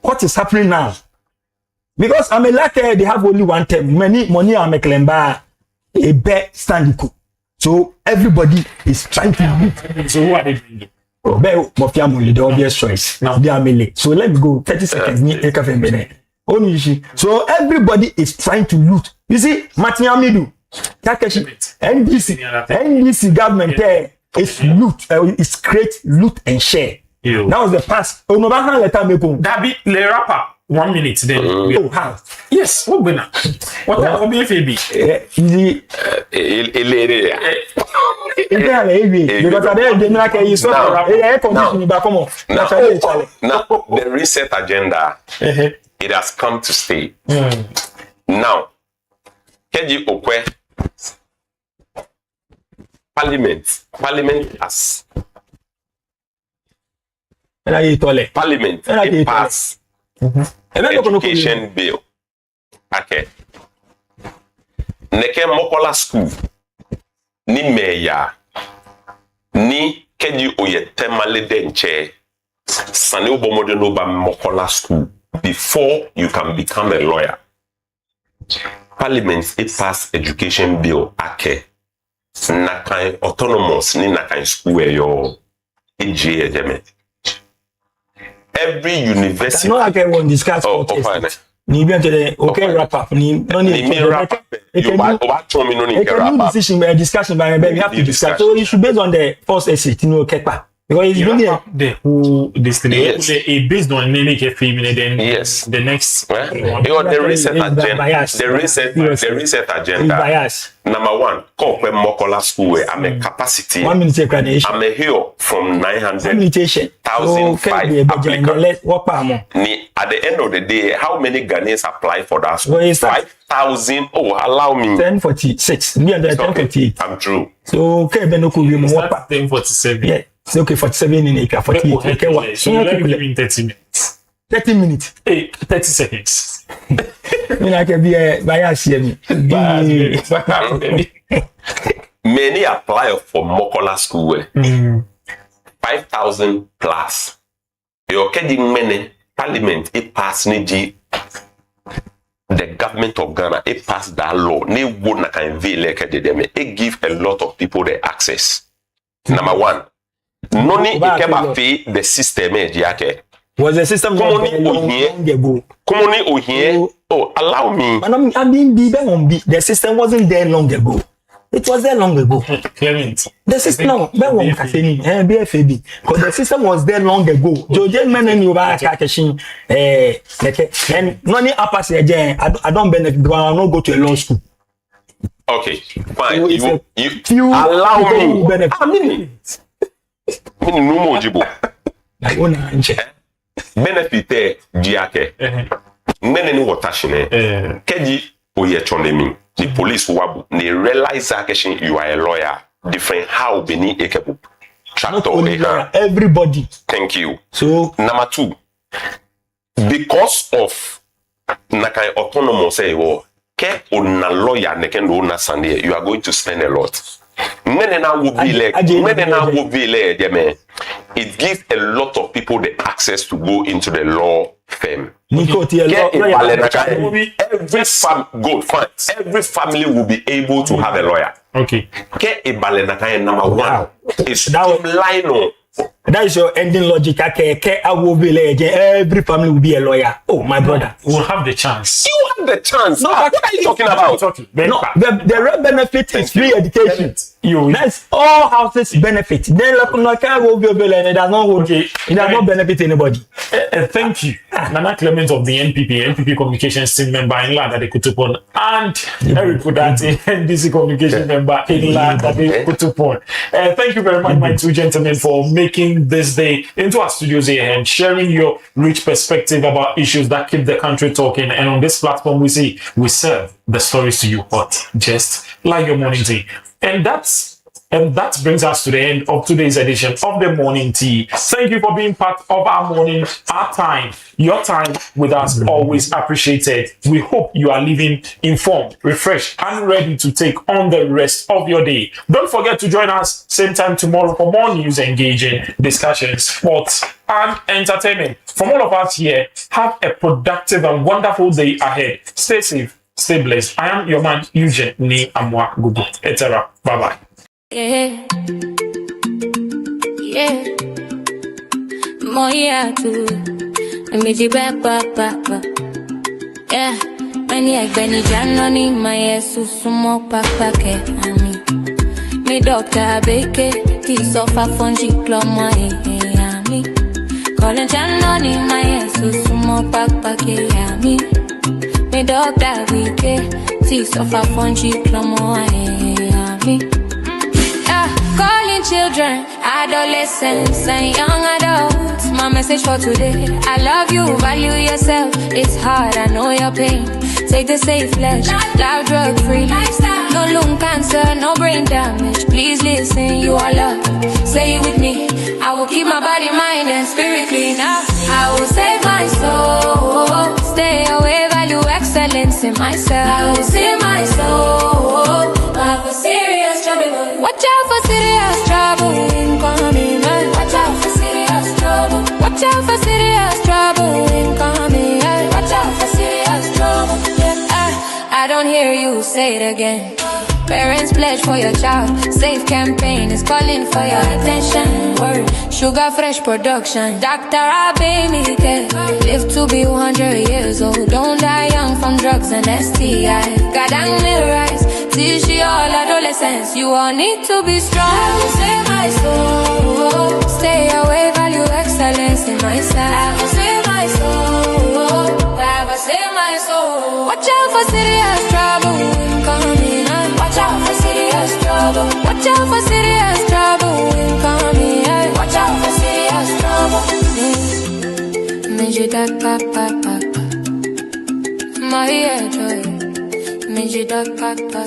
What is happening now? Because I'm a latter, they have only one term. Many money are making a bet standing. So everybody is trying to beat. So who are they bringing? Oh, the obvious choice. Now they are melee. So let's go. 30 seconds. So everybody is trying to loot. You see, Matiamidu, Takeshi, NDC government there is loot. It's create loot and share. That was the past. Oh no, that be the rapper. 1 minute then. Oh, how? Yes, what winner? What will be FAB? Easy. Because I didn't like you so now, the reset agenda, it has come to stay. Now, Keji Okwe, Parliament has Parliament passed education bill. Okay. Neke Mokola school ni meya ni Keji Oyetemale denche sane ubomode no ba Mokola school before you can become a lawyer. Parliament it passed education bill ake nakan autonomous ni nakan school yo EJ ejeme. Every university. No, I can discuss. Ni bien te okay wrap up. Ni no need wrap up. You told me no need wrap up. Discussion by we have to discuss. So you should based on the first essay to know Kepa. Because it's really the who destination based on any female then yes. The next the reset agenda. The reset agenda. Number one, Kokwe Mokola school I'm a capacity. 1 minute accreditation. I'm a here from 900,000 applicants. At the end of the day, how many Ghanaians apply for that school? 5,000. Oh, allow me. 1046. Me and 1048. I'm true. So okay, Benoku will move 1047. Yeah. It's okay, 47 in acre, 48. Okay, what? So you like giving 30 minutes. 30 minutes. 30 seconds. I can be a bias here. Many apply for Mokola school. 5,000 plus. You're getting many. Parliament, it passed the government of Ghana, it passed that law. It give a lot of people the access. Number one, noni ikeba pay the system was the system long ago? Oh, allow me. I mean, the system wasn't there long ago. It was there long ago. Clement. The system, because the system was there long ago. George Menen, you are catching, and none upper say, I don't benefit, but I don't go to a law school. Okay, fine. So you allow me. Benefit Giake. Menen watashine. Keji Oyechonemi. The police wabu. They realize that you are a lawyer. Different how Beni Ekebu. Tractor. Everybody. Thank you. So number two. Because of Nakai autonomous say una lawyer nekendo una Sunday, you are going to spend a lot. It gives a lot of people the access to go into the law firm. Every family will be able to have a lawyer. Okay. Number one is streamline That is your ending logic. Every family will be a lawyer. Oh, my brother. We'll have the chance. You have the chance. No, What are you talking about? No, the real benefit is free education. That's all houses benefit. Then it does not benefit anybody. Thank you, Nana Clement of the NPP communications team member in Lada de Kutupon, and Eric Pudati, NDC communication member in Lada de Kutupon. Thank you very much, my two gentlemen, for making this day into our studios here and sharing your rich perspective about issues that keep the country talking. And on this platform, we serve the stories to you hot, just like your morning tea. And that brings us to the end of today's edition of the Morning Tea. Thank you for being part of our morning, our time. Your time with us always appreciated. We hope you are living informed, refreshed, and ready to take on the rest of your day. Don't forget to join us same time tomorrow for more news, engaging discussions, sports, and entertainment. From all of us here, have a productive and wonderful day ahead. Stay safe, stay blessed. I am your man, Eugene Ni Amwa Gugu. Etc. Bye-bye. Yeah, yeah. Noyaa Tv, me di ba. Yeah, many I beni janoni my sumo papa ke ami. Me doctor beke ti sofa fonji kloma ami. Calling janoni my sumo papa ke ami. Me doctor beke ti sofa fonji kloma ami. Calling children, adolescents, and young adults. My message for today: I love you, value yourself. It's hard, I know your pain. Take the safe ledge, live drug free. No lung cancer, no brain damage. Please listen, you are loved. Say it with me. I will keep my body, mind, and spirit clean. I will save my soul. Stay away, value excellence in myself. I will save my soul. I have a serious trouble. Watch out for serious trouble incoming. Watch out for serious trouble. Watch out for serious trouble incoming. Watch out for serious trouble. I don't hear you say it again. Parents pledge for your child. Safe campaign is calling for your attention. Word, Sugar Fresh production. Dr. Abe care. Live to be 100 years old. Don't die young from drugs and STI. God and rise. Teach you all adolescents. You all need to be strong. I will save my soul. Stay away, value excellence in myself. I will save my soul. I will save my soul. Watch out for serious trouble incoming. Watch out for serious trouble. Watch out for serious trouble incoming. Watch out for serious trouble. Measure that papa. My joy. Measure that papa.